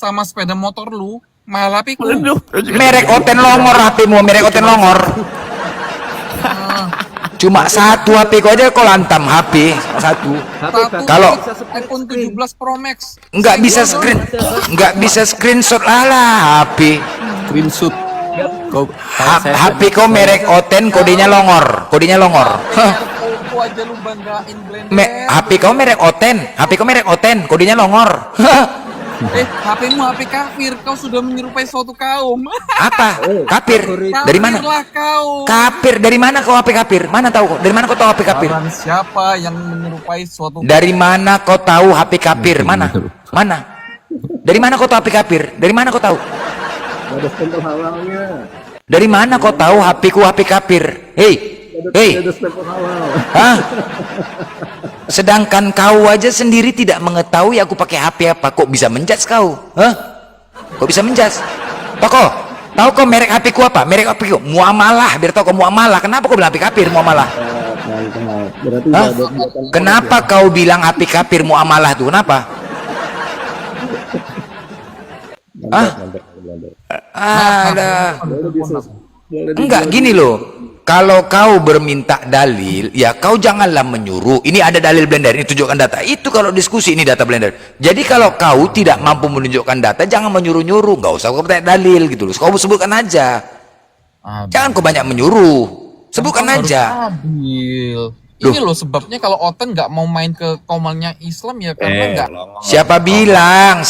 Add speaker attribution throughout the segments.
Speaker 1: sama sepeda motor lu, mahal HP ku.
Speaker 2: Merek Oten Longor HP-mu, merek Oten Longor. Cuma satu HP kau aja kau lantam HP satu. Kalau
Speaker 1: iPhone 17 Pro Max
Speaker 2: nggak bisa screenshot lah HP.
Speaker 3: Screenshot.
Speaker 2: HP kau merek Oten, kodenya Longor.
Speaker 1: Aku aja lu banggain Blender.
Speaker 2: HP kau merek Oten, kodenya Longor.
Speaker 1: HP-mu HP kafir, kau sudah menyerupai suatu kaum.
Speaker 2: Apa? Kafir? Dari mana?
Speaker 1: Kafirlah kau.
Speaker 2: Kafir dari mana kau HP kafir? Mana tahu kau? Dari mana kau tahu HP kafir?
Speaker 1: Barang siapa yang menyerupai suatu
Speaker 2: Dari mana kau tahu HP kafir? Mana? Dari mana kau tahu HP kafir? Dari mana kau tahu?
Speaker 3: Ada stempel halalnya.
Speaker 2: Dari mana kau tahu HP ku HP kafir? Hei.
Speaker 3: Ada stempel halal.
Speaker 2: Hah? Sedangkan kau aja sendiri tidak mengetahui aku pakai HP apa, kok bisa menjudge kau? Hah? Kok bisa menjudge? Kok tahu kau merek HP ku apa? Merek HP ku Muamalah, biar tahu kau Muamalah. Kenapa kau bilang HP kafir Muamalah?
Speaker 3: Berarti
Speaker 2: Hah? Kenapa kau bilang HP kafir Muamalah tuh? Kenapa? Ada. Enggak gini loh. Kalau kau berminta dalil, ya kau janganlah menyuruh. Ini ada dalil Blender, ini tunjukkan data. Itu kalau diskusi, ini data Blender. Jadi kalau kau tidak mampu menunjukkan data, jangan menyuruh-nyuruh. Nggak usah kau tanya dalil gitu loh. Kau sebutkan aja. Jangan kau banyak menyuruh. Sebutkan aja.
Speaker 1: Adil. Ini loh sebabnya kalau Oten nggak mau main ke komalnya Islam ya karena nggak.
Speaker 2: Siapa bilang?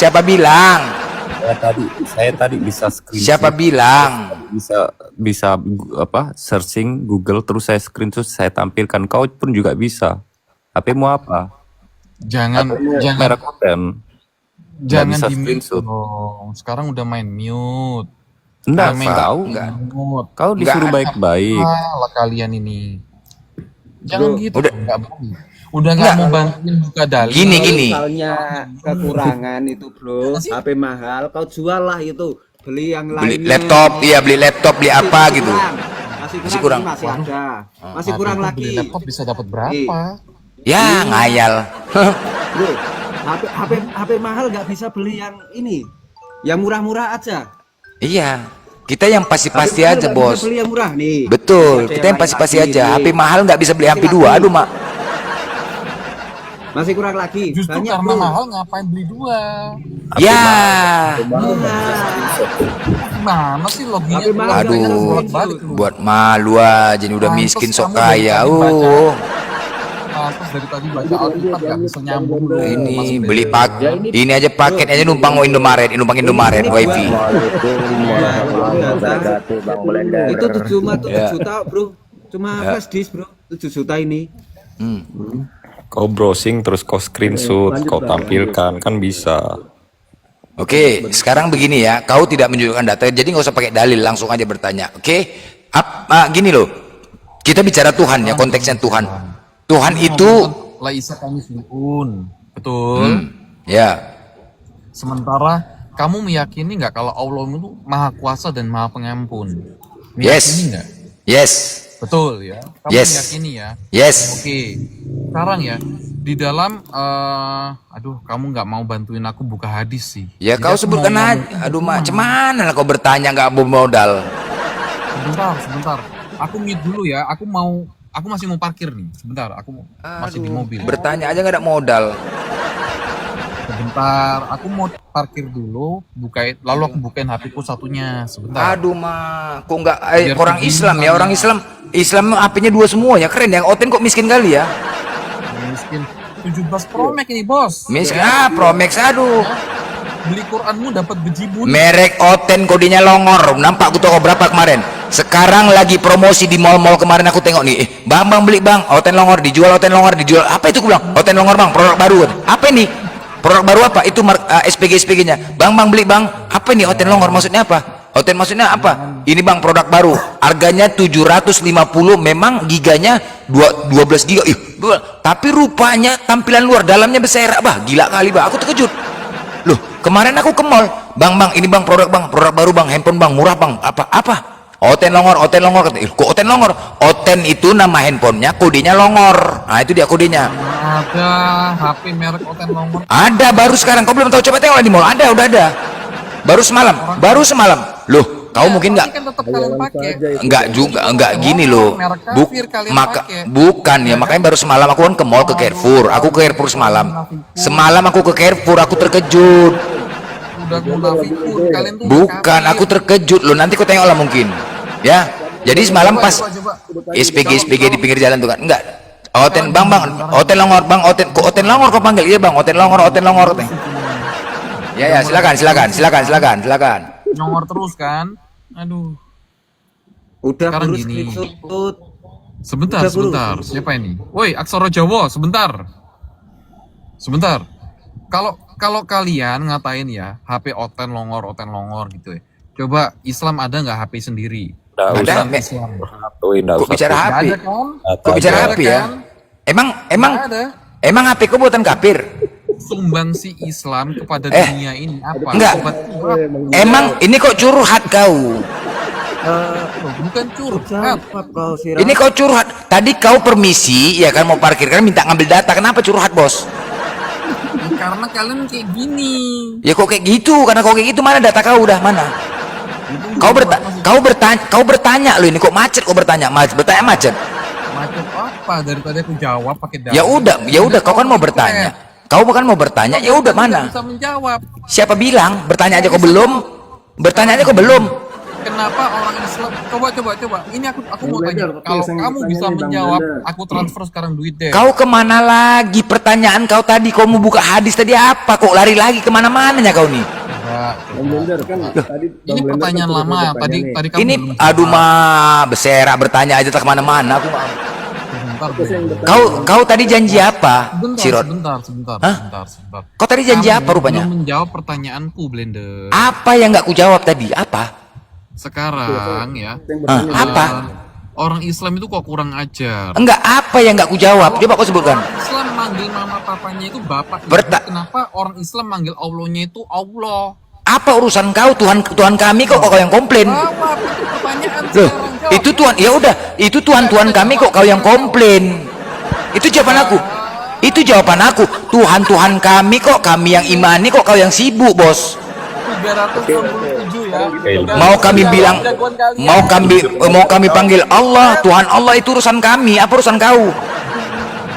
Speaker 3: Saya tadi bisa screenshot.
Speaker 2: Siapa bilang?
Speaker 3: Bisa apa? Searching Google terus saya screenshot, saya tampilkan. Kau pun juga bisa. HP-mu apa?
Speaker 1: Jangan
Speaker 3: Merek Oten.
Speaker 1: jangan
Speaker 3: bisa
Speaker 1: di mute
Speaker 3: screenshot.
Speaker 1: dong. Sekarang udah main mute.
Speaker 3: Enggak,
Speaker 1: Enggak.
Speaker 3: kau disuruh baik-baik.
Speaker 1: Lah kalian ini. Jangan gitu.
Speaker 2: Udah.
Speaker 1: Udah nggak mau bantuin buka dalil.
Speaker 2: Gini.
Speaker 4: Misalnya kekurangan itu bro, HP mahal, kau jual lah itu, beli yang
Speaker 2: Beli
Speaker 4: lainnya.
Speaker 2: beli laptop, beli apa gitu.
Speaker 4: Masih kurang, masih
Speaker 2: kurang.
Speaker 4: ada, masih kurang
Speaker 1: Beli
Speaker 4: lagi.
Speaker 1: laptop bisa dapat berapa?
Speaker 2: Ya ngayal.
Speaker 4: Bro, HP mahal nggak bisa beli yang ini, yang murah-murah aja.
Speaker 2: Iya. Kita yang pasti-pasti
Speaker 4: HP mahal
Speaker 2: aja
Speaker 4: nggak
Speaker 2: bos.
Speaker 4: bisa beli yang murah nih.
Speaker 2: Betul.
Speaker 4: Ada
Speaker 2: Kita yang
Speaker 4: lain
Speaker 2: pasti-pasti
Speaker 4: lagi
Speaker 2: aja.
Speaker 4: nih.
Speaker 2: HP mahal nggak bisa beli HP 2. Aduh mak.
Speaker 4: Masih kurang lagi.
Speaker 1: Justru
Speaker 4: Banyak,
Speaker 1: karena
Speaker 4: bro.
Speaker 1: mahal ngapain beli dua?
Speaker 2: Ya.
Speaker 1: Gimana sih loginya?
Speaker 4: HP mahal nggak bisa
Speaker 2: Aduh.
Speaker 4: bolak-balik, lu.
Speaker 2: Buat malu aja. Ini udah
Speaker 1: Pantes
Speaker 2: miskin sok
Speaker 1: kamu dari
Speaker 2: kaya.
Speaker 1: tadi Pantes dari tadi baca Alkitab nggak bisa nyambung.
Speaker 2: Ini beli ini aja paket aja numpang Indomaret, wifi.
Speaker 4: Itu cuma 7
Speaker 2: Ya.
Speaker 4: juta bro, cuma flash disk bro, 7 juta ini.
Speaker 3: Kau browsing terus kau screenshot, kau tampilkan, kan bisa.
Speaker 2: Oke, sekarang begini ya, kau tidak menunjukkan data, jadi nggak usah pakai dalil, langsung aja bertanya. Oke, gini loh, kita bicara Tuhan ya, konteksnya Tuhan. Tuhan itu,
Speaker 1: Laisa kami suun, betul.
Speaker 2: ya,
Speaker 1: Sementara kamu meyakini nggak kalau Allah itu maha kuasa dan maha pengampun? Meyakini
Speaker 2: yes,
Speaker 1: nggak?
Speaker 2: yes,
Speaker 1: Betul ya. Kamu
Speaker 2: Yes.
Speaker 1: meyakini ya.
Speaker 2: yes.
Speaker 1: Oke. Sekarang ya di dalam, aduh, kamu nggak mau bantuin aku buka hadis sih.
Speaker 2: Ya
Speaker 1: Jadi
Speaker 2: kau
Speaker 1: aku
Speaker 2: sebutkan
Speaker 1: mau
Speaker 2: aja.
Speaker 1: ngomong
Speaker 2: Aduh
Speaker 1: itu
Speaker 2: mak,
Speaker 1: mah.
Speaker 2: cuman lah kau bertanya nggak bermodal.
Speaker 1: Sebentar. Aku mute dulu ya. Aku masih mau parkir nih. Sebentar, aku masih di mobil.
Speaker 2: Bertanya aja nggak ada modal.
Speaker 1: Sebentar, aku mau parkir dulu, lalu aku bukain HP ku satunya. Sebentar.
Speaker 2: Aduh mak, kok nggak
Speaker 1: Biar
Speaker 2: orang
Speaker 1: begini
Speaker 2: Islam ya,
Speaker 1: misalnya.
Speaker 2: orang Islam HP-nya 2 semua ya, keren. Yang Oten kok miskin kali ya?
Speaker 1: Miskin. 17 Pro Max ini bos.
Speaker 2: Miskin Pro Max, aduh.
Speaker 1: Beli Quranmu dapat bejibun.
Speaker 2: Merek Oten, kodenya Longor. Nampak aku toko berapa kemarin? Sekarang lagi promosi di mall-mall, kemarin aku tengok nih. Bang beli bang, Oten Longor dijual, dijual. Apa itu aku bilang? Oten Longor bang, produk baru. Apa ini? Produk baru apa? Itu SPG-nya. Bang beli bang. Apa ini Oten Longor maksudnya apa? Oten maksudnya apa? Ini bang produk baru. Harganya 750, memang giganya 12 giga. Tapi rupanya tampilan luar dalamnya beserak, bah. Gila kali, bah. Aku terkejut. Loh, kemarin aku ke mall. Bang, ini bang produk baru bang, handphone bang, murah bang. Apa? Oten Longor. Kok Oten Longor? Oten itu nama handphonenya, kodenya Longor. Nah, itu dia kodenya.
Speaker 1: Ada HP merek Oten Longor.
Speaker 2: Ada baru sekarang. Kau belum tahu, coba tengok di mall. Ada, udah ada. baru semalam. Loh, kau mungkin nggak?
Speaker 1: Kan tetap kalian pakai.
Speaker 2: Enggak juga, enggak gini loh. Bukan ya, makanya baru semalam aku kan ke mall ke Carrefour. Aku ke Carrefour semalam. Semalam aku ke Carrefour, aku terkejut.
Speaker 1: Udah munafik pun kalian tuh.
Speaker 2: Bukan, aku terkejut loh. Nanti kau tengok lah mungkin. Ya. Jadi semalam pas SPG di pinggir jalan tuh kan. Enggak. Oten bang, Oten Longor bang, Oten Longor kau panggil. Iya bang, Oten Longor. Ya, silakan.
Speaker 1: Nongor terus kan. Aduh.
Speaker 4: Udah
Speaker 1: Sekarang
Speaker 4: buru
Speaker 1: gini.
Speaker 4: screenshot.
Speaker 1: Sebentar. Siapa ini? Woi, Aksara Jawa, sebentar. Kalau kalian ngatain ya, HP Oten Longor gitu ya. Coba Islam ada nggak HP sendiri?
Speaker 3: Nggak
Speaker 2: Ada,
Speaker 3: usah.
Speaker 2: Mek.
Speaker 3: Nggak
Speaker 2: Kok
Speaker 3: usah.
Speaker 2: bicara
Speaker 1: Nggak
Speaker 2: HP?
Speaker 1: ada kan?
Speaker 2: Kok bicara
Speaker 1: Nggak
Speaker 2: HP
Speaker 1: ada
Speaker 2: ya?
Speaker 1: kan?
Speaker 2: Emang
Speaker 1: Nggak ada.
Speaker 2: emang HP kau buatan kafir?
Speaker 1: Sumbangsi Islam kepada dunia ini apa?
Speaker 2: Enggak.
Speaker 1: Obat-obat.
Speaker 2: Emang ini kok curhat kau?
Speaker 1: Loh, bukan curhat.
Speaker 4: Jawab kau sih.
Speaker 2: Ini kau curhat. Tadi kau permisi, ya kan mau parkir kan minta ngambil data. Kenapa curhat bos?
Speaker 1: Karena kalian kayak gini.
Speaker 2: Ya kok kayak gitu? Karena kau kayak gitu mana data kau udah mana? Kau bertanya loh ini kok macet? Kau bertanya macet.
Speaker 1: Macet apa? Dari tadi aku jawab pakai data.
Speaker 2: Ya udah. Kau kan mau bertanya. Kau bukan mau bertanya. Ya udah mana?
Speaker 1: Bisa menjawab.
Speaker 2: Siapa bilang? Bertanya aja kau belum. Bertanya aja kau belum.
Speaker 1: Kenapa orang Islam? Coba. Ini aku mau tanya. Kalau kamu bisa menjawab, aku transfer sekarang duit deh.
Speaker 2: Kau kemana lagi? Pertanyaan kau tadi, kau mau buka hadis tadi apa? Kok lari lagi kemana-mananya kau nih?
Speaker 1: Ini pertanyaan lama. Tadi kamu
Speaker 2: Ini
Speaker 1: belum
Speaker 2: aduh
Speaker 1: jawab.
Speaker 2: mah beserak bertanya aja tak kemana-mana. Kau tadi janji apa, Sirot?
Speaker 1: Sebentar.
Speaker 2: Kau tadi janji apa rupanya?
Speaker 1: Belum menjawab pertanyaanku, Blender.
Speaker 2: Apa yang nggak ku jawab tadi? Apa?
Speaker 1: Sekarang ya.
Speaker 2: Apa?
Speaker 1: Orang Islam itu kok kurang ajar.
Speaker 2: Enggak, apa yang nggak ku jawab? Coba kau sebutkan.
Speaker 1: Orang Islam manggil nama papanya itu bapak. Kenapa orang Islam manggil Allahnya itu Allah?
Speaker 2: Apa urusan kau? Tuhan kami kok kau yang komplain?
Speaker 1: Jawab, itu pertanyaan
Speaker 2: Loh,
Speaker 1: sekarang. Jawab.
Speaker 2: itu Tuhan, ya udah, itu Tuhan kami kok kau yang komplain. Itu jawaban aku. Tuhan kami kok kami yang imani kok kau yang sibuk, Bos.
Speaker 1: 367 ya.
Speaker 2: Mau kami bilang, mau kami panggil Allah, Tuhan Allah itu urusan kami, apa urusan kau?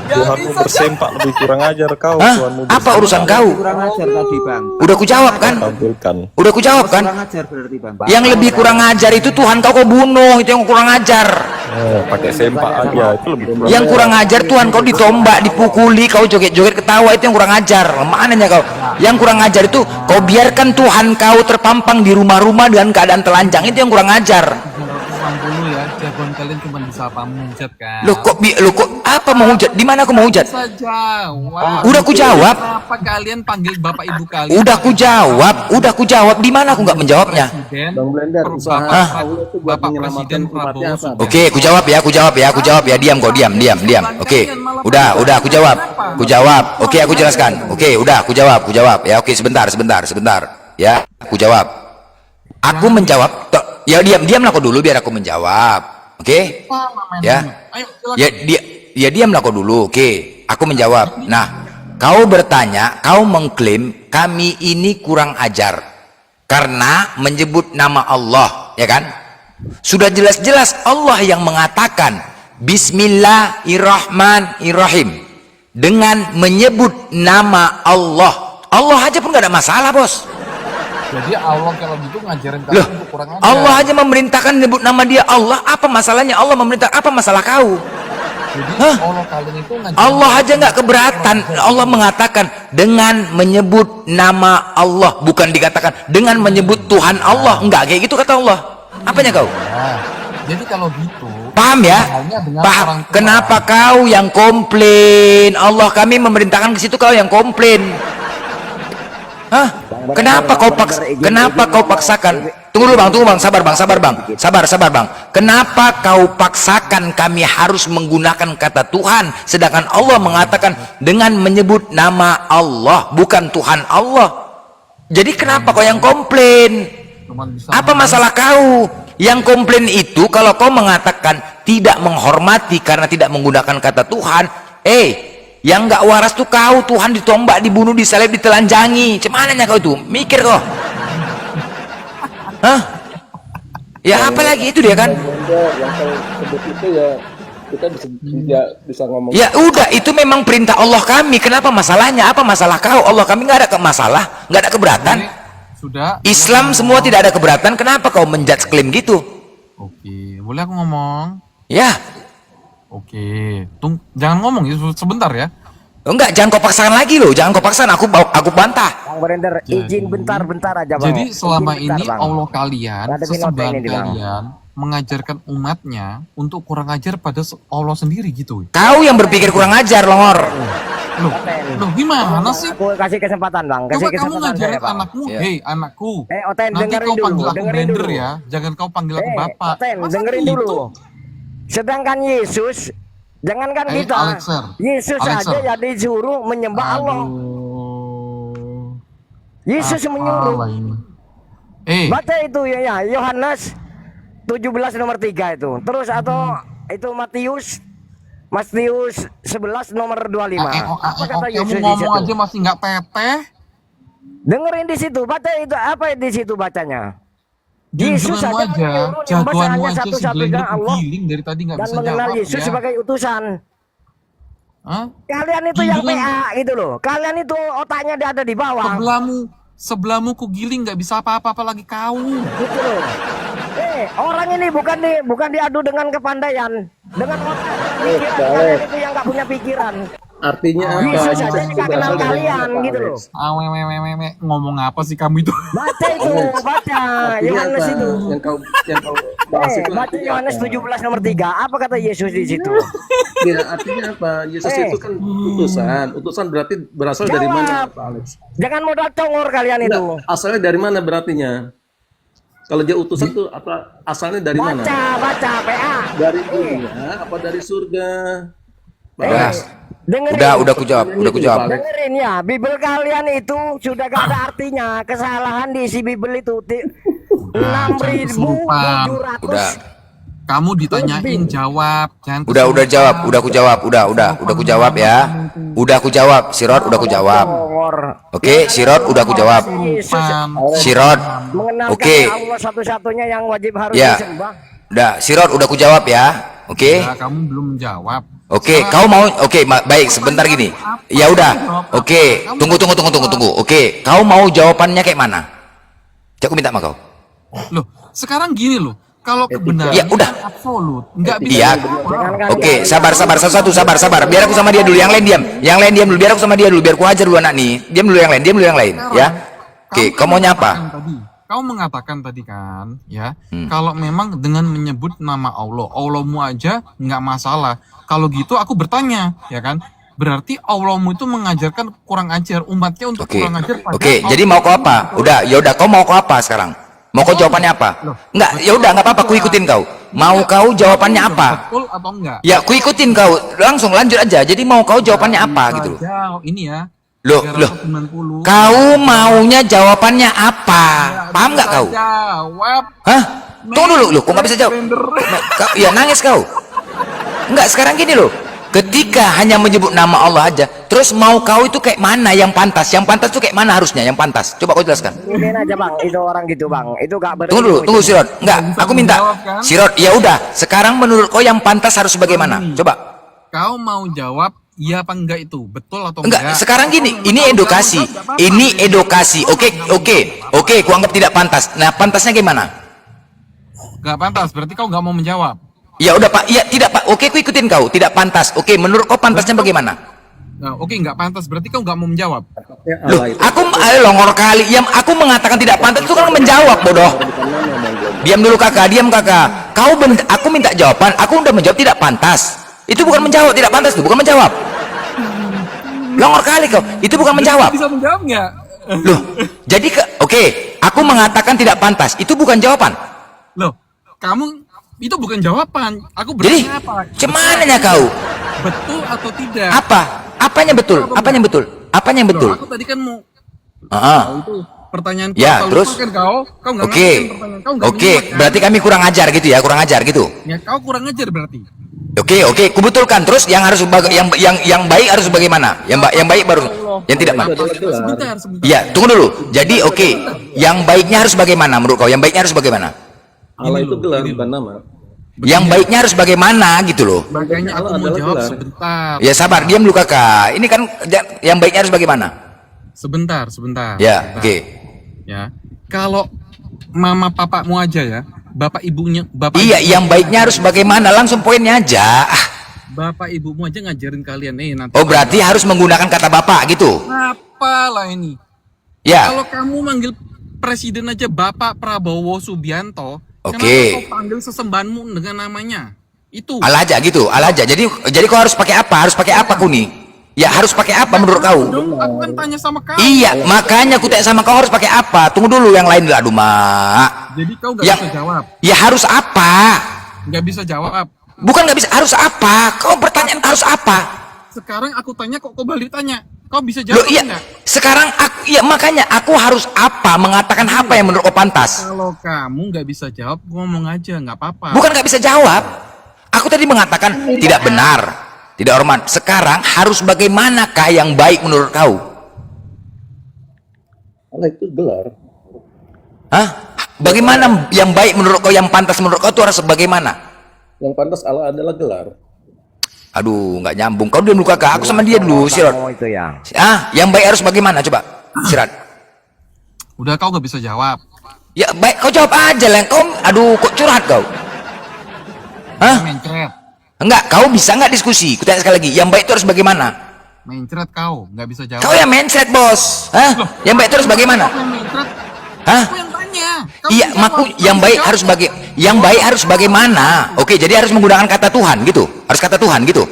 Speaker 3: Tuhanmu bersempak lebih kurang ajar kau.
Speaker 2: Hah?
Speaker 3: Tuhanmu
Speaker 2: Apa urusan kau?
Speaker 4: Kurang ajar tadi bang.
Speaker 2: Udah ku jawab kan?
Speaker 3: tampilkan.
Speaker 4: Kurang ajar berarti bang.
Speaker 2: Yang lebih kurang ajar itu Tuhan kau bunuh, itu yang kurang ajar.
Speaker 3: Pakai sempak aja itu lebih kurang.
Speaker 2: Yang kurang ajar Tuhan kau ditombak, dipukuli, kau joget-joget ketawa, itu yang kurang ajar. Mananya kau? Yang kurang ajar itu kau biarkan Tuhan kau terpampang di rumah-rumah dengan keadaan telanjang, itu yang kurang ajar.
Speaker 1: 360 ya. Jagoan kalian cuma bisa apa menghujat kan?
Speaker 2: Loh kok apa mau hujat? Di mana aku mau hujat?
Speaker 1: Bisa jawab.
Speaker 2: Udah ku jawab.
Speaker 1: Kenapa kalian panggil bapak ibu kalian?
Speaker 2: Udah ku jawab. Di mana aku nggak menjawabnya?
Speaker 1: Presiden,
Speaker 4: Bang Blender,
Speaker 1: Bapak Presiden Prabowo sudah.
Speaker 2: Oke, ku jawab ya. Diam kau, diam. Oke. Udah, aku jawab. Oke, aku jelaskan. Oke, udah, aku jawab. Ya, oke, sebentar. Ya, aku jawab. Aku menjawab. Ya, diamlah kau dulu biar aku menjawab. Oke? Ya.
Speaker 1: Ayo, silakan.
Speaker 2: Ya, diamlah kau dulu. Oke, aku menjawab. Nah, kau bertanya, kau mengklaim kami ini kurang ajar karena menyebut nama Allah, ya kan? Sudah jelas-jelas Allah yang mengatakan Bismillahirrahmanirrahim dengan menyebut nama Allah. Allah aja pun gak ada masalah, Bos.
Speaker 1: Jadi Allah kalau gitu ngajarin
Speaker 2: Loh,
Speaker 1: kalian itu kurang ajar.
Speaker 2: Allah aja memerintahkan menyebut nama dia Allah. Apa masalahnya Allah memerintah? Apa masalah kau?
Speaker 1: Jadi Allah kalian itu ngajarin.
Speaker 2: Allah aja nggak keberatan. Allah mengatakan dengan menyebut nama Allah, bukan dikatakan dengan menyebut Tuhan Allah. Enggak kayak gitu kata Allah. Apanya kau?
Speaker 1: Nah, jadi kalau gitu
Speaker 2: Paham ya?
Speaker 1: halnya dengan
Speaker 2: Paham.
Speaker 1: orang tua.
Speaker 2: Kenapa kau yang komplain? Allah kami memerintahkan ke situ, kau yang komplain. Hah? Kenapa kau paksakan? Tunggu bang, sabar bang. Kenapa kau paksakan kami harus menggunakan kata Tuhan, sedangkan Allah mengatakan dengan menyebut nama Allah, bukan Tuhan Allah. Jadi kenapa kau yang komplain?
Speaker 1: Cuman bisa
Speaker 2: Apa masalah kau? Yang komplain itu kalau kau mengatakan tidak menghormati karena tidak menggunakan kata Tuhan, yang nggak waras tuh kau. Tuhan ditombak, dibunuh, disalib, ditelanjangi. Cemananya kau tuh? Mikir kau. Hah? Ya apa lagi itu dia kan?
Speaker 5: Yang kau sebut itu ya kita bisa ngomong.
Speaker 2: Ya udah, itu memang perintah Allah kami. Kenapa masalahnya? Apa masalah kau? Allah kami nggak ada masalah, nggak ada keberatan.
Speaker 1: Sudah.
Speaker 2: Islam semua tidak ada keberatan. Kenapa kau menjudge klaim gitu?
Speaker 1: Oke, boleh aku ngomong?
Speaker 2: Ya,
Speaker 1: Oke, jangan ngomong ya sebentar ya.
Speaker 2: enggak, jangan kau paksakan lagi loh. Jangan kau paksakan. Aku bantah.
Speaker 6: Bang Brender, izin bentar aja bang.
Speaker 1: Jadi selama
Speaker 6: Izin bentar,
Speaker 1: ini
Speaker 6: Bang.
Speaker 1: Allah kalian,
Speaker 6: Ngadepin
Speaker 1: sesembahan
Speaker 6: OT ini, Bang.
Speaker 1: kalian mengajarkan umatnya untuk kurang ajar pada Allah sendiri gitu.
Speaker 2: Kau yang berpikir kurang ajar, Longor.
Speaker 1: Loh gimana sih?
Speaker 6: Aku kasih kesempatan bang, kasih
Speaker 1: Coba kamu
Speaker 6: kesempatan
Speaker 1: ngajarin
Speaker 6: saya bang.
Speaker 1: anakmu,
Speaker 2: Iya.
Speaker 1: hei anakku.
Speaker 6: Oten
Speaker 1: Nanti
Speaker 6: dengerin
Speaker 1: kau
Speaker 6: dulu,
Speaker 1: panggil aku
Speaker 6: dengerin
Speaker 1: blender
Speaker 6: dulu.
Speaker 1: ya, jangan kau panggil aku bapak.
Speaker 6: Oten
Speaker 1: Masa
Speaker 6: dengerin
Speaker 1: gitu?
Speaker 6: dulu. Sedangkan Yesus, jangankan kita,
Speaker 1: Alexer,
Speaker 6: Yesus
Speaker 1: Alexer.
Speaker 6: aja ya disuruh menyembah Allah.
Speaker 1: Aduh.
Speaker 6: Yesus menyuruh.
Speaker 1: Apalah ini.
Speaker 6: Baca itu ya, Yohanes 17 nomor 3 itu. Terus atau itu Matius 11 nomor 25. Apa kata
Speaker 1: kamu
Speaker 6: Yesus di
Speaker 1: ngomong
Speaker 6: situ?
Speaker 1: aja masih nggak teteh.
Speaker 6: Dengerin di situ, baca itu apa di situ bacanya. Yesus
Speaker 1: Junjunganmu
Speaker 6: saja
Speaker 1: aja,
Speaker 6: menyuruh menyembah
Speaker 1: jagoanmu
Speaker 6: hanya
Speaker 1: aja si
Speaker 6: satu-satunya
Speaker 1: blender
Speaker 6: Allah
Speaker 1: giling dari tadi nggak
Speaker 6: dan
Speaker 1: bisa
Speaker 6: mengenal
Speaker 1: jawab
Speaker 6: Yesus
Speaker 1: ya.
Speaker 6: sebagai utusan.
Speaker 1: Hah?
Speaker 6: Kalian itu yang
Speaker 1: Junjungan-
Speaker 6: PA gitu loh. Kalian itu otaknya dia ada di bawah.
Speaker 1: Sebelahmu ku giling nggak bisa apa-apa apalagi kau.
Speaker 6: Gitu loh. Orang ini bukan diadu dengan kepandaian, dengan otak. Pikiran kalian itu yang nggak punya pikiran.
Speaker 5: Artinya apa?
Speaker 6: Yesus aja
Speaker 5: Itu
Speaker 6: nggak kenal
Speaker 5: berasal dari
Speaker 6: kalian
Speaker 5: apa,
Speaker 6: gitu
Speaker 5: Alex?
Speaker 6: loh.
Speaker 1: Ngomong apa sih kamu itu?
Speaker 6: Baca itu, baca
Speaker 5: Artinya
Speaker 6: Yohanes
Speaker 5: apa?
Speaker 6: itu.
Speaker 5: Yang kau bahas itu
Speaker 6: Baca
Speaker 5: artinya
Speaker 6: Yohanes
Speaker 5: apa?
Speaker 6: 17 nomor 3. Apa kata Yesus di situ?
Speaker 5: Ya, artinya apa? Yesus itu kan utusan. Utusan berarti berasal dari mana, Pak Alex?
Speaker 6: Jangan modal congor kalian itu.
Speaker 5: Enggak, asalnya dari mana berartinya? Kalau dia utusan tuh apa? Asalnya dari mana?
Speaker 6: Baca PA.
Speaker 5: Dari dunia apa dari surga? Pak
Speaker 2: Udah.
Speaker 5: Alex?
Speaker 6: Dengerin.
Speaker 2: Udah aku jawab.
Speaker 6: Dengerin ya, Bible kalian itu sudah gak ada artinya. Kesalahan di isi Bible itu 6.700.
Speaker 2: Udah.
Speaker 1: Kamu ditanyain jawab, jangan
Speaker 2: Udah jawab. Udah aku jawab. Udah aku jawab ya. Udah aku jawab. Sirot udah aku jawab. Oke, Sirot udah aku jawab. Sirot.
Speaker 6: Mengenalkan
Speaker 2: Oke.
Speaker 6: Allah satu-satunya yang wajib harus
Speaker 2: Ya.
Speaker 6: disembah.
Speaker 2: Udah, Sirot udah aku jawab ya. Oke.
Speaker 1: Ya, kamu belum menjawab.
Speaker 2: Oke, kau mau? Oke, baik. Sebentar gini. Ya udah. Oke, tunggu. Oke, kau mau jawabannya kayak mana? Aku minta sama kau.
Speaker 1: Loh, sekarang gini loh. Kalau kebenaran
Speaker 2: Ya, udah.
Speaker 1: kan absolut, nggak bisa.
Speaker 2: Iya. Oke, sabar. Sabar. Biar aku sama dia dulu. Yang lain diam dulu. Biar aku sama dia dulu. Biar aku ajar dulu anak nih. Diam dulu yang lain. Ya. Oke, kau mau nyapa?
Speaker 1: Kau mengatakan tadi kan, ya, kalau memang dengan menyebut nama Allah, Allahmu aja nggak masalah. Kalau gitu aku bertanya, ya kan? Berarti Allahmu itu mengajarkan kurang ajar umatnya untuk
Speaker 2: Oke.
Speaker 1: kurang ajar pada
Speaker 2: Oke, jadi mau kau apa? Udah, ya udah. Kau mau kau apa sekarang? Mau kau jawabannya apa? Enggak, ya udah nggak apa-apa. Ku ikutin kau. Mau kau jawabannya apa?
Speaker 1: Betul atau enggak?
Speaker 2: Ya, ku ikutin kau. Langsung lanjut aja. Jadi mau kau jawabannya apa gitu loh?
Speaker 1: Ini ya.
Speaker 2: Loh.
Speaker 1: 390.
Speaker 2: Kau maunya jawabannya apa? Paham nggak kau?
Speaker 1: Jawab.
Speaker 2: Hah? Tunggu dulu, kok nggak bisa jawab? Ya nangis kau. Enggak, sekarang gini loh. Ketika hanya menyebut nama Allah aja, terus mau kau itu kayak mana yang pantas? Yang pantas itu kayak mana harusnya? Yang pantas? Coba kau jelaskan.
Speaker 6: Ini aja bang, itu orang gitu bang. Itu gak
Speaker 2: Tunggu Sirot. Enggak, aku minta. Sirot, ya udah. Sekarang menurut kau yang pantas harus bagaimana? Coba.
Speaker 1: Kau mau jawab iya apa enggak itu? Betul atau
Speaker 2: Enggak,
Speaker 1: enggak?
Speaker 2: sekarang gini, ini edukasi. Ini edukasi. Oke, ku anggap tidak pantas. Nah, pantasnya gimana?
Speaker 1: Enggak pantas, berarti kau enggak mau menjawab.
Speaker 2: Ya udah Pak, ya tidak Pak. Oke, ku ikutin kau. Tidak pantas. Oke, menurut kau pantasnya bagaimana?
Speaker 1: Nah, oke enggak pantas, berarti kau enggak mau menjawab.
Speaker 2: Loh, longor kali. Yang aku mengatakan tidak pantas itu kan menjawab, bodoh. Diam dulu kakak, aku minta jawaban. Aku udah menjawab tidak pantas. Itu bukan menjawab, tidak pantas itu bukan menjawab. Longor kali kau. Itu bukan menjawab.
Speaker 1: Bisa menjawab enggak?
Speaker 2: Loh, jadi oke, aku mengatakan tidak pantas. Itu bukan jawaban.
Speaker 1: Loh, kamu itu bukan jawaban. Aku
Speaker 2: Jadi,
Speaker 1: bertanya apa?
Speaker 2: cemananya kau?
Speaker 1: Betul atau tidak?
Speaker 2: Apa? Apanya betul? Apanya betul? Apanya yang betul?
Speaker 1: Loh, aku tadi kan mau
Speaker 2: Heeh.
Speaker 1: itu pertanyaan
Speaker 2: Ya,
Speaker 1: kalau
Speaker 2: terus?
Speaker 1: lupa kan kau enggak
Speaker 2: Oke.
Speaker 1: ngerti kan pertanyaan kau enggak
Speaker 2: Oke,
Speaker 1: menjawab, kan?
Speaker 2: berarti kami kurang ajar gitu ya, kurang ajar gitu.
Speaker 1: Ya kau kurang ajar berarti.
Speaker 2: Oke, kubetulkan. Terus yang harus yang baik harus bagaimana? Yang baik baru yang tidak baik.
Speaker 1: Sebentar.
Speaker 2: Ya, tunggu dulu. Jadi oke, yang baiknya harus bagaimana menurut kau? Yang baiknya harus bagaimana?
Speaker 5: Allah itu gelar bukan nama.
Speaker 2: Yang baiknya harus bagaimana gitu loh.
Speaker 1: Makanya aku mau
Speaker 5: Adalah
Speaker 1: jawab
Speaker 5: gelar.
Speaker 1: sebentar.
Speaker 2: Ya sabar, diam dulu kakak. Ini kan yang baiknya harus bagaimana?
Speaker 1: Sebentar.
Speaker 2: Ya, oke.
Speaker 1: Ya. Kalau mama papamu aja ya, bapak ibunya,
Speaker 2: Iya, yang baiknya harus bagaimana? Langsung poinnya aja.
Speaker 1: bapak ibumu aja ngajarin kalian nanti.
Speaker 2: Oh, berarti harus menggunakan kata bapak gitu.
Speaker 1: Apalah ini?
Speaker 2: Ya.
Speaker 1: Kalau kamu manggil presiden aja Bapak Prabowo Subianto,
Speaker 2: Oke.
Speaker 1: kenapa kau panggil sesembahanmu dengan namanya? Itu.
Speaker 2: Al aja gitu, al aja. Jadi kau harus pakai apa? Harus pakai apa kau nih? Ya harus pakai apa menurut kau?
Speaker 1: Dong, aku kan tanya sama kau.
Speaker 2: Iya, makanya aku tanya sama kau harus pakai apa? Tunggu dulu yang lain dulu. Aduh, Mak.
Speaker 1: Jadi kau nggak
Speaker 2: Yang
Speaker 1: bisa jawab.
Speaker 2: ya harus apa?
Speaker 1: Nggak bisa jawab.
Speaker 2: Bukan nggak bisa, harus apa? Kau bertanya harus apa?
Speaker 1: Sekarang aku tanya kok kau balik tanya. Kau bisa
Speaker 2: Loh,
Speaker 1: jawab
Speaker 2: iya.
Speaker 1: enggak?
Speaker 2: Sekarang ya makanya aku harus apa? Mengatakan apa yang menurut kau pantas?
Speaker 1: Kalau kamu nggak bisa jawab, ngomong aja, nggak apa-apa.
Speaker 2: Bukan nggak bisa jawab. Aku tadi mengatakan tidak benar, tidak hormat. Sekarang harus bagaimanakah yang baik menurut kau?
Speaker 5: Allah itu gelar.
Speaker 2: Hah? Bagaimana yang baik menurut kau, yang pantas menurut kau itu harus bagaimana?
Speaker 5: Yang pantas Allah adalah gelar.
Speaker 2: Aduh, nggak nyambung. Kau dulu kakak, aku sama dia dulu, Sirat.
Speaker 6: Oh itu ya.
Speaker 2: Yang baik harus bagaimana? Coba, Sirat.
Speaker 1: Udah kau nggak bisa jawab.
Speaker 2: Ya baik, kau jawab aja lah. Kau, aduh, kok curhat kau? Hah?
Speaker 1: Mencret.
Speaker 2: Enggak, kau bisa nggak diskusi? Kutanya sekali lagi, yang baik itu harus bagaimana?
Speaker 1: Mencret kau, nggak bisa jawab.
Speaker 2: Kau yang mindset, bos. Hah? Yang baik itu harus bagaimana?
Speaker 1: Aku yang mencret.
Speaker 2: Hah?
Speaker 1: Aku yang tanya. Kau
Speaker 2: Iya,
Speaker 1: yang jawab.
Speaker 2: yang
Speaker 1: Kau
Speaker 2: baik
Speaker 1: jawab.
Speaker 2: harus bagaimana? Oke, jadi harus menggunakan kata Tuhan gitu. Harus kata Tuhan gitu.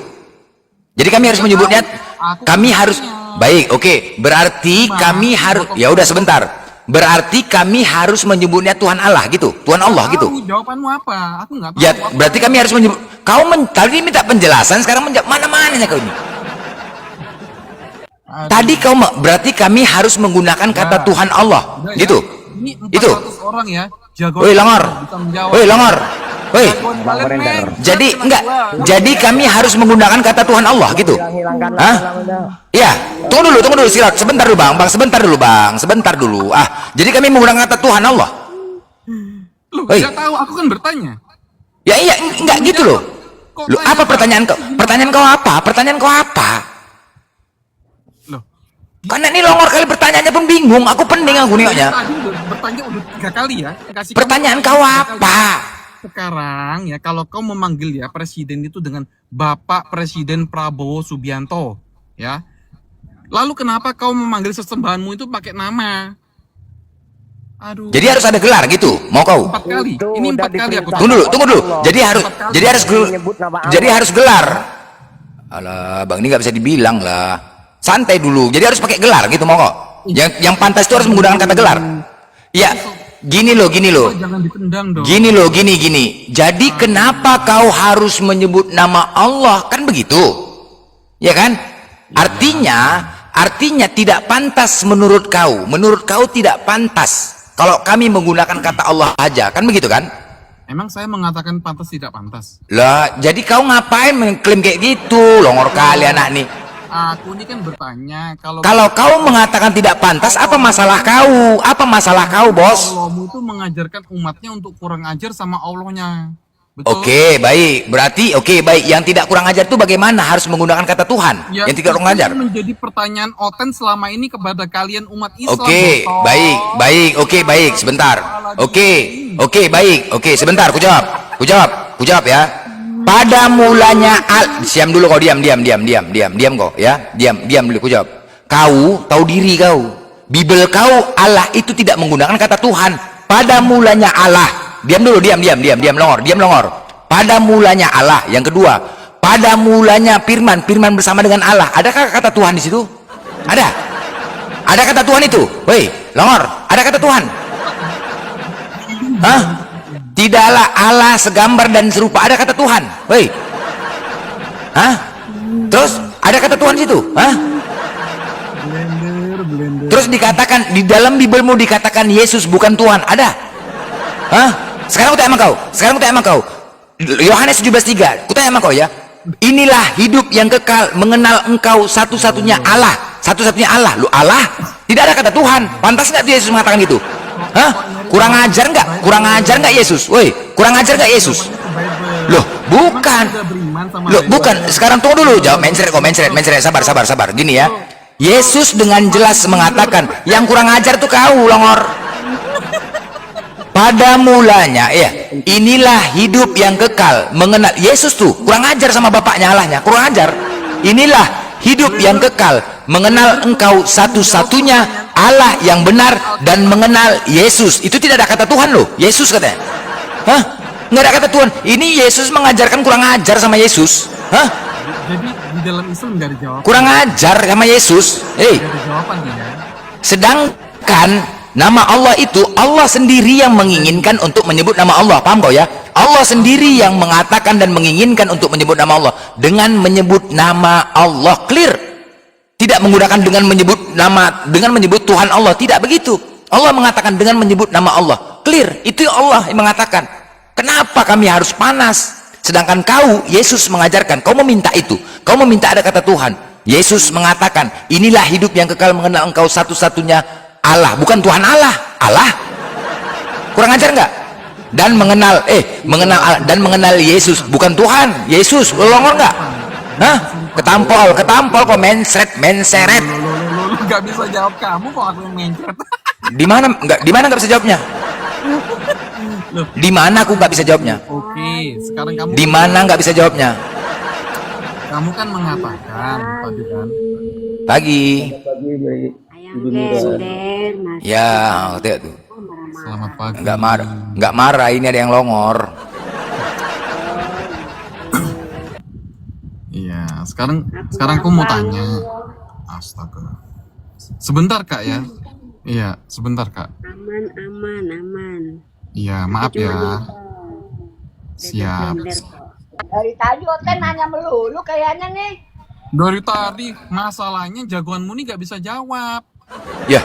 Speaker 2: Jadi kami harus menyebutnya, kami harus baik. Oke, berarti kami harus, ya udah sebentar. Berarti kami harus menyebutnya Tuhan Allah gitu. Tuhan Allah gitu.
Speaker 1: Tahu jawabanmu apa? Aku nggak tahu.
Speaker 2: Ya,
Speaker 1: Aku
Speaker 2: berarti kami harus menyebut. Kau tadi minta penjelasan, sekarang mana-mananya kau ini. Tadi kau berarti kami harus menggunakan kata Tuhan Allah
Speaker 1: Udah,
Speaker 2: gitu.
Speaker 1: ya. Ini 400
Speaker 2: Itu.
Speaker 1: orang ya. Jago.
Speaker 2: Woi, Langor.
Speaker 1: Bisa menjawab.
Speaker 2: Woi, Langor. Woi.
Speaker 1: Jagoan kalian, men.
Speaker 2: Jadi
Speaker 1: Kena
Speaker 2: enggak.
Speaker 1: gua.
Speaker 2: Jadi kami harus menggunakan kata Tuhan Allah gitu.
Speaker 6: Hilangkan
Speaker 2: Hah? Iya. Tunggu dulu Sirat. Sebentar dulu, Bang. Sebentar dulu. Jadi kami menggunakan kata Tuhan Allah.
Speaker 1: Loh,
Speaker 2: Woi.
Speaker 1: nggak tahu. Aku kan bertanya.
Speaker 2: Ya iya, enggak gitu loh.
Speaker 1: Kok
Speaker 2: Loh,
Speaker 1: tanya
Speaker 2: apa pertanyaan kau? Pertanyaan kau apa?
Speaker 1: Loh,
Speaker 2: Karena ini longor kali pertanyaannya pun bingung. Aku pening aku nengoknya.
Speaker 1: tadi udah bertanya udah 3 kali ya. Kasih
Speaker 2: Pertanyaan
Speaker 1: kamu
Speaker 2: kau
Speaker 1: 3 kali.
Speaker 2: apa?
Speaker 1: Sekarang ya kalau kau memanggil ya presiden itu dengan Bapak Presiden Prabowo Subianto, ya. Lalu kenapa kau memanggil sesembahanmu itu pakai nama? Aduh.
Speaker 2: Jadi harus ada gelar gitu. Mau kau?
Speaker 1: 4 kali.
Speaker 6: Itu
Speaker 1: Ini
Speaker 6: udah
Speaker 1: 4 kali aku
Speaker 6: diperintah.
Speaker 2: Tunggu dulu. Jadi harus
Speaker 6: Menyebut nama Allah.
Speaker 2: jadi harus gelar. Alah, Bang, ini nggak bisa dibilang lah. Santai dulu. Jadi harus pakai gelar gitu, mau kok? Yang pantas itu harus menggunakan kata gelar. Ya, gini loh.
Speaker 1: Jangan ditendang dong.
Speaker 2: Gini. Jadi kenapa kau harus menyebut nama Allah? Kan begitu. Ya kan? Artinya tidak pantas menurut kau. Menurut kau tidak pantas kalau kami menggunakan kata Allah aja. Kan begitu kan?
Speaker 1: Emang saya mengatakan pantas tidak pantas?
Speaker 2: Lah, jadi kau ngapain mengklaim kayak gitu? Longor kali anak nih.
Speaker 1: Aku ini kan bertanya
Speaker 2: Kalau kau mengatakan tidak pantas, apa masalah kau? Apa masalah kau, bos?
Speaker 1: Allahmu itu mengajarkan umatnya untuk kurang ajar sama Allahnya. Betul?
Speaker 2: Oke, baik. Berarti baik. Yang tidak kurang ajar itu bagaimana? Harus menggunakan kata Tuhan.
Speaker 1: Ya,
Speaker 2: Yang tidak kurang
Speaker 1: itu
Speaker 2: ajar.
Speaker 1: menjadi pertanyaan Oten selama ini kepada kalian umat Islam.
Speaker 2: Oke,
Speaker 1: Boto.
Speaker 2: baik. Sebentar. Oke, baik. Oke, sebentar. Ku jawab ya. Pada mulanya siam dulu kau, diam kau ya. Diam dulu, ku jawab. Kau tahu diri kau. Bibel kau Allah itu tidak menggunakan kata Tuhan. Pada mulanya Allah. Diam dulu, diam longor. Pada mulanya Allah. Yang kedua, pada mulanya firman bersama dengan Allah. Adakah kata Tuhan di situ? Ada kata Tuhan itu? Woi, longor, ada kata Tuhan? Hah? Tidaklah Allah segambar dan serupa. Ada kata Tuhan? Woi. Hah? Terus ada kata Tuhan di situ? Hah?
Speaker 1: Blender.
Speaker 2: Terus dikatakan di dalam Bibelmu dikatakan Yesus bukan Tuhan. Ada? Hah? Sekarang aku tanya sama kau. Yohanes 17:3. Kutanya sama kau ya. Inilah hidup yang kekal, mengenal engkau satu-satunya Allah. Satu-satunya Allah. Lu Allah? Tidak ada kata Tuhan. Pantas nggak Yesus mengatakan gitu? Hah? Kurang ajar nggak? Kurang ajar nggak Yesus? Woi, kurang ajar nggak Yesus? Loh, bukan. Loh, bukan. Sekarang tunggu dulu. Jawab mencret kok, mencret. Sabar. Gini ya. Yesus dengan jelas mengatakan, yang kurang ajar tuh kau, longor. Pada mulanya, ya, inilah hidup yang kekal, mengenal Yesus tuh kurang ajar sama bapaknya Allahnya, kurang ajar. Inilah hidup yang kekal, mengenal engkau satu-satunya Allah yang benar dan mengenal Yesus. Itu tidak ada kata Tuhan loh, Yesus katanya. Hah? Nggak ada kata Tuhan. Ini Yesus mengajarkan kurang ajar sama Yesus. Hah?
Speaker 1: Jadi di dalam Islam nggak ada jawaban.
Speaker 2: Kurang ajar sama Yesus.
Speaker 1: Nggak ada jawaban tidak.
Speaker 2: Sedangkan nama Allah itu Allah sendiri yang menginginkan untuk menyebut nama Allah. Paham kau ya? Allah sendiri yang mengatakan dan menginginkan untuk menyebut nama Allah dengan menyebut nama Allah. Clear. Tidak menggunakan dengan menyebut Tuhan Allah, tidak begitu. Allah mengatakan dengan menyebut nama Allah. Clear. Itu Allah yang mengatakan. Kenapa kami harus panas? Sedangkan kau, Yesus mengajarkan, kau meminta itu, kau meminta ada kata Tuhan. Yesus mengatakan, inilah hidup yang kekal, mengenal engkau satu-satunya Allah, bukan Tuhan Allah. Allah kurang ajar nggak? Dan mengenal Yesus, bukan Tuhan Yesus. Lo longor nggak? Hah? Ketampol kok menseret.
Speaker 1: Lo nggak bisa jawab kamu kok aku yang mencret.
Speaker 2: Di mana nggak bisa jawabnya? Di mana aku nggak bisa jawabnya?
Speaker 1: Oke, sekarang kamu.
Speaker 2: Di mana nggak bisa jawabnya?
Speaker 1: Kamu kan mengatakan tadi kan.
Speaker 2: Pagi.
Speaker 7: Ayam blender, Mas.
Speaker 2: Ya, lihat tuh.
Speaker 1: Selamat pagi.
Speaker 2: Nggak marah. Ini ada yang longor.
Speaker 1: Iya, sekarang aku mau tanya. Astaga. Sebentar Kak ya. Iya, sebentar Kak.
Speaker 7: Aman.
Speaker 1: Iya, maaf ya. Siap.
Speaker 8: Dari tadi Oten nanya melulu kayaknya nih.
Speaker 1: Dari tadi masalahnya jagoanmu nih gak bisa jawab.
Speaker 2: Ya.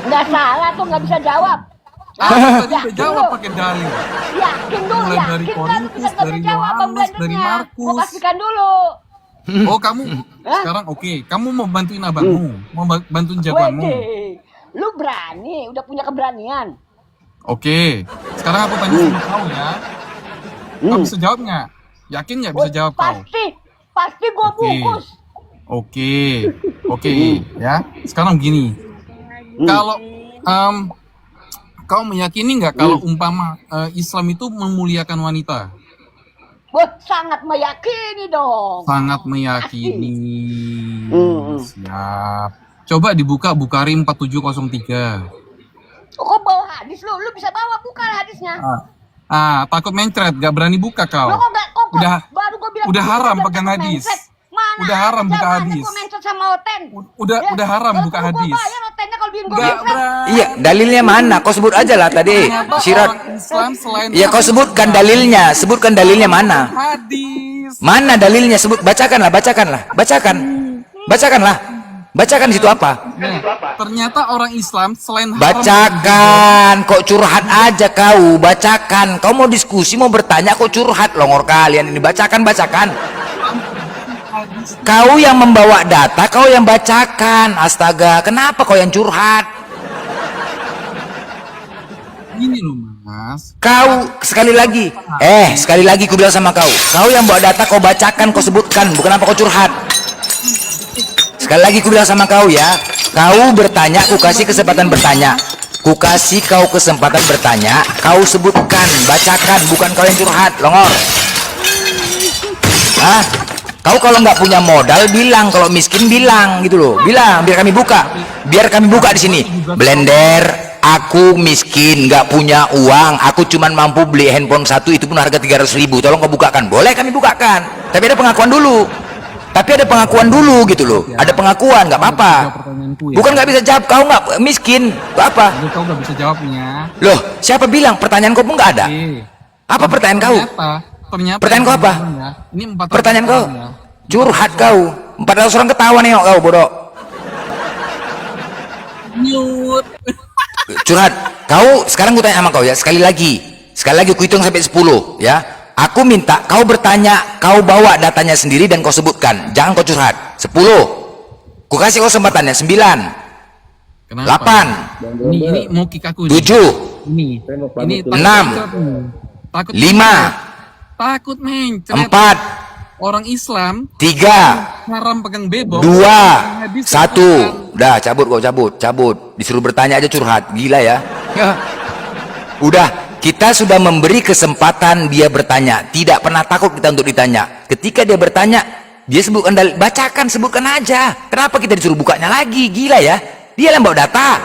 Speaker 8: Nggak salah tuh nggak bisa jawab.
Speaker 1: Tadi udah jawab pakai dalil.
Speaker 8: Yakin dulu,
Speaker 1: Mulai dari
Speaker 8: yakin kan
Speaker 1: Korintus,
Speaker 8: bisa nggak
Speaker 1: dari
Speaker 8: bisa jawab
Speaker 1: Yohanes, dari
Speaker 8: pembelajarannya.
Speaker 1: Markus.
Speaker 8: Mau pastikan dulu.
Speaker 1: Oh kamu sekarang oke. Kamu mau bantuin abangmu, mau bantuin jagoanmu.
Speaker 8: Wede, lu berani, udah punya keberanian.
Speaker 1: Oke. Sekarang aku tanya sama kau ya. Kau bisa jawab nggak? Yakin nggak bisa jawab kau?
Speaker 8: Pasti gua bungkus.
Speaker 1: Oke, ya. Sekarang gini, kalau kau meyakini nggak kalau umpama Islam itu memuliakan wanita?
Speaker 8: Wah, sangat meyakini dong.
Speaker 1: Sangat meyakini. Siap. Coba dibuka Bukhari 4703.
Speaker 8: Kok bawa hadis lu? Lu bisa bawa buka hadisnya.
Speaker 1: Takut mencret, gak berani buka kau.
Speaker 8: Lu kok
Speaker 1: Udah
Speaker 8: baru gua bilang
Speaker 1: udah
Speaker 8: gua
Speaker 1: haram
Speaker 8: bilang
Speaker 1: pegang
Speaker 8: jangan
Speaker 1: hadis.
Speaker 8: mencret. Mana
Speaker 1: Udah haram
Speaker 8: aja,
Speaker 1: buka
Speaker 8: mana
Speaker 1: hadis.
Speaker 8: gua mencret sama Oten.
Speaker 1: Udah haram
Speaker 8: Kalau
Speaker 1: buka
Speaker 8: gua
Speaker 1: hadis.
Speaker 8: bayar Otennya kalau bikin gua
Speaker 1: Gak
Speaker 8: mencret.
Speaker 1: berani.
Speaker 2: Iya, dalilnya mana? Kau sebut aja lah tadi.
Speaker 1: Ternyata
Speaker 2: Syirat.
Speaker 1: orang Islam selain
Speaker 2: Ya kau sebutkan dalilnya. Sebutkan dalilnya mana?
Speaker 1: hadis.
Speaker 2: Mana dalilnya? Sebut. Bacakanlah. Bacakan di situ apa?
Speaker 1: Nah, ternyata orang Islam selain haram
Speaker 2: Bacakan. Kok curhat aja kau? Bacakan. Kau mau diskusi, mau bertanya, kok curhat? Longor kalian ini. Bacakan. Kau yang membawa data, kau yang bacakan. Astaga, kenapa kau yang curhat?
Speaker 1: ini loh Mas.
Speaker 2: Kau sekali lagi ku bilang sama kau yang bawa data, kau bacakan, kau sebutkan, bukan apa kau curhat. Sekali lagi ku bilang sama kau ya, kau bertanya, ku kasih kesempatan bertanya, kau sebutkan, bacakan, bukan kau yang curhat, longor. Kau kalau nggak punya modal bilang, kalau miskin bilang gitu loh, bilang biar kami buka di sini. Blender, aku miskin, nggak punya uang, aku cuman mampu beli handphone satu, itu pun harga 300.000, tolong kau bukakan. Boleh kami bukakan, tapi ada pengakuan dulu gitu loh, ada pengakuan, nggak apa-apa. Bukan nggak bisa jawab, kau nggak miskin, itu apa?
Speaker 1: Kau nggak bisa jawabnya.
Speaker 2: Loh, siapa bilang? Pertanyaan kau pun nggak ada. Apa pertanyaan kau?
Speaker 1: Ternyata
Speaker 2: Pertanyaan kau apa?
Speaker 1: Ini 400
Speaker 2: Pertanyaan kau?
Speaker 1: orang ya.
Speaker 2: Curhat kau. 400 orang ketawa nengok kau, bodoh.
Speaker 1: Mute.
Speaker 2: Curhat. Kau sekarang gue tanya sama kau ya, sekali lagi ku hitung sampai 10 ya. Aku minta kau bertanya, kau bawa datanya sendiri dan kau sebutkan. Jangan kau curhat. 10. Ku kasih kau kesempatannya. 9.
Speaker 1: Kenapa?
Speaker 2: 8.
Speaker 1: Ini mau kick aku.
Speaker 2: 7.
Speaker 1: Ini.
Speaker 5: Saya mau
Speaker 1: Ini
Speaker 5: pamit dulu.
Speaker 2: 6.
Speaker 1: Takut.
Speaker 2: 5.
Speaker 1: Takut mencret.
Speaker 2: 4.
Speaker 1: Orang Islam
Speaker 2: 3.
Speaker 1: haram pegang bebok.
Speaker 2: 2.
Speaker 1: Hadis
Speaker 2: 1. Udah cabut kau, cabut. Disuruh bertanya aja curhat. Gila ya. Udah. Kita sudah memberi kesempatan dia bertanya. Tidak pernah takut kita untuk ditanya. Ketika dia bertanya, dia sebutkan dalil. Bacakan, sebutkan aja. Kenapa kita disuruh bukanya lagi? Gila ya. Dia yang bawa data.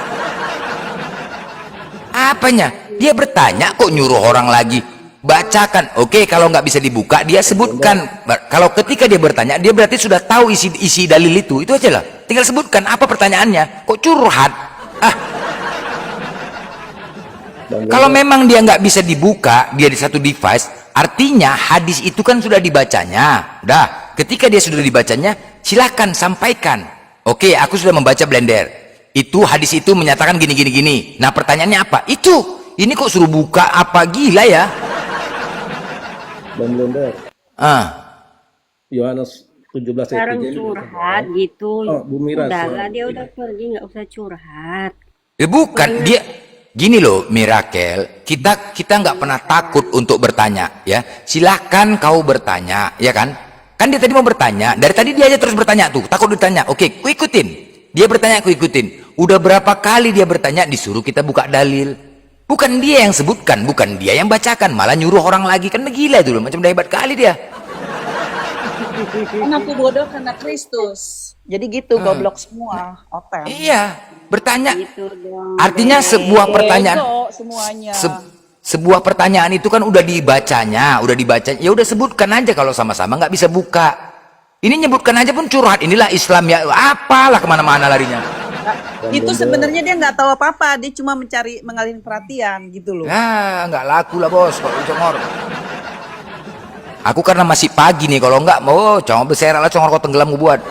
Speaker 2: Apanya? Dia bertanya kok nyuruh orang lagi. Bacakan. Oke, kalau nggak bisa dibuka, dia sebutkan. Kalau ketika dia bertanya, dia berarti sudah tahu isi dalil itu. Itu aja lah. Tinggal sebutkan apa pertanyaannya. Kok curhat? Kalau memang dia nggak bisa dibuka, dia di satu device, artinya hadis itu kan sudah dibacanya. Udah, ketika dia sudah dibacanya, silahkan sampaikan. Oke, aku sudah membaca Blender. Itu hadis itu menyatakan gini. Nah, pertanyaannya apa? Itu. Ini kok suruh buka apa, gila ya?
Speaker 5: Bang Blender. Yohanes 17 ayat
Speaker 7: Sekarang
Speaker 5: 3 ini
Speaker 7: curhat gitu.
Speaker 5: Oh, Bu Mira,
Speaker 7: Udahlah,
Speaker 5: sorry.
Speaker 7: dia udah pergi, nggak usah curhat.
Speaker 2: Bukan, dia gini loh, Miracle, kita nggak pernah takut untuk bertanya, ya. Silahkan kau bertanya, ya kan? Kan dia tadi mau bertanya, dari tadi dia aja terus bertanya tuh, takut ditanya. Oke, ku ikutin. Dia bertanya, ku ikutin. Udah berapa kali dia bertanya, disuruh kita buka dalil. Bukan dia yang sebutkan, bukan dia yang bacakan, malah nyuruh orang lagi. Kan gila itu loh, macam udah hebat kali dia.
Speaker 9: Kan aku bodoh karena Kristus. Jadi gitu, goblok semua, Oten.
Speaker 2: Iya, bertanya.
Speaker 7: Gitu dong.
Speaker 2: Artinya sebuah pertanyaan.
Speaker 9: Bego semuanya.
Speaker 2: Sebuah pertanyaan itu kan udah dibacanya. Ya udah sebutkan aja, kalau sama-sama nggak bisa buka. Ini nyebutkan aja pun curhat. Inilah Islam ya. Apalah kemana-mana larinya.
Speaker 9: Itu sebenarnya dia nggak tahu apa-apa, dia cuma mengalihin perhatian gitu loh.
Speaker 2: Nah, nggak laku lah bos kalau congor. Aku karena masih pagi nih, kalau nggak mau congor berserak lah, congor kau tenggelam gue buat.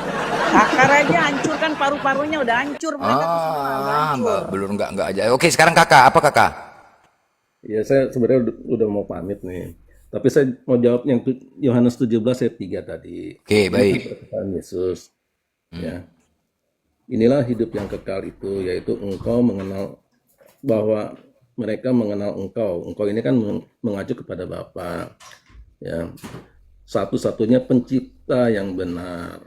Speaker 9: Akar aja hancur kan, paru-parunya udah hancur mereka tuh semua udah hancur.
Speaker 2: Belum nggak aja. Oke, sekarang kakak, apa kakak?
Speaker 5: Ya, saya sebenarnya udah mau pamit nih. Tapi saya mau jawab yang Yohanes 17 ayat 3 tadi.
Speaker 2: Oke, baik.
Speaker 5: Ini perkataan Yesus. Ya. Inilah hidup yang kekal itu, yaitu engkau mengenal, bahwa mereka mengenal engkau. Engkau ini kan mengacu kepada Bapa. Ya. Satu-satunya pencipta yang benar.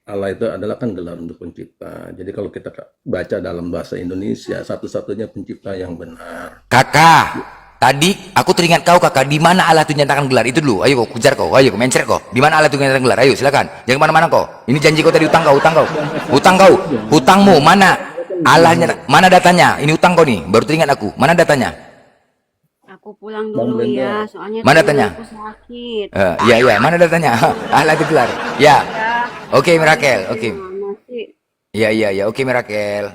Speaker 5: Allah itu adalah kan gelar untuk pencipta. Jadi kalau kita baca dalam bahasa Indonesia, satu-satunya pencipta yang benar.
Speaker 2: Kakak, tadi aku teringat kau kakak, di mana Allah itu nyatakan gelar itu dulu. Ayo kau kejar kau, ayo kau mencret kau. Di mana Allah itu nyatakan gelar? Ayo silakan. Jangan kemana-mana kau. Ini janji kau tadi, hutang kau, hutangmu mana? Allahnya mana datanya? Ini hutang kau nih. Baru teringat aku. Mana datanya?
Speaker 7: Aku pulang dulu ya, soalnya
Speaker 2: Mana
Speaker 7: temen
Speaker 2: tanya?
Speaker 7: aku sakit.
Speaker 2: Iya, mana datanya? Allah itu gelar. Ya. Oke, Miracle. Oke.
Speaker 7: Gimana sih?
Speaker 2: Iya. Oke, Miracle.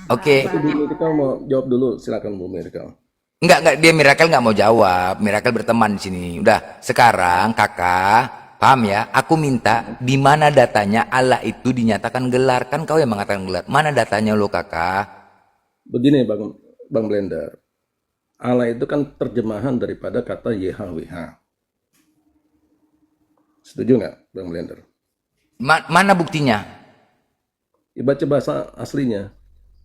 Speaker 2: Oke.
Speaker 5: Tapi dulu kita mau jawab dulu, silakan Bu Miracle.
Speaker 2: Enggak, dia Miracle nggak mau jawab. Miracle berteman di sini. Udah, sekarang kakak, paham ya? Aku minta di mana datanya Allah itu dinyatakan gelar. Kan kau yang mengatakan gelar. Mana datanya lo kakak?
Speaker 5: Begini Bang Blender. Allah itu kan terjemahan daripada kata YHWH. Setuju nggak Bang Blender?
Speaker 2: Mana buktinya?
Speaker 5: Baca bahasa aslinya.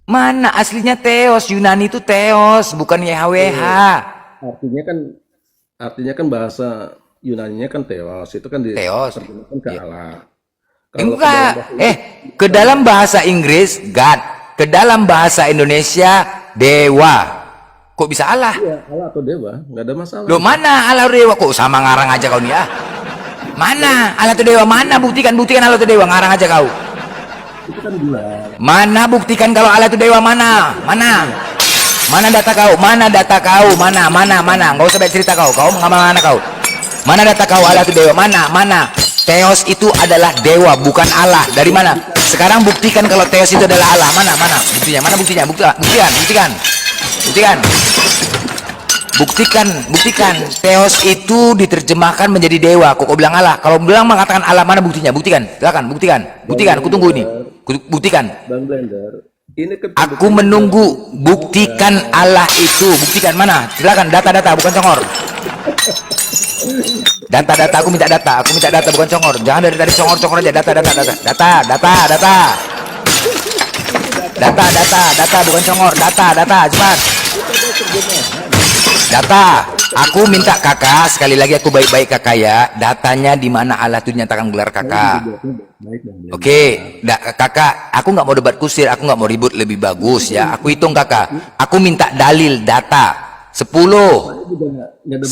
Speaker 2: Mana aslinya Theos? Yunani itu Theos, bukan YHWH.
Speaker 5: Artinya kan bahasa Yunaninya kan Theos, itu kan
Speaker 2: Theos.
Speaker 5: diterjemahkan ke Allah.
Speaker 2: Enggak. Ke dalam bahasa Inggris God, ke dalam bahasa Indonesia dewa. Kok bisa Allah?
Speaker 5: Iya, Allah atau dewa, nggak ada masalah.
Speaker 2: Loh, mana Allah atau dewa? Kok sama ngarang aja kau nih ya? Mana Allah atau dewa? Mana buktikan Allah atau dewa? Ngarang aja kau.
Speaker 5: Itu kan gelar.
Speaker 2: Mana buktikan kalau Allah itu dewa? Mana data kau? Mana nggak usah banyak cerita kau mana kau? Mana data kau Allah itu dewa? Mana Theos itu adalah dewa, bukan Allah. Dari mana? Sekarang buktikan kalau Theos itu adalah Allah. Mana buktinya? Buktikan Theos itu diterjemahkan menjadi dewa. Kok bilang Allah? Kalau bilang mengatakan Allah, mana buktinya? Silakan buktikan. Aku tunggu ini. Buktikan.
Speaker 5: Bang Blender, ini
Speaker 2: Aku menunggu. Buktikan Allah itu. Buktikan mana? Silakan, data bukan congor. Data, aku minta data bukan congor. Jangan dari tadi congor aja. Data. Data bukan congor. Data, cepat. Data. Aku minta kakak, sekali lagi aku baik-baik kakak ya. Datanya di mana Allah itu dinyatakan gelar kakak. Oke, kakak, aku nggak mau debat kusir, aku nggak mau ribut, lebih bagus ya. Aku hitung kakak. Aku minta dalil data. 10, 9.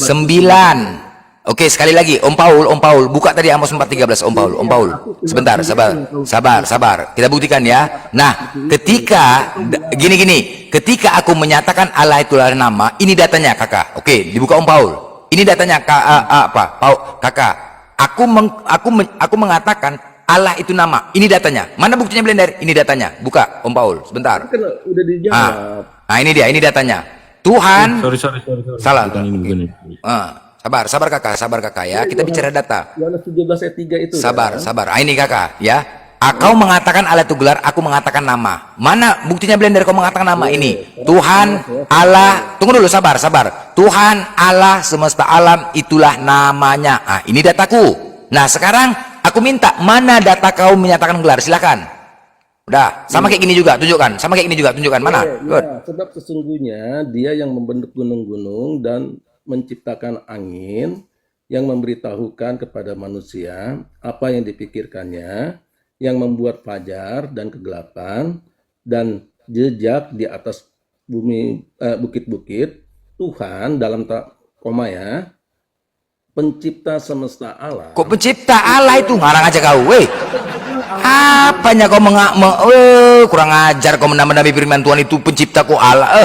Speaker 2: Oke, sekali lagi, Om Paul, buka tadi Amos 4:13, Om Paul. Sebentar, sabar. Kita buktikan ya. Nah, ketika gini, ketika aku menyatakan Allah itulah nama, ini datanya kakak. Oke, dibuka Om Paul. Ini datanya kakak. Aku mengatakan Allah itu nama. Ini datanya. Mana buktinya Blender? Ini datanya. Buka Om Paul, sebentar.
Speaker 5: Kan udah dijawab.
Speaker 2: Nah, ini dia, ini datanya. Tuhan.
Speaker 3: Sorry.
Speaker 2: Salah.
Speaker 3: Bukan.
Speaker 2: Sabar kakak ya. Kita bicara data.
Speaker 5: Yohanes 17 ayat 3 itu.
Speaker 2: Sabar. Ini kakak ya. Kau mengatakan Allah itu gelar, aku mengatakan nama. Mana buktinya Blender kau mengatakan nama ini? Tuhan Allah. Tunggu dulu, sabar. Tuhan Allah semesta alam itulah namanya. Ah, ini dataku. Nah, sekarang aku minta mana data kau menyatakan gelar? Silakan. Udah, sama kayak gini juga, tunjukkan. Mana? Good.
Speaker 5: Sebab sesungguhnya dia yang membentuk gunung-gunung dan menciptakan angin, yang memberitahukan kepada manusia apa yang dipikirkannya, yang membuat fajar dan kegelapan dan jejak di atas bumi, bukit-bukit. Tuhan dalam koma ya, pencipta semesta alam.
Speaker 2: Kok pencipta Allah itu ngarang aja kau, weh. Apanya kau kurang ajar kau menambah-nambahi firman Tuhan itu pencipta kok Allah.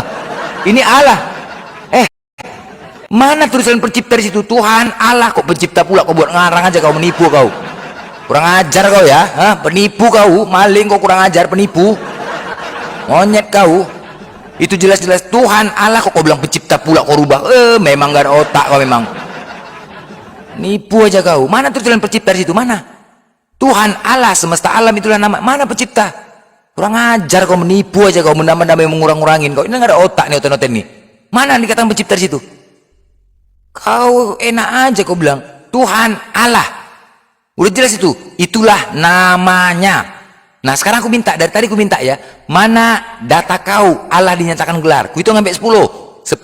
Speaker 2: Ini Allah. Mana tulisan pencipta di situ? Tuhan Allah, kok pencipta pula kau buat ngarang aja, kau menipu kau. Kurang ajar kau ya, penipu kau, maling kau, kurang ajar, penipu. Monyet kau. Itu jelas-jelas Tuhan Allah, kok kau bilang pencipta pula kau rubah. Memang gak ada otak kau memang. Nipu aja kau. Mana tulisan pencipta di situ? Mana? Tuhan Allah semesta alam itulah nama. Mana pencipta? Kurang ajar kau, menipu aja kau, menambah-nambah, mengurang-ngurangin kau. Ini gak ada otak nih, oten-oten nih. Mana dikatakan pencipta di situ? Kau enak aja kau bilang Tuhan Allah. Udah jelas itu. Itulah namanya. Nah, sekarang aku minta, dari tadi aku minta ya, mana data kau Allah dinyatakan gelar? Ku hitung sampai 10. 10,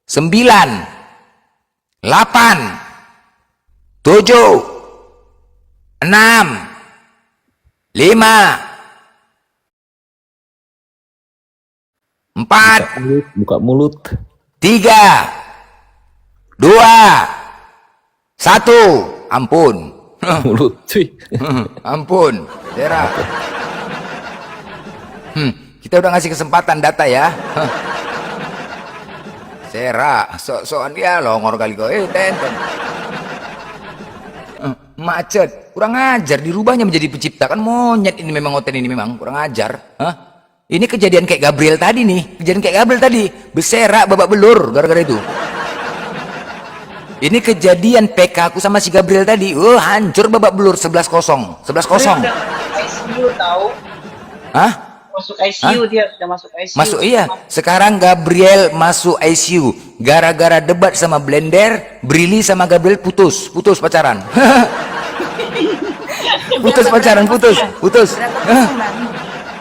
Speaker 2: 9, 8, 7, 6, 5, 4,
Speaker 3: Buka mulut.
Speaker 2: 3, 2, 1. Ampun.
Speaker 3: Mulut, cuy.
Speaker 2: Ampun, Dera. Kita udah ngasih kesempatan data ya. Sera, sok-sokan dia longor kali kau. Tenten. Macet, kurang ajar, dirubahnya menjadi pencipta. Kan monyet ini, memang oten ini, memang kurang ajar. Ini kejadian kayak Gabriel tadi nih. Kejadian kayak Gabriel tadi. Beserak babak belur gara-gara itu. Ini kejadian PK aku sama si Gabriel tadi. Hancur babak belur 11-0. 11-0.
Speaker 9: ICU tahu.
Speaker 2: Hah?
Speaker 9: Masuk ICU dia sudah masuk ICU.
Speaker 2: Masuk, iya. Sekarang Gabriel masuk ICU gara-gara debat sama Blender. Brili sama Gabriel putus pacaran. putus.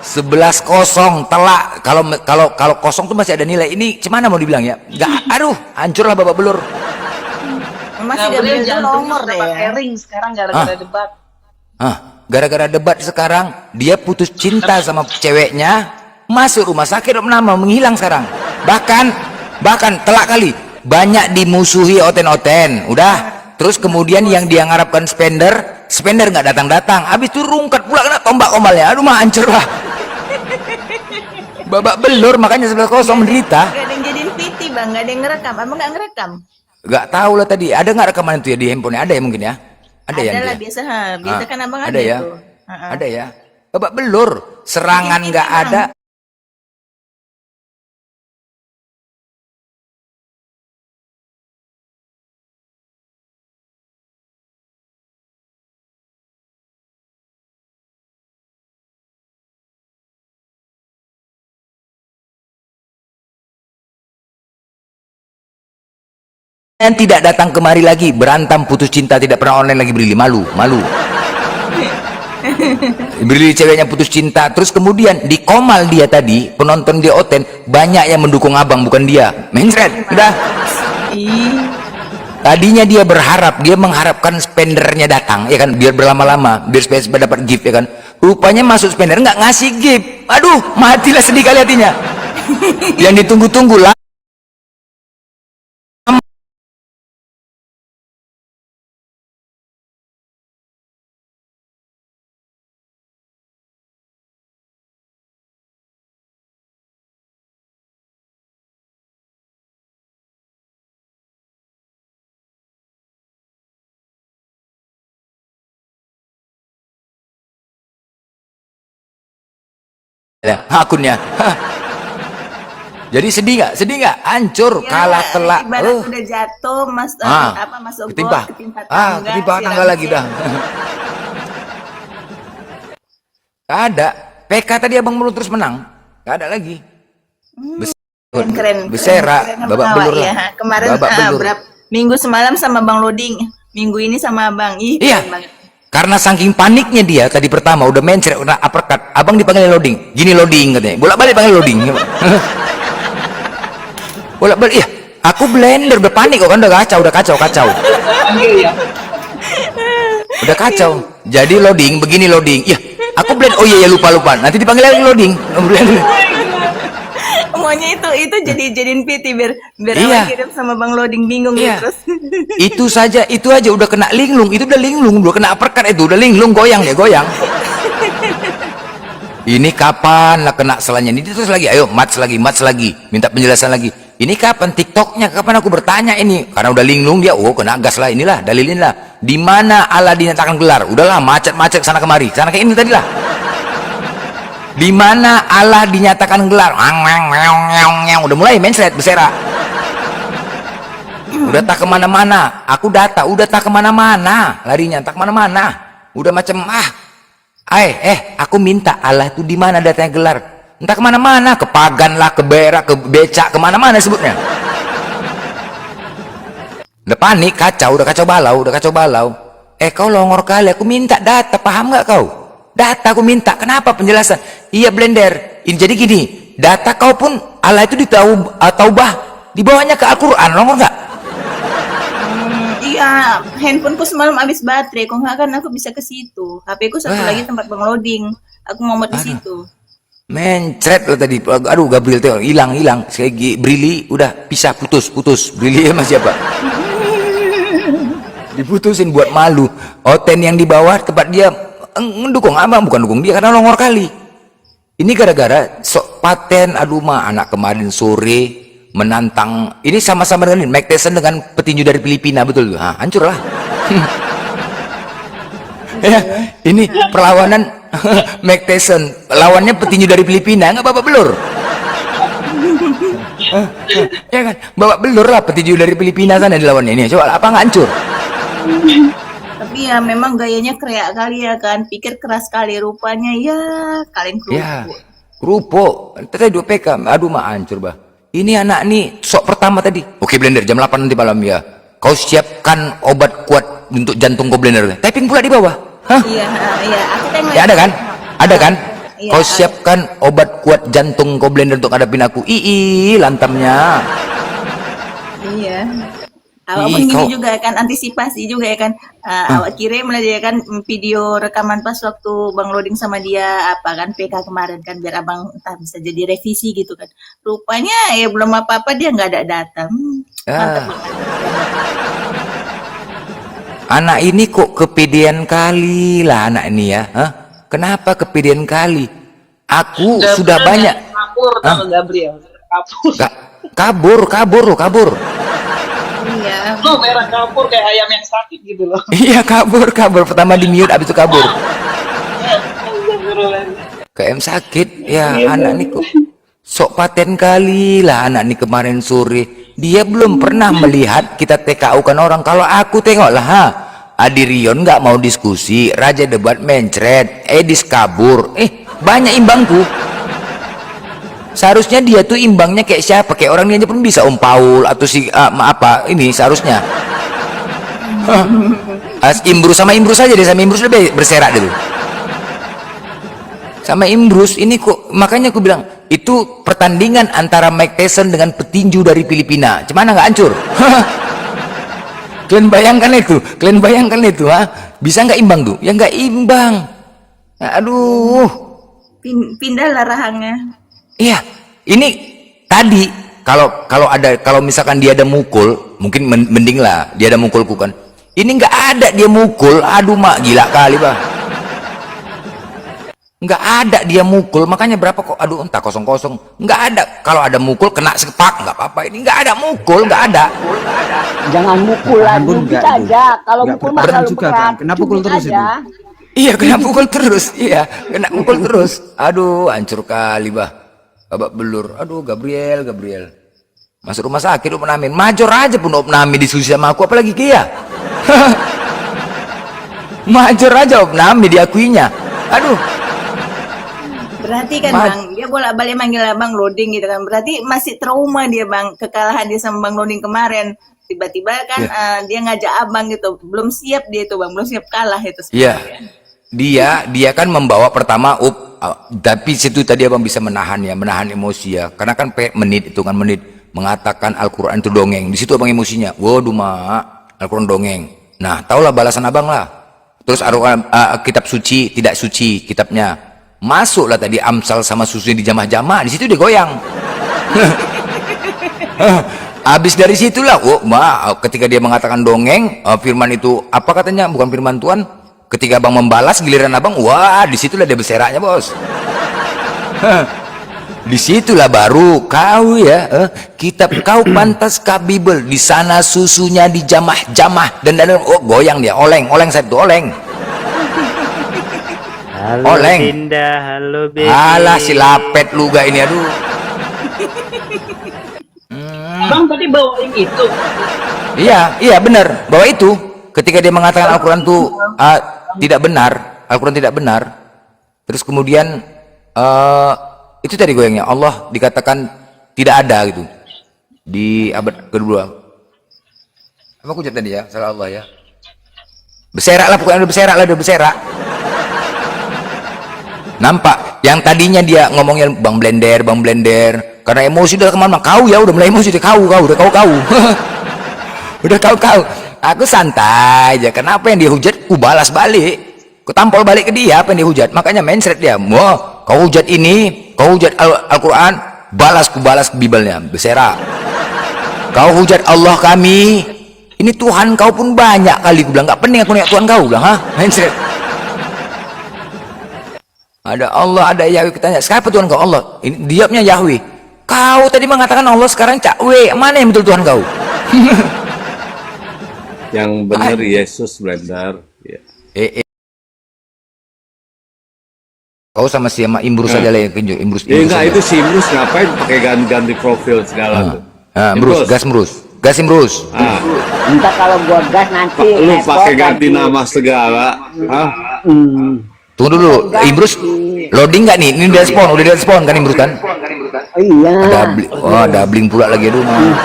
Speaker 2: 11-0 telak. Kalau kosong tuh masih ada nilai. Ini gimana mau dibilang ya? Aduh, hancurlah babak belur.
Speaker 9: Masih Gabriel itu nomor deh ya. Ring sekarang gara-gara debat.
Speaker 2: Gara-gara debat sekarang dia putus cinta sama ceweknya, masuk rumah sakit, menghilang sekarang. Bahkan telak kali, banyak dimusuhi oten-oten. Udah, terus kemudian yang dia ngarapkan spender nggak datang-datang. Habis itu rungkat pula kena tombak omalnya. Aduh mah hancur lah. Babak belur, makanya 11-0 menderita.
Speaker 9: Gak ada yang jadiin PT bang, gak ada yang ngerekam. Abang gak ngerekam?
Speaker 2: Gak tahu lah tadi. Ada nggak rekaman itu ya di handphone? Ada ya mungkin ya? Ada ya?
Speaker 9: Ada lah biasa kan abang ada
Speaker 2: ya?
Speaker 9: tuh.
Speaker 2: Ada ya? Babak belur, serangan nggak ada. yang tidak datang kemari lagi, berantem, putus cinta, tidak pernah online lagi, Brili, malu. Brili ceweknya putus cinta, terus kemudian di Komal dia tadi, penonton dia Oten, banyak yang mendukung abang, bukan dia. Mencret, udah. Tadinya dia mengharapkan spendernya datang, ya kan, biar berlama-lama, biar dapat gift, ya kan. Rupanya masuk spender nggak ngasih gift. Aduh, matilah sedih kali hatinya. Yang ditunggu-tunggu lah. Akunnya. Jadi sedih nggak? Hancur, kalah telak.
Speaker 9: Ibarat udah jatuh, masuk
Speaker 2: ketimpa tangga lagi dah. Gak ada. PK tadi abang Mulu terus menang. Gak ada lagi.
Speaker 9: keren.
Speaker 2: Besera, babak belur lah.
Speaker 9: Ya. Kemarin minggu semalam sama Bang Loading, minggu ini sama Bang.
Speaker 2: Iya. Karena saking paniknya dia tadi pertama udah mencret, udah uppercut, abang dipanggil loading, gini loading katanya, bolak-balik panggil loading. Bolak-balik, iya, aku blender udah panik kok kan, udah kacau. Udah kacau. Jadi loading, begini loading, iya, aku blend, oh iya lupa, nanti dipanggil lagi loading.
Speaker 9: Semuanya itu jadiin PT biar
Speaker 2: iya.
Speaker 9: awak kirim sama Bang Loading bingung
Speaker 2: iya.
Speaker 9: terus.
Speaker 2: itu aja udah kena linglung, udah kena uppercut, itu udah linglung, goyang. Ini kapan lah kena selanya ini terus lagi, ayo match lagi, minta penjelasan lagi. Ini kapan TikToknya, kapan aku bertanya ini, karena udah linglung dia, kena gas lah, inilah dalilin lah. Di mana Allah dinyatakan gelar, udahlah macet sana kemari, sana kayak ini tadi lah. Di mana Allah dinyatakan gelar, udah mulai mencret, besera. Udah tak kemana-mana, aku udah tak kemana-mana, larinya tak kemana-mana, udah macam aku minta Allah itu di mana datanya gelar, entah kemana-mana, ke Pagan lah, ke Berak, ke Becak, kemana-mana sebutnya. Udah panik, udah kacau balau. Kau longor kali, aku minta data, paham nggak kau? Data aku minta, kenapa penjelasan? Iya blender, ini jadi gini, data kau pun Allah itu Taubah, dibawanya ke Al-Quran, longor nggak?
Speaker 9: Iya, handphoneku semalam habis baterai, kok nggak kan aku bisa ke situ. HP ku satu lagi tempat Bang Loading, aku mau di situ.
Speaker 2: Mencret lo tadi, aduh Gabriel Teo, hilang, segi Brili, udah pisah, putus, Brili sama siapa? Diputusin buat malu, Oten yang di bawah tempat dia, mendukung abang, bukan dukung dia karena longor kali. Ini gara-gara sok paten, aduh anak kemarin sore menantang, ini sama-sama dengan Mike Tyson dengan petinju dari Filipina, betul, hancur lah. Ya, ini perlawanan Mike Tyson, lawannya petinju dari Filipina, nggak babak belur. Ya kan, babak belur lah petinju dari Filipina sana dilawannya ini, coba apa nggak hancur?
Speaker 9: Tapi ya memang gayanya kreak kali ya kan, pikir keras kali, rupanya ya kalian kerupuk.
Speaker 2: Ya, kerupuk, tadi 2 PK, aduh hancur bah. Ini anak nih, sok pertama tadi, oke blender jam 8 nanti malam ya, kau siapkan obat kuat untuk jantung kau blender, typing pula di bawah. Hah?
Speaker 9: Iya, aku tengok.
Speaker 2: Ya ada kan?
Speaker 9: Iya,
Speaker 2: Kau siapkan obat kuat jantung kau blender untuk hadapin aku, lantamnya.
Speaker 9: Iya. Awak pun gini juga kan, antisipasi juga ya kan, awak kirim lah dia kan video rekaman pas waktu Bang Loading sama dia apa kan PK kemarin kan, biar abang entah bisa jadi revisi gitu kan. Rupanya ya belum apa-apa dia nggak ada data. Mantap banget.
Speaker 2: Anak ini kok kepedean kali lah anak ini ya, kenapa kepedean kali? Aku Gabriel sudah banyak kabur.
Speaker 9: Iya.
Speaker 10: Lu merah kabur kayak ayam yang sakit gitu loh.
Speaker 2: Iya kabur pertama di mute abis itu kabur. Kayak ayam sakit ya anak nih kok. Sok paten kali lah anak nih kemarin sore. Dia belum pernah melihat kita TKU kan orang. Kalau aku tengok lah Adirion nggak mau diskusi, Raja Debat mencret, Edis kabur, banyak imbangku. Seharusnya dia tuh imbangnya kayak siapa? Kayak orang ini aja pun bisa, Om Paul atau si apa ini seharusnya. Imbrus sama Imbrus aja deh, sama Imbrus lebih berserak dulu. Sama Imbrus ini kok, makanya aku bilang itu pertandingan antara Mike Tyson dengan petinju dari Filipina. Cuman nggak hancur? Kalian bayangkan itu, bisa nggak imbang tuh? Ya nggak imbang. Aduh.
Speaker 9: Pindahlah rahangnya.
Speaker 2: Iya, ini tadi kalau misalkan dia ada mukul, mungkin mending lah dia ada mukulku kan. Ini nggak ada dia mukul, aduh mak gila kali bang. Nggak ada dia mukul, makanya berapa kok, aduh entah kosong, nggak ada. Kalau ada mukul kena sepak nggak apa-apa, ini nggak ada mukul, nggak ada.
Speaker 8: Jangan mukul lagi bisa aja. Kalau mukul mah kalau berat.
Speaker 4: Kena pukul terus itu.
Speaker 2: Iya kena pukul terus, iya kena pukul terus. Aduh hancur kali bah, babak belur. Aduh Gabriel, masuk rumah sakit Om Namin, major aja pun Om Namin diskusi sama aku, apalagi Kia. Major aja Om Namin diakuinya. Aduh.
Speaker 9: Berarti kan Bang, dia bolak-balik manggil Bang Loading gitu kan. Berarti masih trauma dia Bang, kekalahan dia sama Bang Loading kemarin. Tiba-tiba kan dia ngajak abang gitu, belum siap dia itu Bang, belum siap kalah itu.
Speaker 2: Iya. Dia kan membawa pertama tapi situ tadi abang bisa menahan emosi ya, karena kan hitungan menit mengatakan Al-Quran itu dongeng, di situ abang emosinya, waduh mak, Al-Quran dongeng. Nah tahulah balasan abang lah. Terus kitab suci tidak suci kitabnya, masuklah tadi Amsal sama susunya dijamah-jamah, di situ dia goyang. Habis dari situlah, ketika dia mengatakan dongeng, firman itu apa katanya, bukan firman Tuhan. Ketika abang membalas giliran abang, wah disitulah dia berseraknya bos. Disitulah baru kau ya, kitab kau pantaskah Bible, di sana susunya dijamah-jamah dan goyang dia, oleng saya itu oleng.
Speaker 11: Halo
Speaker 2: oleng.
Speaker 11: Dinda, halo baby.
Speaker 2: Alah si lapet lu gak ini, aduh.
Speaker 10: Bang tadi bawain itu.
Speaker 2: Iya benar, bawa itu. Ketika dia mengatakan Al-Quran itu tidak benar, Al-Quran tidak benar. Terus kemudian itu tadi goyangnya, Allah dikatakan tidak ada gitu di abad kedua. Apa aku ucap tadi ya, salah Allah ya. Berserak lah, pokoknya udah berserak. Nampak yang tadinya dia ngomongnya Bang Blender, karena emosi udah kemana, kau ya udah mulai emosi, kau udah kau. Aku santai aja, kenapa yang dia hujat ku balas balik, ku tampol balik ke dia apa yang dia hujat. Makanya mindset dia, wah kau hujat ini, kau hujat Al-Quran, ku balas Biblenya, berserak. Kau hujat Allah kami, ini Tuhan kau pun banyak kali, ku bilang nggak penting aku nengok Tuhan kau, bilang mindset. Ada Allah, ada Yahweh, kita tanya siapa Tuhan kau? Allah. Ini diamnya Yahweh. Kau tadi mengatakan Allah, sekarang cakwe, mana yang betul Tuhan kau?
Speaker 12: Yang benar Yesus Blender. Ya.
Speaker 2: Kau sama Imbrus aja lah yang tunjuk, Imbrus.
Speaker 12: Enggak, itu si Imbrus ngapain pakai ganti profil segala tuh.
Speaker 2: Gas Imbrus.
Speaker 8: Entah kalau gua gas nanti
Speaker 12: Lu pakai ganti nama segala.
Speaker 2: Tunggu dulu, Imbrus loading nggak nih? Ini udah respon kan Imbrus kan?
Speaker 8: Iya.
Speaker 2: Ada bling pula lagi rumah.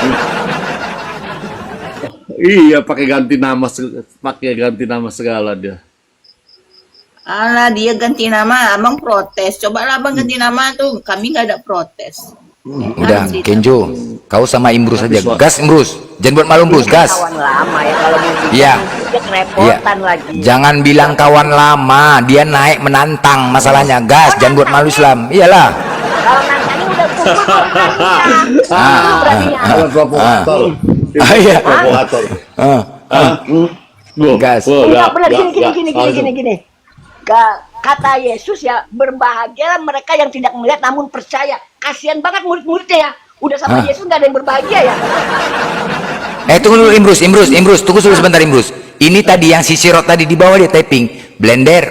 Speaker 12: Iya, pakai ganti nama segala dia.
Speaker 9: Alah dia ganti nama, abang protes. Cobalah abang ganti nama tuh, kami nggak ada protes.
Speaker 2: Udah, Kenjo, kau sama Imbrus aja, gas Imbrus, jangan buat malu Imbrus, gas.
Speaker 8: Kawan lama ya kalau musik.
Speaker 2: Iya.
Speaker 8: Kerepotan lagi.
Speaker 2: Jangan bilang kawan lama, dia naik menantang masalahnya, gas, jangan buat malu Islam. Iyalah.
Speaker 8: Kalau nantangnya udah
Speaker 12: Provokator.
Speaker 2: Iya.
Speaker 12: Provokator.
Speaker 2: Gas.
Speaker 8: Enggak benar, gini. Kata Yesus ya, berbahagia mereka yang tidak melihat namun percaya. Kasihan banget murid-muridnya ya. Udah sama Yesus nggak ada yang berbahagia ya.
Speaker 2: Tunggu dulu Imbrus, tunggu dulu sebentar Imbrus. Ini tadi yang si Sirot tadi di bawah dia typing.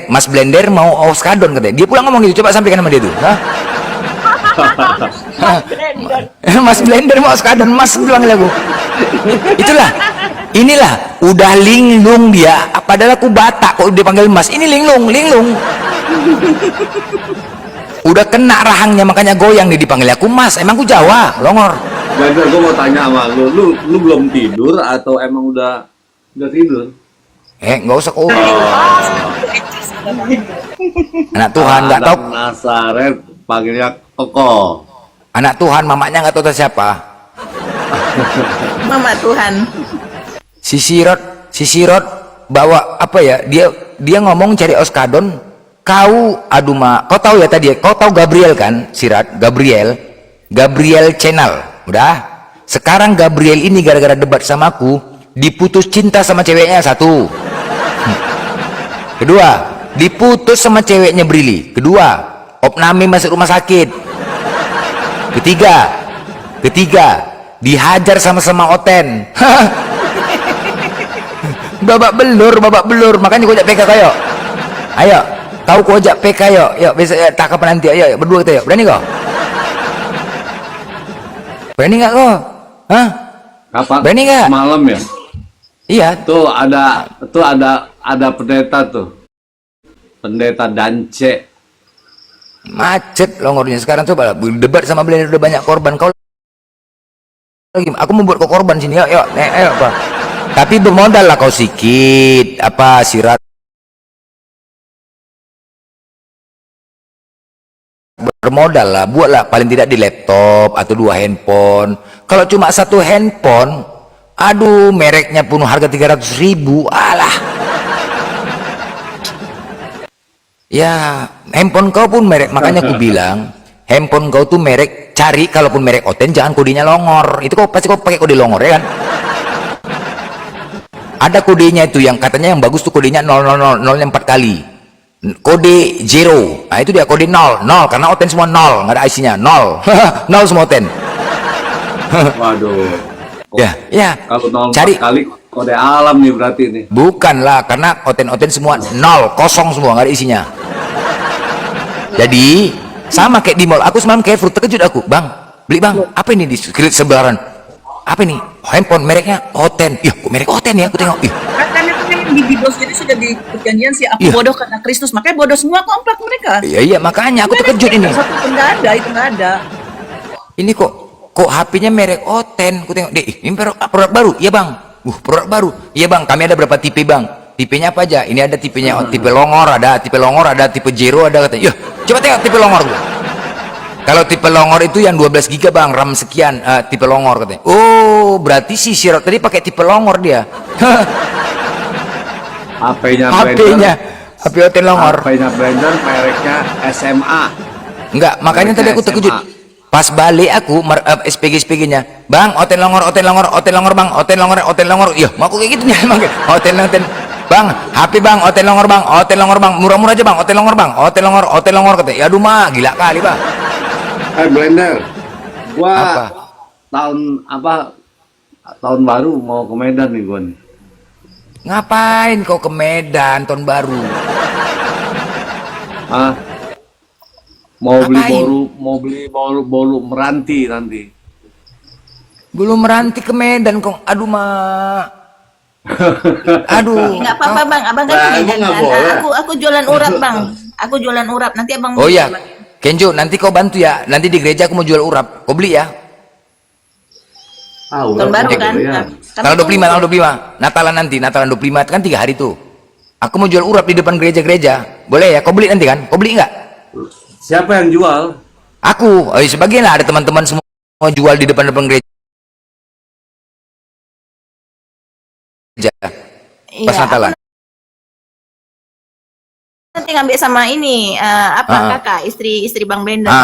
Speaker 2: Mas Blender mau Oskadon katanya. Dia pulang ngomong gitu, coba sampaikan sama dia tuh. Mas Blender mau Oskadon, Mas bilang lagu. Inilah udah linglung dia, padahal aku Batak kok dia panggil Mas. Ini linglung. Udah kena rahangnya makanya goyang nih, dipanggil aku Mas. Emang aku Jawa, longor.
Speaker 12: Blender, gue mau tanya sama lu belum tidur atau emang udah tidur?
Speaker 2: Nggak usah kok. Anak Tuhan nggak tahu.
Speaker 12: Nazaret panggilnya Koko.
Speaker 2: Anak Tuhan, mamanya nggak tahu siapa.
Speaker 9: Mama Tuhan.
Speaker 2: Si Sirot bawa apa ya? Dia ngomong cari oskadon. Kau, aduh kau tahu ya tadi? Kau tahu Gabriel kan? Sirat, Gabriel Channel. Udah. Sekarang Gabriel ini gara-gara debat sama aku, diputus cinta sama ceweknya satu. Kedua, diputus sama ceweknya Brili. Kedua, opname masuk rumah sakit. Ketiga, dihajar sama Oten. babak belur. Makanya gue ajak PK kayo. Ayo, tahu gue ajak PK yuk besok ya, tak kapan nanti. Ayo, berdua kita yuk. Berani kok? Berani nggak kok? Hah?
Speaker 12: Kapan?
Speaker 2: Berani nggak?
Speaker 12: Malam ya?
Speaker 2: Iya.
Speaker 12: Tuh ada pendeta tuh. Pendeta Dance.
Speaker 2: Macet longornya sekarang. Coba debat sama Blender udah banyak korban. Kau lagi, aku mau buat kau korban sini. Yuk, ayo apa? Tapi bermodal lah kau sikit. Apa Sirat? Bermodal lah, buatlah paling tidak di laptop atau 2 handphone. Kalau cuma 1 handphone, aduh mereknya pun harga 300.000. Alah. Ya, handphone kau pun merek, makanya aku bilang handphone kau tuh merek, cari kalaupun merek Oten jangan kodenya longor. Itu kau pasti kau pakai kode longor ya kan? Ada kodenya itu yang katanya yang bagus tuh kodenya 000 nya 4 kali. Kode 0. Nah, itu dia kode 0 karena Oten semua 0, nggak ada IC-nya 0. 0 semua Oten.
Speaker 12: Waduh.
Speaker 2: Ya.
Speaker 12: Kalau 0
Speaker 2: cari
Speaker 12: kali kode alam nih berarti nih.
Speaker 2: Bukan lah, karena Oten semua 0, kosong semua, nggak ada isinya. Jadi sama kayak di mall. Aku semalam kayak fruit terkejut aku, bang, beli bang, apa ini di sebelaran? Apa ini? Handphone mereknya Oten. Ih, kok merek Oten ya? Aku tengok. Ih.
Speaker 9: Karena di Biblos itu sudah di perjanjian sih aku bodoh karena Kristus, makanya bodoh semua komplek mereka.
Speaker 2: Iya, makanya aku terkejut ini.
Speaker 9: Satu pun nggak ada, itu nggak ada.
Speaker 2: Ini kok HP-nya merek Oten. Aku tengok, deh, ini produk baru. Iya bang. Produk baru. Iya bang, kami ada berapa tipe bang? Tipenya apa aja? Ini ada tipenya tipe longor, ada tipe zero, ada katanya. Yah, coba tengok tipe longor gua. Kalau tipe longor itu yang 12 GB bang, RAM sekian, tipe longor katanya. Oh, berarti si Sirot tadi pakai tipe longor dia.
Speaker 12: HP-nya
Speaker 2: HP Oten longor.
Speaker 12: HP-nya Blender mereknya SMA.
Speaker 2: Enggak, makanya tadi aku terkejut. Pas balik aku SPG-nya, bang, Oten longor bang, Oten longor. Iya, mau aku kayak gitu nih emang. Oten bang, HP bang, Oten longor bang, murah-murah aja bang, Oten longor katanya. Ya aduh mah, gila kali bang.
Speaker 12: Blender, gua tahun baru mau ke Medan nih gua nih.
Speaker 2: Ngapain kau ke Medan tahun baru?
Speaker 12: Mau beli bolu meranti nanti.
Speaker 2: Belum meranti ke Medan kok. Aduh mak. Aduh.
Speaker 9: Nggak apa-apa bang, abang kan punya kan. Aku jualan urap bang. Aku jualan urap, nanti abang.
Speaker 2: Oh iya, Kenjo, nanti kau bantu ya. Nanti di gereja aku mau jual urap. Kau beli ya?
Speaker 9: Tahun baru kan?
Speaker 12: Ya.
Speaker 2: Tanggal 25, Natalan 25 kan 3 hari tuh. Aku mau jual urap di depan gereja-gereja. Boleh ya? Kau beli nanti kan? Kau beli nggak?
Speaker 12: Siapa yang jual?
Speaker 2: Aku. Sebagian lah, ada teman-teman semua jual di depan-depan gereja. Pas Natalan.
Speaker 9: Nanti ngambil sama ini kakak istri Bang Blender.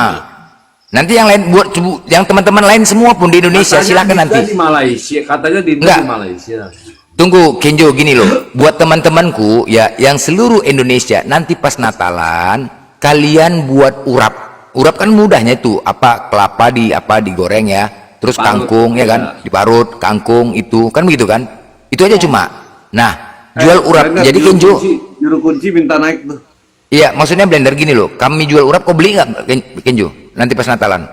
Speaker 2: Nanti yang lain buat yang teman-teman lain semua pun di Indonesia silakan nanti.
Speaker 12: Di Malaysia, katanya di Malaysia.
Speaker 2: Tunggu Kenjo, gini loh, buat teman-temanku ya yang seluruh Indonesia, nanti pas Natalan kalian buat urap. Urap kan mudahnya itu apa, kelapa digoreng ya, terus kangkung ya kan, diparut, kangkung itu kan begitu kan, itu aja cuma. Nah, jual urap. Jadi Kenjo,
Speaker 12: juru kunci minta naik tuh.
Speaker 2: iya, maksudnya Blender gini loh, kami jual urap, kau beli nggak Kenjo nanti pas Natalan?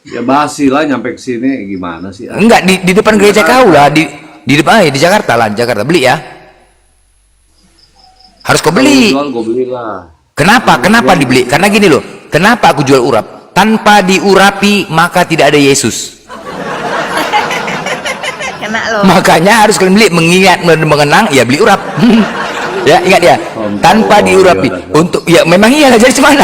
Speaker 12: Ya basi lah, nyampe ke sini gimana sih?
Speaker 2: Enggak, di depan gereja kau lah, di depan di Jakarta lah, Jakarta beli ya. Harus kau beli.
Speaker 12: Jual, gue beli lah.
Speaker 2: Kenapa dibeli? Karena gini loh, kenapa aku jual urap? Tanpa diurapi maka tidak ada Yesus.
Speaker 9: Kena loh.
Speaker 2: Makanya harus kalian beli, mengingat mengenang, ya beli urap. Ya, ingat ya, tanpa diurapi. Untuk, ya memang iyalah, jadi gimana?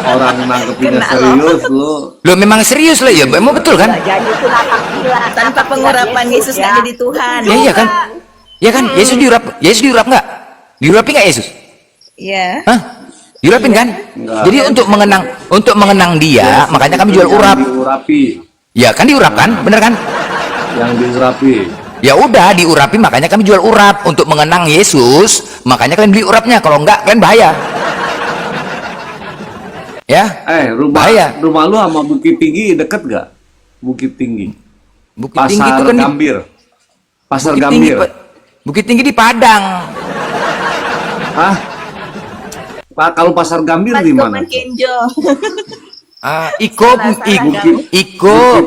Speaker 12: Orang nangkepinnya
Speaker 9: Kena
Speaker 12: serius lu.
Speaker 2: Lo memang serius lah, ya memang betul kan?
Speaker 8: Jadi itu napak gila.
Speaker 9: Tanpa pengurapan Yesus nggak jadi Tuhan.
Speaker 2: Ya iya kan? Ya kan? Yesus diurap nggak? Diurapi nggak Yesus?
Speaker 9: Iya.
Speaker 2: Hah? Diurapin kan?
Speaker 12: Enggak.
Speaker 2: Jadi untuk mengenang dia, makanya kami jual urap.
Speaker 12: Diurapi.
Speaker 2: Ya kan diurap kan? Bener kan?
Speaker 12: Yang diurapi.
Speaker 2: Ya udah diurapi, makanya kami jual urap untuk mengenang Yesus, makanya kalian beli urapnya. Kalau enggak kalian bahaya. Ya?
Speaker 12: Rumah lu sama Bukit Tinggi deket gak? Bukit Tinggi.
Speaker 2: Bukit Tinggi itu kan
Speaker 12: Gambir. Pasar
Speaker 2: Bukit
Speaker 12: Gambir.
Speaker 2: Bukit Tinggi di Padang.
Speaker 12: Hah? Kalau Pasar Gambir di mana?
Speaker 9: Kenjo.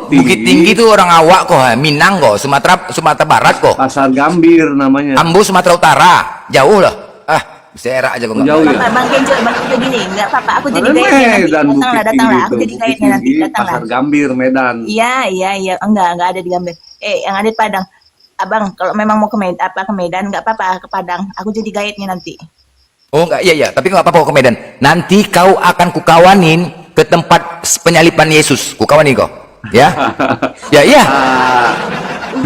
Speaker 2: Bukit Tinggi itu orang awak kok, Minang kok, Sumatera Barat kok.
Speaker 12: Pasar Gambir namanya.
Speaker 2: Ambo Sumatera Utara, jauh loh. Serak aja kok.
Speaker 12: Jauh ya.
Speaker 9: Bang Kenjo gini, nggak apa-apa, aku jadi gayetnya nanti. Datanglah, aku jadi gayetnya nanti. Datanglah.
Speaker 12: Pasar Gambir, Medan.
Speaker 9: Iya, enggak ada di Gambir. Yang ada di Padang. Abang, kalau memang mau ke Medan, nggak apa-apa, ke Padang. Aku jadi gayetnya nanti.
Speaker 2: Oh enggak, iya, tapi nggak apa-apa kok ke Medan. Nanti kau akan kukawanin ke tempat penyalipan Yesus. Kukawanin kau, ya? Ya iya.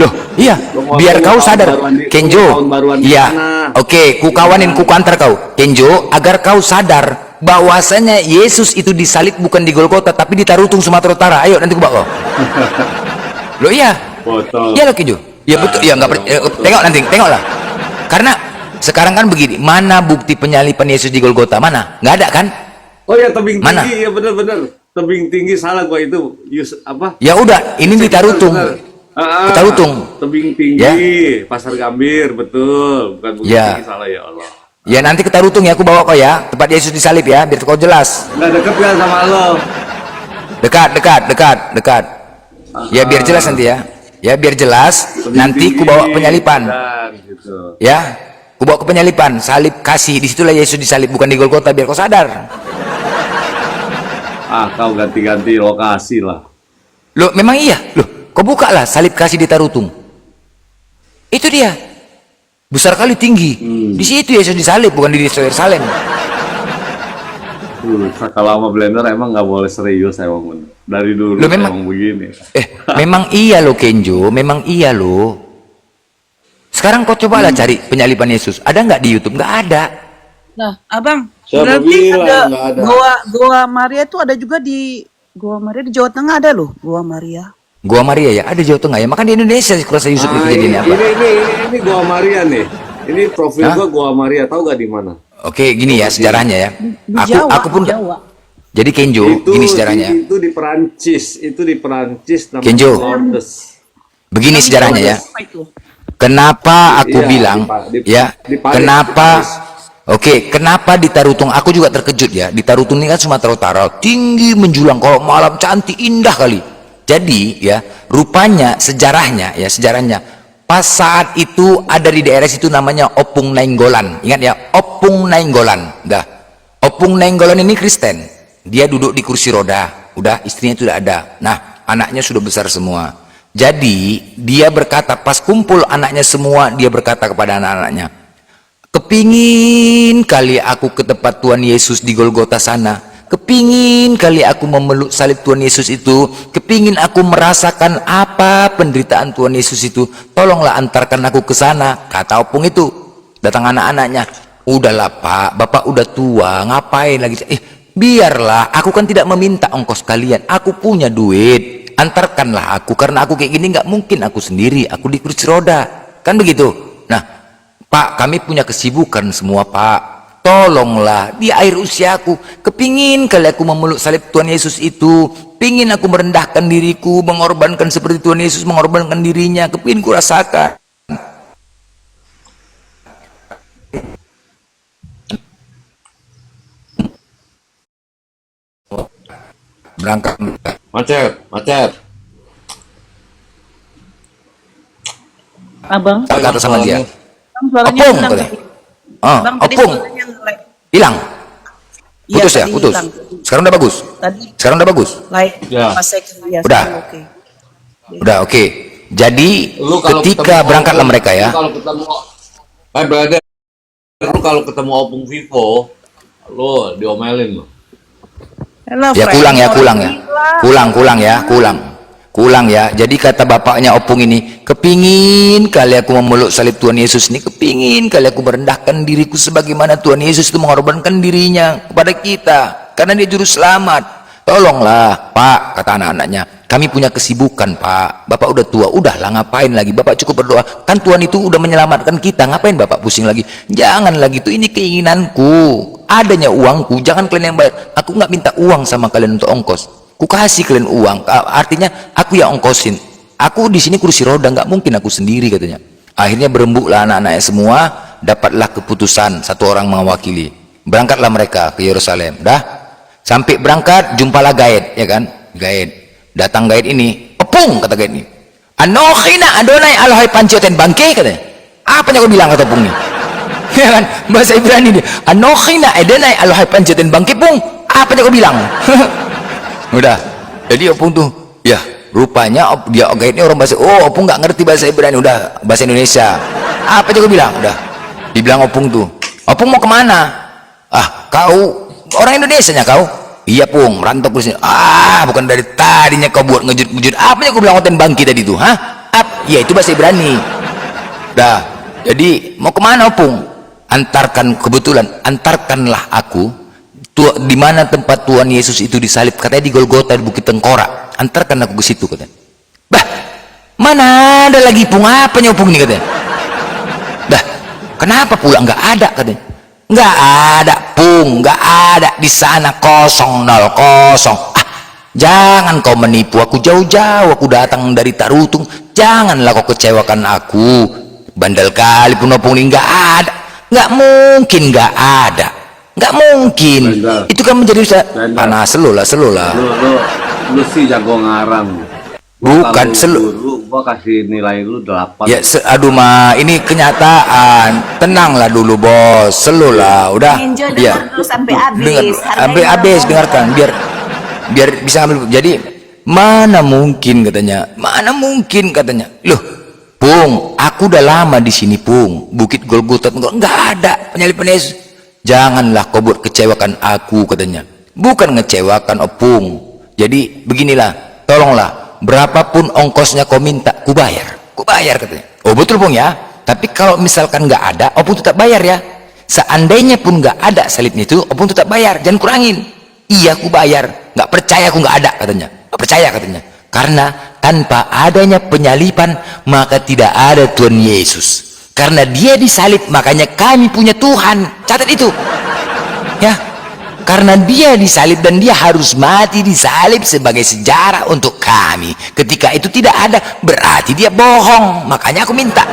Speaker 2: Loh, iya. Biar kau sadar, Kenjo. Iya. Oke, kukawanin, kukantar kau, Kenjo, agar kau sadar bahwasanya Yesus itu disalib bukan di Golgota tapi di Tarutung, Sumatera Utara. Ayo nanti ku bawa kau. Loh iya. Iya loh Kenjo. Ya betul. Ya enggak tengok nanti, tengoklah. Karena sekarang kan begini, mana bukti penyalipan Yesus di Golgota? Mana? Nggak ada kan?
Speaker 12: Oh ya, tebing
Speaker 2: Mana?
Speaker 12: tinggi, ya benar-benar. Tebing tinggi salah gua itu. Apa?
Speaker 2: Ya udah, ini di Tarutung. Tarutung.
Speaker 12: Tebing tinggi,
Speaker 2: Ya.
Speaker 12: Pasar Gambir, betul. Bukan Bukit
Speaker 2: Ya.
Speaker 12: Tinggi, salah ya Allah.
Speaker 2: Ya nanti ke Tarutung ya, aku bawa kau ya, tempat Yesus disalib ya, biar kau jelas.
Speaker 12: Nggak deket ya sama lo?
Speaker 2: Dekat. Ya biar jelas nanti ya. Ya biar jelas, nanti ku bawa penyalipan.
Speaker 12: Gitu.
Speaker 2: Ya, ku bawa ke penyalipan, salib kasih, disitulah Yesus disalib, bukan di Golgota, biar kau sadar.
Speaker 12: Kau ganti-ganti lokasi lah.
Speaker 2: Loh, memang iya. Loh, kau buka lah salib kasih di Tarutung. Itu dia. Besar kali tinggi. Di situ Yesus disalib, bukan di Yerusalem.
Speaker 12: Kalau sama blender emang nggak boleh serius emang. Dari dulu
Speaker 2: Loh, memang
Speaker 12: begini.
Speaker 2: Memang iya loh Kenjo, memang iya loh. Sekarang kau cobalah cari penyalipan Yesus. Ada nggak di YouTube? Nggak ada.
Speaker 11: Nah, abang,
Speaker 12: Siapa
Speaker 11: berarti
Speaker 12: bilang nggak ada?
Speaker 11: Goa Maria itu ada juga di Goa Maria di Jawa Tengah ada loh, Goa Maria.
Speaker 2: Gua Maria ya, ada Jawa Tengah ya. Makan di Indonesia sih kurasa Yusuf itu jadi apa?
Speaker 12: Ini Goa Maria nih. Ini profil gua Goa Maria, tahu gak di mana?
Speaker 2: Oke, gini ya sejarahnya ya.
Speaker 11: Di Jawa,
Speaker 2: Aku pun
Speaker 11: Jawa.
Speaker 2: jadi Kenjo, gini sejarahnya.
Speaker 12: Itu di Perancis, namanya
Speaker 2: Kenjo.
Speaker 12: Lourdes.
Speaker 2: Begini sejarahnya ya.
Speaker 11: Apa itu?
Speaker 2: Kenapa aku
Speaker 12: Iya,
Speaker 2: bilang ya?
Speaker 12: di Paris,
Speaker 2: Kenapa?
Speaker 12: di Paris.
Speaker 2: Oke, kenapa di Tarutung? Aku juga terkejut ya. Di Tarutung ini kan Sumatera Utara, tinggi menjulang. Kalau malam cantik, indah kali. Jadi ya, rupanya sejarahnya pas saat itu ada di daerah situ namanya Opung Nainggolan. Ingat ya, Opung Nainggolan. Dah. Opung Nainggolan ini Kristen. Dia duduk di kursi roda. Udah, istrinya itu udah ada. Nah, anaknya sudah besar semua. Jadi, dia berkata pas kumpul anaknya semua, dia berkata kepada anak-anaknya, "Kepingin kali aku ke tempat Tuhan Yesus di Golgota sana. Kepingin kali aku memeluk salib Tuhan Yesus itu. Kepingin aku merasakan apa penderitaan Tuhan Yesus itu. Tolonglah antarkan aku ke sana," kata Opung itu. Datang anak-anaknya, "Udahlah Pak, Bapak udah tua, ngapain lagi? Biarlah, aku kan tidak meminta ongkos kalian. Aku punya duit. Antarkanlah aku, karena aku kayak gini nggak mungkin aku sendiri. Aku di kursi roda." Kan begitu. Nah, Pak, kami punya kesibukan semua Pak. Tolonglah di akhir usiaku, kepingin kali aku memeluk salib Tuhan Yesus itu, pingin aku merendahkan diriku, mengorbankan seperti Tuhan Yesus mengorbankan dirinya, kepingin ku rasakan. Berangkat.
Speaker 12: Macet.
Speaker 11: Abang,
Speaker 2: Kata sama dia.
Speaker 11: Bang, suaranya
Speaker 2: Opung,
Speaker 11: hilang
Speaker 2: katanya.
Speaker 11: tadi.
Speaker 2: Oh,
Speaker 11: Bang, tadi
Speaker 2: Opung.
Speaker 11: suaranya nge-lag.
Speaker 2: Hilang.
Speaker 11: Iya,
Speaker 2: Putus ya,
Speaker 11: tadi
Speaker 2: putus.
Speaker 11: hilang.
Speaker 2: Sekarang udah bagus.
Speaker 11: Tadi
Speaker 2: Sekarang udah bagus.
Speaker 11: like
Speaker 12: Ya.
Speaker 11: pas second ya.
Speaker 2: Udah.
Speaker 11: Oke.
Speaker 2: Udah oke. Jadi
Speaker 12: Lu kalau
Speaker 2: ketika
Speaker 12: ketemu
Speaker 2: berangkatlah
Speaker 12: opung,
Speaker 2: mereka ya.
Speaker 12: lu kalau ketemu brother, lu kalau ketemu opung Vivo, lu diomelin lu.
Speaker 11: Hello,
Speaker 2: Ya
Speaker 11: friend.
Speaker 2: kulang ya,
Speaker 11: Orang
Speaker 2: kulang ya.
Speaker 11: gila.
Speaker 2: Kulang ya, kulang ya. Jadi kata bapaknya opung ini, kepingin kali aku memeluk salib Tuhan Yesus ini, kepingin kali aku merendahkan diriku sebagaimana Tuhan Yesus itu mengorbankan dirinya kepada kita, karena dia juru selamat. Tolonglah Pak, kata anak-anaknya, kami punya kesibukan Pak, Bapak udah tua, udahlah ngapain lagi, Bapak cukup berdoa, kan Tuhan itu udah menyelamatkan kita, ngapain Bapak pusing lagi, jangan lagi, itu ini keinginanku, adanya uangku, jangan kalian yang bayar, aku nggak minta uang sama kalian untuk ongkos, ku kasih kalian uang, artinya aku yang ongkosin, aku di sini kursi roda, nggak mungkin aku sendiri katanya. Akhirnya berembuklah anak-anaknya semua, dapatlah keputusan, satu orang mewakili, berangkatlah mereka ke Yerusalem. Dah sampai berangkat, jumpalah gaid, ya kan, gaid datang, gaid ini, opung, kata gaid ini, anokhina adonai alhai pancioten bangke, katanya. Apa yang kau bilang, kata opung ini, ya kan, bahasa Ibrani dia, anokhina adonai alhai pancioten bangke, pung, apa yang kau bilang. Udah, jadi opung tuh, ya rupanya dia gaid ini orang bahasa, oh opung nggak ngerti bahasa Ibrani, udah bahasa Indonesia, apa yang kau bilang, udah dibilang opung tuh, opung mau kemana, kau orang Indonesia nya kau, iya pung, merantau ke sini, bukan dari tadinya kau buat ngejut-ngejut, apa yang kau bilang oten bangki tadi tuh, ya itu bahasa Ibrani. Dah, jadi mau kemana opung, antarkan, kebetulan antarkanlah aku di mana tempat Tuhan Yesus itu disalib, katanya di Golgota, di Bukit Tengkorak, antarkan aku ke situ, katanya. Bah, mana ada lagi pung, apanya opung ini, katanya. Dah, kenapa pula nggak ada, katanya. Nggak ada pung, nggak ada di sana, kosong, nol, kosong. Jangan kau menipu aku, jauh-jauh aku datang dari Tarutung, janganlah kau kecewakan aku, bandel kali pun opung ini, nggak ada, nggak mungkin nggak ada, nggak mungkin.
Speaker 12: Bandel.
Speaker 2: Itu kan menjadi
Speaker 12: Bandel.
Speaker 2: panas, selulah.
Speaker 12: Lu sih jago ngarang.
Speaker 2: Bukan
Speaker 12: gua kasih nilai lu 8.
Speaker 2: Ya, aduh mah, ini kenyataan. Tenanglah dulu bos, selulah, udah.
Speaker 9: Enjoy,
Speaker 2: Ya,
Speaker 9: dengar dulu sampai habis.
Speaker 2: dengar sampai
Speaker 9: Hargai
Speaker 2: habis,
Speaker 9: dulu.
Speaker 2: dengarkan biar bisa ngambil. Jadi mana mungkin, katanya, mana mungkin, katanya. Loh pung, aku udah lama di sini pung, Bukit Golgota nggak ada penyaliban Yesus. Janganlah kau buat kecewakan aku, katanya. Bukan ngecewakan opung. Jadi beginilah, tolonglah, berapapun ongkosnya kau minta, ku bayar, katanya. Oh betul pung ya, tapi kalau misalkan nggak ada, opung tetap bayar ya. Seandainya pun nggak ada salibnya itu, opung tetap bayar, jangan kurangin. Iya ku bayar, nggak percaya aku nggak ada, katanya. Nggak percaya, katanya, karena tanpa adanya penyaliban maka tidak ada Tuhan Yesus. Karena dia disalib, makanya kami punya Tuhan. Catat itu ya, karena dia disalib dan dia harus mati disalib sebagai sejarah untuk kami. Ketika itu tidak ada, berarti dia bohong. Makanya aku minta,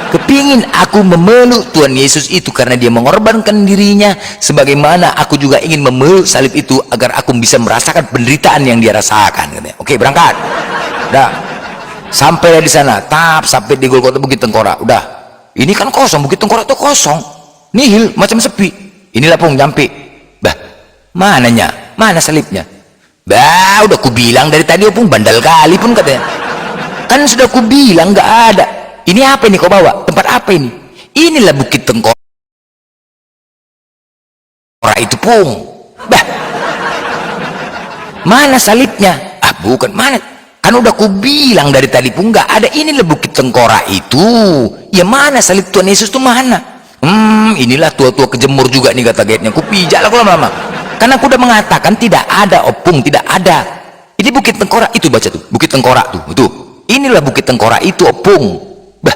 Speaker 2: kepingin aku memeluk Tuhan Yesus itu karena dia mengorbankan dirinya, sebagaimana aku juga ingin memeluk salib itu agar aku bisa merasakan penderitaan yang dia rasakan, katanya. Oke, berangkat. Udah, sampailah di sana, sampai di Golgota Bukit Tengkorak. Udah, ini kan kosong, Bukit Tengkorak itu kosong, nihil, macam sepi. Inilah pun nyampe. Bah, mananya, mana salibnya? Bah, udah ku bilang dari tadi, opung bandel kali pun, katanya. Kan sudah ku bilang nggak ada. Ini apa ini kau bawa? Tempat apa ini? Inilah Bukit Tengkorak itu pung. Bah, mana salibnya? Bukan, mana? Kan udah ku bilang dari tadi pun nggak ada. Inilah Bukit Tengkorak itu. Ya mana salib Tuhan Yesus itu mana? Inilah tua-tua kejemur juga nih, kata gaitnya. Ku pijak lah lama-lama. Karena aku udah mengatakan tidak ada opung, tidak ada. Ini Bukit Tengkorak itu, baca tuh, Bukit Tengkorak tuh. Inilah Bukit Tengkorak itu opung. Bah,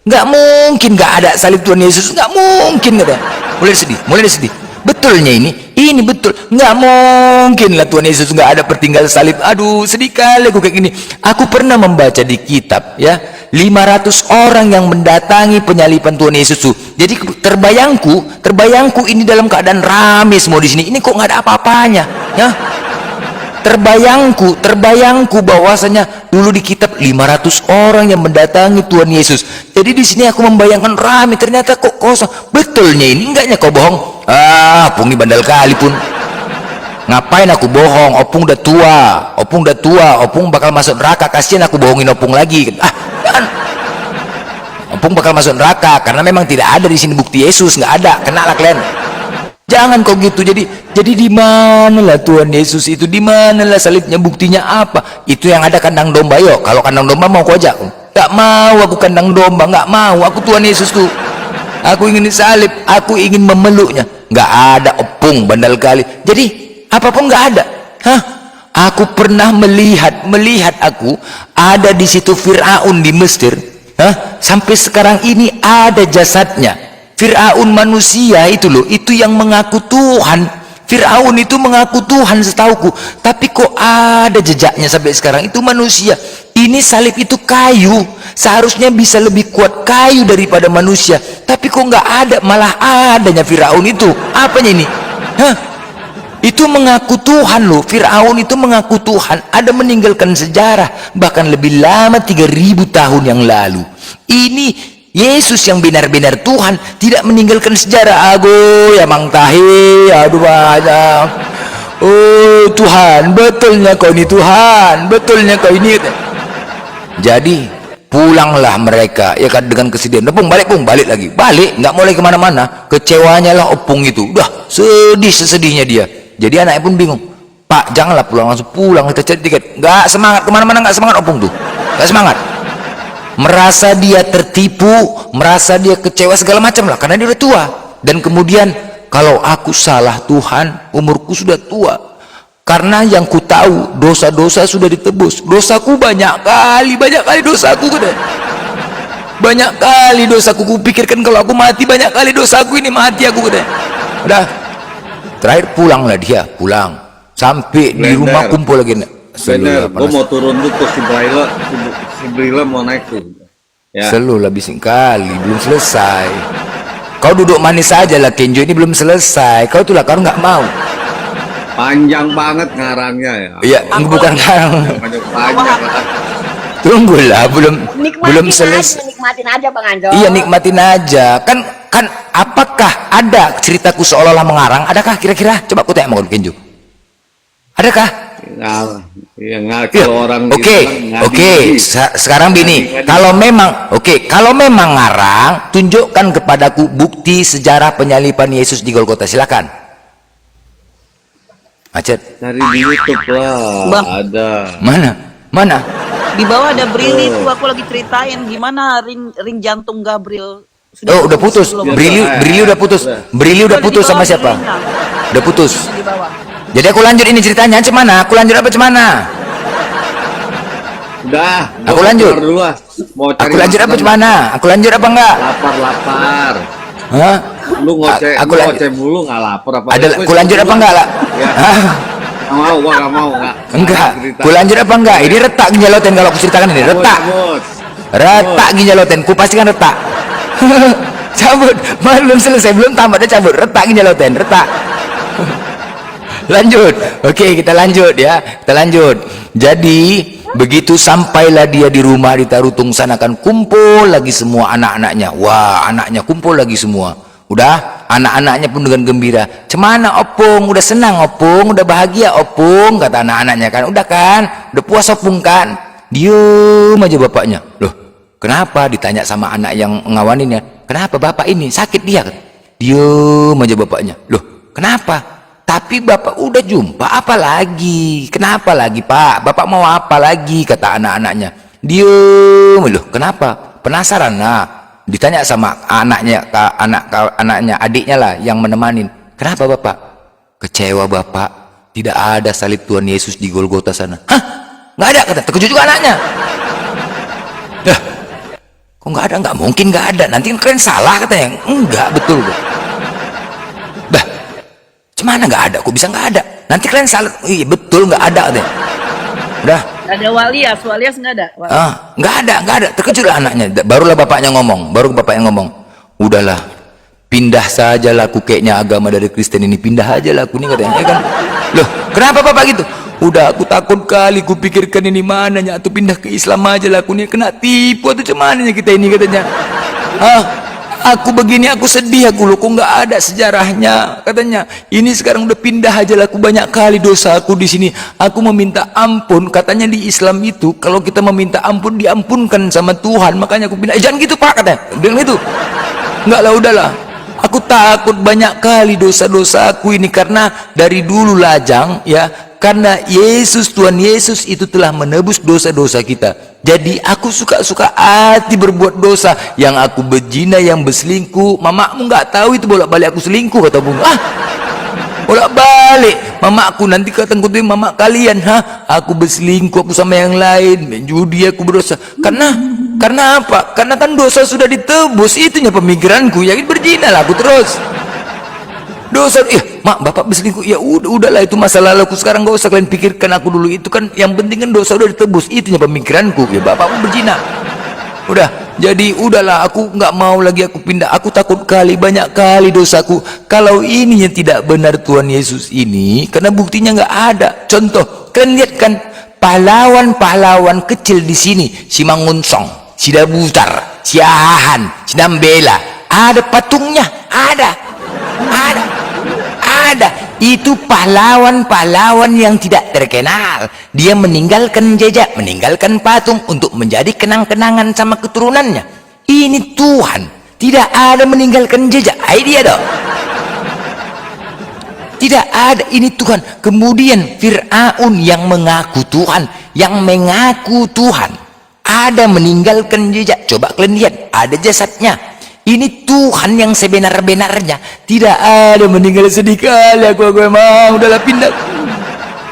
Speaker 2: nggak mungkin nggak ada salib Tuhan Yesus, nggak mungkin, nggak ada. Mulai sedih. Betulnya ini betul, nggak mungkin lah Tuhan Yesus nggak ada pertinggal salib. Aduh, sedih kali aku kayak gini. Aku pernah membaca di kitab ya, 500 orang yang mendatangi penyaliban Tuhan Yesus tuh. Jadi terbayangku ini dalam keadaan rame semua di sini. Ini kok nggak ada apa-apanya, ya? Terbayangku bahwasanya dulu di kitab 500 orang yang mendatangi Tuhan Yesus. Jadi di sini aku membayangkan rame, ternyata kok kosong. Betulnya ini enggaknya kau bohong. Pung ini bandel kali pun. Ngapain aku bohong? Opung udah tua, Opung bakal masuk neraka. Kasihan aku bohongin Opung lagi. Kan? Opung bakal masuk neraka karena memang tidak ada di sini bukti Yesus, nggak ada. Kena lah kalian. Jangan kok gitu. Jadi di manalah Tuhan Yesus itu? Di manalah salibnya? Buktinya apa? Itu yang ada kandang domba. Yuk, kalau kandang domba mau aku ajak. Nggak mau aku kandang domba, nggak mau. Aku Tuhan Yesus tuh. Aku ingin disalib, aku ingin memeluknya. Nggak ada Opung, bandel kali. Jadi apapun nggak ada. Aku pernah melihat aku ada di situ Firaun di Mesir. Sampai sekarang ini ada jasadnya. Firaun manusia itu loh, itu yang mengaku Tuhan. Firaun itu mengaku Tuhan setauku, tapi kok ada jejaknya sampai sekarang. Itu manusia. Ini salib itu kayu, seharusnya bisa lebih kuat kayu daripada manusia, tapi kok nggak ada, malah adanya Firaun itu. Apanya ini? Itu mengaku Tuhan loh. Firaun itu mengaku Tuhan, ada meninggalkan sejarah bahkan lebih lama 3000 tahun yang lalu. Ini Yesus yang benar-benar Tuhan, tidak meninggalkan sejarah. Ago ya Mang Tahi, aduh banyak. Oh Tuhan, betulnya kau ini Tuhan, betulnya kau ini. Jadi pulanglah mereka ya kan dengan kesedihan. Opung balik lagi, balik nggak boleh kemana-mana. Kecewanya lah Opung itu, udah sedih sesedihnya dia. Jadi anaknya pun bingung, Pak janganlah pulang, langsung pulang, kita cari tiket. Nggak semangat kemana-mana, nggak semangat Opung tuh, nggak semangat. Merasa dia tertipu, merasa dia kecewa segala macam lah karena dia udah tua. Dan kemudian kalau aku salah Tuhan, umurku sudah tua. Karena yang ku tahu dosa-dosa sudah ditebus. Dosaku banyak kali dosaku udah. Banyak kali dosaku, kupikirkan kalau aku mati banyak kali dosaku ini mati aku udah. Terakhir pulanglah dia, pulang. Sampai di rumah kumpul lagi.
Speaker 12: Bener, gue mau turun dulu tuh si Brila mau naik tuh. Ya.
Speaker 2: Selalu lah bising kali, belum selesai. Kau duduk manis saja lah Kenjo, ini belum selesai. Kau itulah kau nggak mau.
Speaker 12: Panjang banget ngarangnya ya.
Speaker 2: Iya, bukan ngarang.
Speaker 12: Panjang lah.
Speaker 2: Tunggulah, belum selesai.
Speaker 8: Nikmatin aja Bang Anjo.
Speaker 2: Iya, nikmatin aja. Kan apakah ada ceritaku seolah-olah mengarang? Adakah kira-kira? Coba aku tanya sama Kenjo. Adakah?
Speaker 12: Kalau orang
Speaker 2: Oke. Sekarang bini, kalau memang ngarang, tunjukkan kepadaku bukti sejarah penyaliban Yesus di Golgota. Silakan. Macet.
Speaker 12: Cari di YouTube lah.
Speaker 11: Bang.
Speaker 12: Ada.
Speaker 2: Mana?
Speaker 11: Di bawah ada Brili itu, aku lagi ceritain gimana ring jantung Gabriel.
Speaker 2: Udah putus. Brili udah putus. Brili udah putus sama siapa? Udah putus.
Speaker 11: Di bawah.
Speaker 2: Jadi aku lanjut ini ceritanya cemana? Aku lanjut apa cemana?
Speaker 12: Udah.
Speaker 2: Aku lanjut.
Speaker 12: Dulu lah.
Speaker 2: Aku lanjut apa cemana? Aku lanjut apa enggak?
Speaker 12: Lapar.
Speaker 2: Hah?
Speaker 12: Lu ngoceh mulu nggak lapar apa?
Speaker 2: Aku lanjut apa enggak lah?
Speaker 12: Ya. Gua nggak mau.
Speaker 2: Enggak. Aku lanjut apa enggak? Ini retak ginjaloten kalau aku ceritakan ini. Retak ginjaloten. Ku pastikan retak. Cabut. Belum selesai, belum tamat dia cabut. Retak ginjaloten. Retak. Lanjut. Oke, kita lanjut ya. Kita lanjut. Jadi begitu sampailah dia di rumah di Tarutung sana, kan kumpul lagi semua anak-anaknya. Wah, anaknya kumpul lagi semua. Udah, anak-anaknya pun dengan gembira. Cemana Opung? Udah senang Opung? Udah bahagia Opung? Kata anak-anaknya kan. Udah kan? Udah puas Opung kan? Diem aja bapaknya. Loh, kenapa? Ditanya sama anak yang ngawaninnya. Kenapa bapak ini? Sakit dia kan? Diem aja bapaknya. Loh, kenapa? Tapi bapak udah jumpa, apa lagi? Kenapa lagi Pak? Bapak mau apa lagi? Kata anak-anaknya. Diem loh, kenapa? Penasaran. Nah, ditanya sama anaknya, adiknya lah yang menemanin. Kenapa Bapak? Kecewa Bapak, tidak ada salib Tuhan Yesus di Golgota sana. Hah? Nggak ada, kata. Terkejut juga anaknya. Dah, kok nggak ada? Nggak mungkin nggak ada. Nanti kalian salah katanya. Enggak, betul. Mana nggak ada? Kok bisa nggak ada? Nanti kalian salah. Iya betul nggak ada deh. Udah.
Speaker 11: Ada Walias nggak ada.
Speaker 2: Nggak ada. Terkejut lah anaknya. Baru bapaknya ngomong. Udahlah, pindah sajalah aku, kayaknya agama dari Kristen ini pindah aja lah aku nih katanya. Ya kan? Loh, kenapa bapak gitu? Udah aku takut kali, kupikirkan ini mananya atau pindah ke Islam aja lah aku nih, kena tipu atau cumananya kita ini katanya. aku begini, aku sedih aku loh, kok nggak ada sejarahnya katanya. Ini sekarang udah pindah aja lah, aku banyak kali dosa aku di sini, aku meminta ampun. Katanya di Islam itu kalau kita meminta ampun diampunkan sama Tuhan, makanya aku pindah. Jangan gitu Pak katanya, bilang gitu. Enggak lah, udahlah, aku takut banyak kali dosa-dosa aku ini, karena dari dulu lajang ya, karena Yesus, Tuhan Yesus itu telah menebus dosa-dosa kita. Jadi aku suka-suka hati berbuat dosa. Yang aku berzina, yang berselingkuh, mamamu nggak tahu itu bolak-balik aku selingkuh, kata Bung. Bolak-balik mamaku, nanti kata-kata mama kalian, aku berselingkuh, aku sama yang lain, main judi, aku berdosa. Karena apa? Karena kan dosa sudah ditebus. Itunya pemikiranku, ya berzina lah aku terus. Dosa, mak bapak berselingkuh, ya udahlah itu masa lalu aku, sekarang gak usah kalian pikirkan aku dulu, itu kan yang penting kan dosa udah ditebus. Itunya pemikiranku, ya bapak pun berzina. Udah, jadi udahlah, aku nggak mau lagi aku pindah. Aku takut kali, banyak kali dosaku. Kalau ini yang tidak benar Tuhan Yesus ini, karena buktinya nggak ada. Contoh, kalian lihat kan pahlawan-pahlawan kecil di sini, si Mangunsong, si Dabutar, si Ahan, si Nambela, ada patungnya, ada. Itu pahlawan-pahlawan yang tidak terkenal. Dia meninggalkan jejak, meninggalkan patung untuk menjadi kenang-kenangan sama keturunannya. Ini Tuhan tidak ada meninggalkan jejak. Dia dong tidak ada, ini Tuhan. Kemudian Fir'aun yang mengaku Tuhan, yang mengaku Tuhan, ada meninggalkan jejak. Coba kalian lihat, ada jasadnya. Ini Tuhan yang sebenar-benarnya, tidak ada meninggal. Sedih kali aku emang. Udahlah,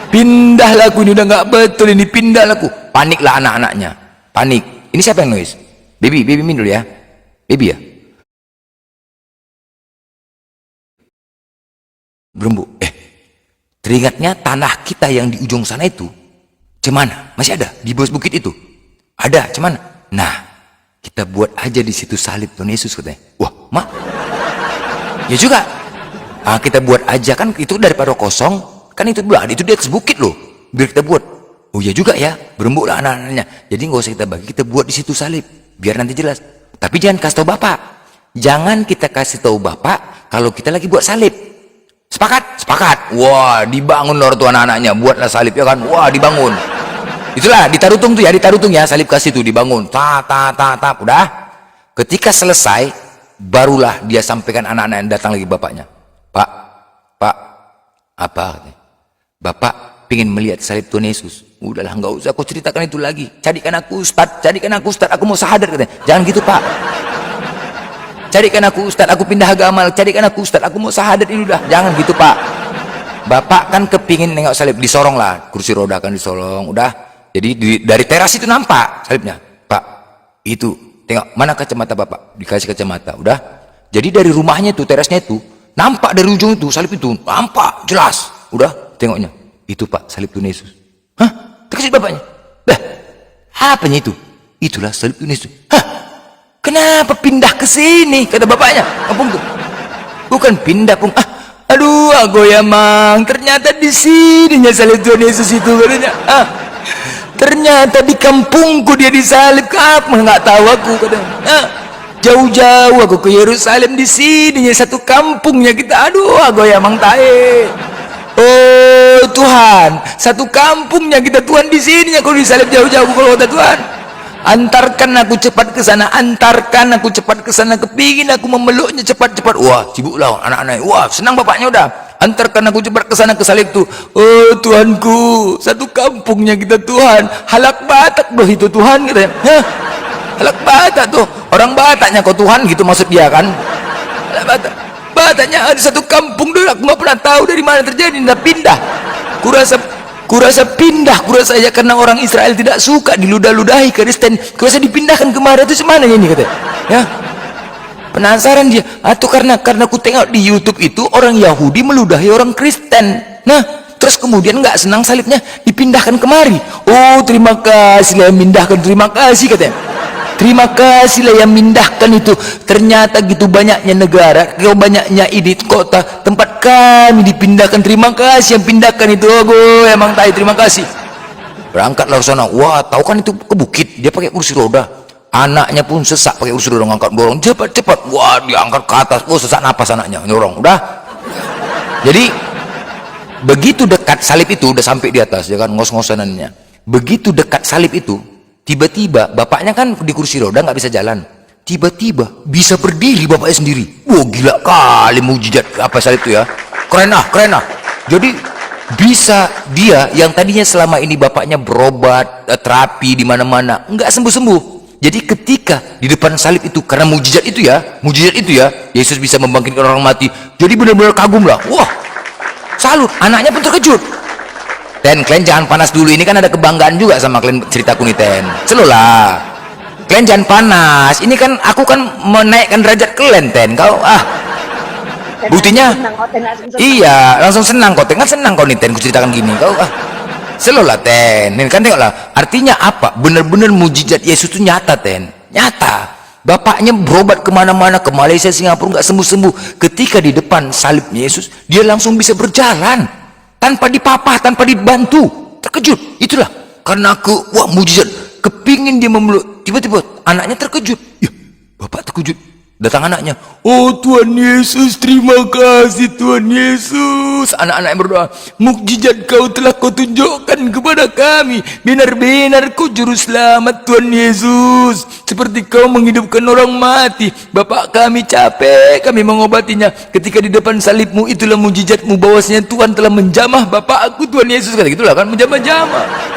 Speaker 2: pindahlah aku, ini udah nggak betul, ini pindahlah aku. Paniklah anak-anaknya, panik. Ini siapa yang nulis? Baby min dulu ya, baby ya. Berembuk. Teringatnya tanah kita yang di ujung sana itu, cemana? Masih ada di bawah bukit itu? Ada, cemana? Nah, kita buat aja di situ salib Tuhan Yesus, katanya. Wah, mak, ya juga. Kita buat aja, kan itu daripada kosong, kan itu dulu, itu di atas bukit loh, biar kita buat. Oh ya juga ya, berembuklah anak-anaknya. Jadi nggak usah kita bagi, kita buat di situ salib, biar nanti jelas. Tapi jangan kasih tahu bapak, jangan kita kasih tahu bapak kalau kita lagi buat salib. Sepakat? Sepakat. Wah, dibangun lor tuh anak-anaknya, buatlah salib ya kan. Wah, dibangun. Itulah di Tarutung tuh ya, di Tarutung ya, salib kasih tuh dibangun. Udah. Ketika selesai, barulah dia sampaikan anak-anak yang datang lagi bapaknya. Pak, apa? Bapak pingin melihat salib Tuhan Yesus. Udahlah, nggak usah aku ceritakan itu lagi. Carikan aku Ustad, aku mau syahadat, katanya. Jangan gitu Pak. Carikan aku Ustad, aku pindah agama. Carikan aku Ustad, aku mau syahadat ini. Udah, jangan gitu Pak. Bapak kan kepingin nengok salib, disorong lah, kursi roda kan disorong. Udah. Jadi dari teras itu nampak salibnya. Pak, itu tengok, mana kacamata bapak? Dikasih kacamata. Udah. Jadi dari rumahnya itu, terasnya itu, nampak dari ujung itu, salib itu, nampak jelas. Udah, tengoknya. Itu Pak, salib Tuhan Yesus. Dikasih bapaknya. Apanya itu? Itulah salib Tuhan Yesus. Kenapa pindah ke sini? Kata bapaknya. Kampung tuh. Bukan pindah, Pung. Aduh, aku ya mang. Ternyata di sininya salib Tuhan Yesus itu, katanya. Ternyata di kampungku dia disalib. Apa nggak tahu aku, katanya. Jauh-jauh aku ke Yerusalem, di sininya satu kampungnya kita. Aduh, aku ya mang tae. Oh Tuhan, satu kampungnya kita Tuhan, di sininya kalau disalib jauh-jauh kalau kata Tuhan. Antarkan aku cepat ke sana, antarkan aku cepat ke sana, kepingin aku memeluknya cepat-cepat. Wah, sibuklah anak-anak. Wah, senang bapaknya udah. Antarkan aku cepat ke sana, ke salib tuh. Oh Tuhanku, satu kampungnya kita Tuhan. Halak Batak loh itu Tuhan, katanya. Halak Batak tuh, orang Bataknya kok Tuhan gitu maksud dia kan. Halak Batak. Bataknya ada satu kampung dulu, aku nggak pernah tahu dari mana terjadi, pindah. Kurasa pindah, kurasa ya karena orang Israel tidak suka diludah-ludahi Kristen, kurasa dipindahkan kemana itu semana ini, katanya. Ya, penasaran dia. Atau karena aku tengok di YouTube itu orang Yahudi meludahi orang Kristen. Nah, terus kemudian nggak senang salibnya dipindahkan kemari. Oh, terima kasih lah yang mindahkan, terima kasih, katanya. Terima kasih lah yang mindahkan itu. Ternyata gitu banyaknya negara, banyaknya ini kota, tempat kami dipindahkan. Terima kasih yang pindahkan itu. Oh, gue emang tahu, terima kasih. Berangkatlah ke sana. Wah, tahu kan itu ke bukit. Dia pakai kursi roda. anaknya pun sesak pakai kursi roda, ngangkat dorong cepat, wah diangkat ke atas, oh sesak napas anaknya, dorong, udah. Jadi begitu dekat salib itu udah sampai di atas, ya kan, ngos-ngosanannya. Begitu dekat salib itu, tiba-tiba bapaknya kan di kursi roda nggak bisa jalan, tiba-tiba bisa berdiri bapaknya sendiri. Wah gila kali mujizat apa salib itu ya, keren ah. Jadi bisa dia yang tadinya selama ini bapaknya berobat terapi di mana-mana nggak sembuh-sembuh. Jadi ketika di depan salib itu, karena mujizat itu ya, Yesus bisa membangkitkan orang mati. Jadi benar-benar kagum lah. Wah, salut. Anaknya pun terkejut. Ten, kalian jangan panas dulu. Ini kan ada kebanggaan juga sama kalian ceritaku nih, Ten. Selolah. Kalian jangan panas. Ini kan aku kan menaikkan derajat kalian, Ten. Kau buktinya iya langsung senang kau, kan senang kau nih, Ten, ku ceritakan gini. Kau selolah, Ten. Ini kan tengoklah. Artinya apa? Benar-benar mujizat Yesus itu nyata, Ten. Nyata. Bapaknya berobat kemana-mana, ke Malaysia, Singapura, nggak sembuh-sembuh. Ketika di depan salibnya Yesus, dia langsung bisa berjalan tanpa dipapah, tanpa dibantu. Terkejut. Itulah karena wah mujizat. Kepingin dia memeluk. Tiba-tiba anaknya terkejut. Ya, bapak terkejut. Datang anaknya, oh Tuhan Yesus, terima kasih Tuhan Yesus. Anak-anak yang berdoa, mukjizat kau telah kau tunjukkan kepada kami. Benar-benar kau juru selamat Tuhan Yesus. Seperti kau menghidupkan orang mati. Bapak kami capek, kami mengobatinya. Ketika di depan salibmu, itulah mukjizatmu, bahwasanya Tuhan telah menjamah Bapak aku Tuhan Yesus. Kata gitulah kan, menjamah-jamah.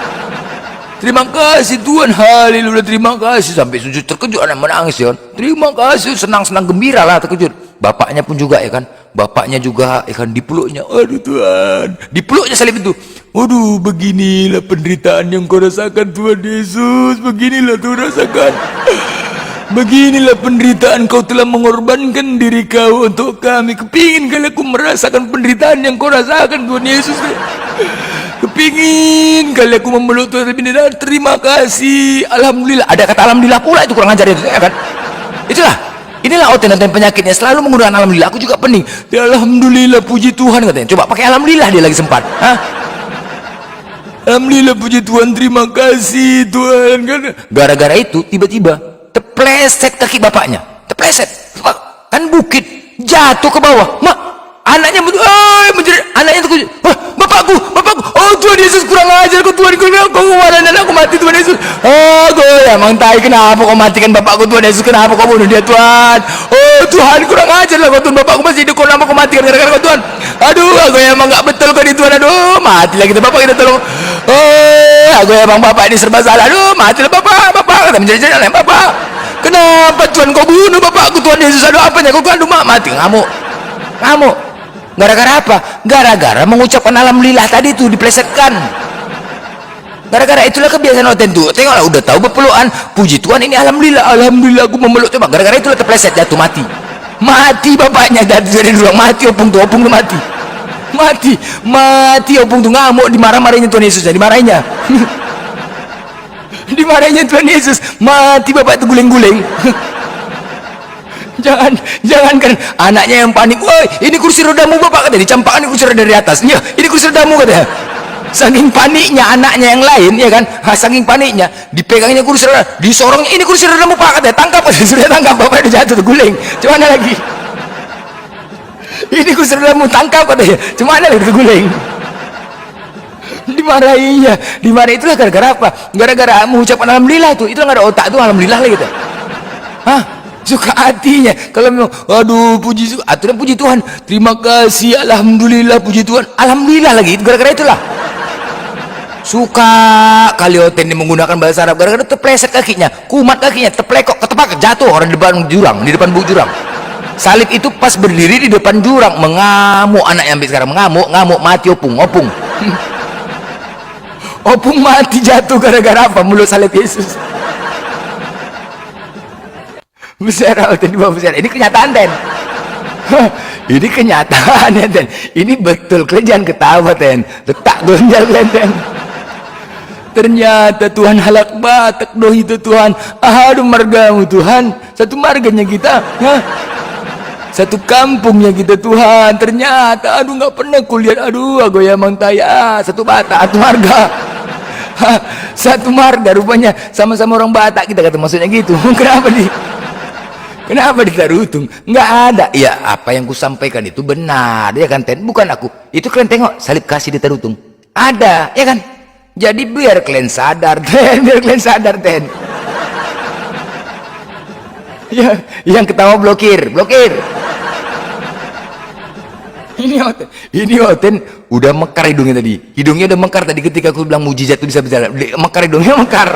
Speaker 2: Terima kasih Tuhan, haleluya, terima kasih. Sampai sujud terkejut, anak menangis ya kan. Terima kasih, senang-senang gembira lah, terkejut. Bapaknya pun juga ya kan, bapaknya juga ya kan, dipeluknya. Aduh Tuhan, dipeluknya salib itu. Waduh, beginilah penderitaan yang kau rasakan Tuhan Yesus. Beginilah Tuhan rasakan. Beginilah penderitaan kau telah mengorbankan diri kau untuk kami. Kepingin kali aku merasakan penderitaan yang kau rasakan Tuhan Yesus. Kepingin kali aku memeluk Tuhan. Terima kasih, alhamdulillah. Ada kata alhamdulillah pula, itu kurang ajar itu ya kan. Inilah oten-oten penyakitnya, selalu menggunakan alhamdulillah. Aku juga pening. Ya, alhamdulillah, puji Tuhan katanya. Coba pakai alhamdulillah, dia lagi sempat. Hah? Alhamdulillah, puji Tuhan, terima kasih Tuhan. Gara-gara itu tiba-tiba terpleset kaki bapaknya. Terpleset. Kan bukit, jatuh ke bawah. Mak, anaknya menjerit, anaknya terkejut. Bapakku, oh Tuhan Yesus, kurang ajar kau Tuhan, kau kemarin anakku mati Tuhan Yesus. Oh gue emang tahu kenapa kau matikan bapakku Tuhan Yesus, kenapa kau bunuh dia Tuhan. Oh Tuhan, kurang ajar lah kau Tuhan, bapakku masih hidup, kenapa kau matikan gara-gara kau Tuhan. Aduh, aku emang gak betul kau di Tuhan, aduh mati lagi bapak kita tolong. Oh aku emang bapak ini serba salah, aduh mati lah bapak kata menjerit-jerit lah bapak. Kenapa Tuhan kau bunuh bapakku Tuhan Yesus, aduh apanya kau aduh mati, ngamuk. Gara-gara apa? Gara-gara mengucapkan alhamdulillah tadi itu diplesetkan. Gara-gara itulah kebiasaan oten tuh. Tengoklah, udah tahu berpelukan, puji Tuhan ini alhamdulillah aku memeluk. Coba gara-gara itulah terpleset, jatuh mati. Mati bapaknya jatuh dari ruang, mati opung tuh mati. Mati opung tuh, ngamuk, dimarah-marahin Tuhan Yesus, dimarahinnya. Dimarahinnya Tuhan Yesus. Mati bapak itu guling-guling. Jangankan anaknya yang panik, woi ini kursi rodamu bapak, katanya dicampakkan ini kursi roda dari atas. Ya ini kursi rodamu katanya. Saking paniknya anaknya yang lain ya kan, saking paniknya dipegangnya kursi roda, disorongnya ini kursi rodamu pak, katanya tangkap, sudah tangkap, bapak udah jatuh guling. Cuma lagi ini kursi rodamu, tangkap katanya, cuma lagi guling. Dimarahin itulah gara-gara apa? Gara-gara mengucapkan alhamdulillah itu nggak ada otak tuh alhamdulillah lah gitu. Hah? Suka hatinya kalau memang aduh puji Tuhan, terima kasih, alhamdulillah, puji Tuhan, alhamdulillah lagi, gara-gara itulah suka kali oten menggunakan bahasa Arab. Gara-gara terpleset kakinya, kumat kakinya, terplekok, ketepak, jatuh orang di depan jurang, di depan buk jurang. Salib itu pas berdiri di depan jurang, mengamuk anak yang sekarang, mengamuk, mati opung opung mati, jatuh gara-gara apa? Mulut salib Yesus. Besar. Ini kenyataan, Ten. Ini kenyataan ya, Ten. Ini betul, kalian jangan ketawa, Ten. Letak gonjal kalian, Ten. Ternyata Tuhan halak batak doh itu Tuhan. Aduh margamu Tuhan, satu marganya kita, satu kampungnya kita Tuhan. Ternyata aduh nggak pernah kulihat, aduh aku ya mang taya satu batak, satu marga. Satu marga rupanya, sama-sama orang Batak kita kata maksudnya gitu. Kenapa ditarutung? Nggak ada. Ya apa yang kusampaikan itu benar, ya kan Ten? Bukan aku. Itu kalian tengok salib kasih ditarutung. Ada, ya kan? Jadi biar kalian sadar, Ten. Biar kalian sadar, Ten. Ya, yang ketawa blokir. Ini Oten udah mekar hidungnya tadi. Hidungnya udah mekar tadi ketika aku bilang mujizat itu bisa berjalan. Mekar hidungnya mekar.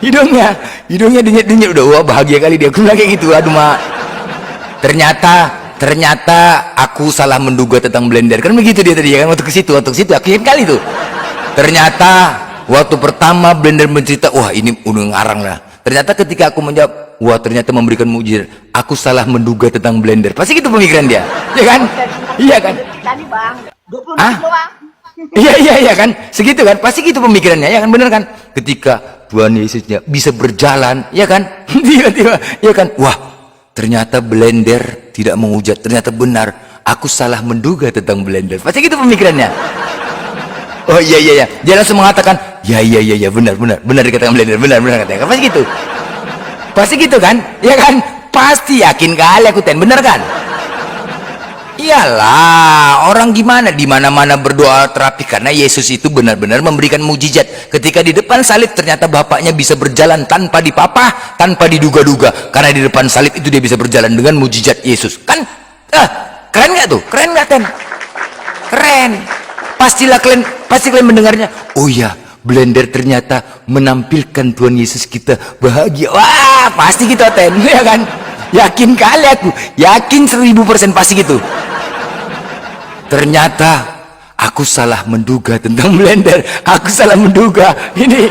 Speaker 2: Hidungnya denyet udah, wah bahagia kali dia. Aku bilang kayak gitu. Aduh mak. Ternyata aku salah menduga tentang blender. Kan begitu dia tadi ya kan, waktu ke situ aku yakin kali tuh. Ternyata waktu pertama blender mencerita, wah ini udah ngarang lah. Ternyata ketika aku menjawab, wah ternyata memberikan mujizat, aku salah menduga tentang blender. Pasti gitu pemikiran dia, ya kan? Iya kan?
Speaker 8: Tadi bang, 20
Speaker 2: Hah?
Speaker 8: doang.
Speaker 2: Iya kan? Segitu kan? Pasti gitu pemikirannya, ya kan? Bener kan? Ketika Tuhan Yesusnya bisa berjalan, ya kan? Tiba-tiba, ya kan? Wah, ternyata blender tidak menghujat. Ternyata benar, aku salah menduga tentang blender. Pasti gitu pemikirannya. Oh iya. Dia langsung mengatakan, ya benar dikatakan blender, benar katanya. Pasti gitu kan? Ya kan? Pasti yakin kali aku Ten, bener kan? Iyalah, orang gimana di mana-mana berdoa terapi karena Yesus itu benar-benar memberikan mukjizat. Ketika di depan salib ternyata bapaknya bisa berjalan tanpa dipapah, tanpa diduga-duga. Karena di depan salib itu dia bisa berjalan dengan mukjizat Yesus. Kan? Keren nggak tuh? Keren nggak Ten? Keren. Pasti kalian mendengarnya. Oh ya, blender ternyata menampilkan Tuhan Yesus kita bahagia. Wah, pasti gitu Ten, ya kan? Yakin kali aku, yakin 1000% pasti gitu. Ternyata aku salah menduga tentang blender. Aku salah menduga. Ini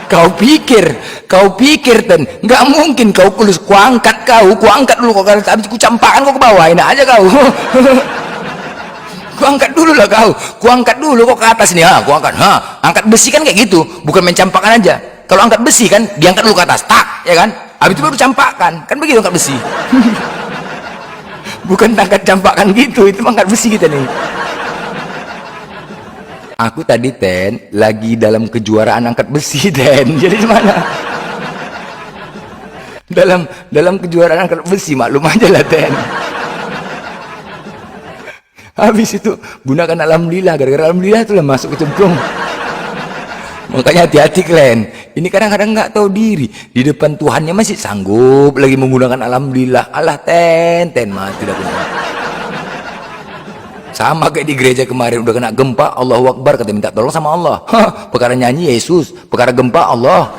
Speaker 2: kau pikir Ten, nggak mungkin kau kulus. Kuangkat dulu kau, habis ku campakkan kau ke bawah. Enak aja kau. Kuangkat dulu lah kau, kuangkat dulu kok ke atas nih. Angkat besi kan kayak gitu, bukan mencampakkan aja. Kalau angkat besi kan diangkat dulu ke atas, tak, ya kan? Habis itu baru campakkan, kan begitu angkat besi. Bukan angkat campakkan gitu, itu angkat besi kita nih. Aku tadi Ten lagi dalam kejuaraan angkat besi Ten. Jadi gimana? Dalam kejuaraan angkat besi, maklum aja lah Ten. Habis itu gunakan alhamdulillah, gara-gara alhamdulillah itulah masuk ke cemplung. Makanya hati-hati kalian. Ini kadang-kadang nggak tahu diri. Di depan Tuhannya masih sanggup lagi menggunakan alhamdulillah. Allah Ten mati dah. Sama kayak di gereja kemarin udah kena gempa, Allahu Akbar kata minta tolong sama Allah. Perkara nyanyi Yesus, perkara gempa Allah.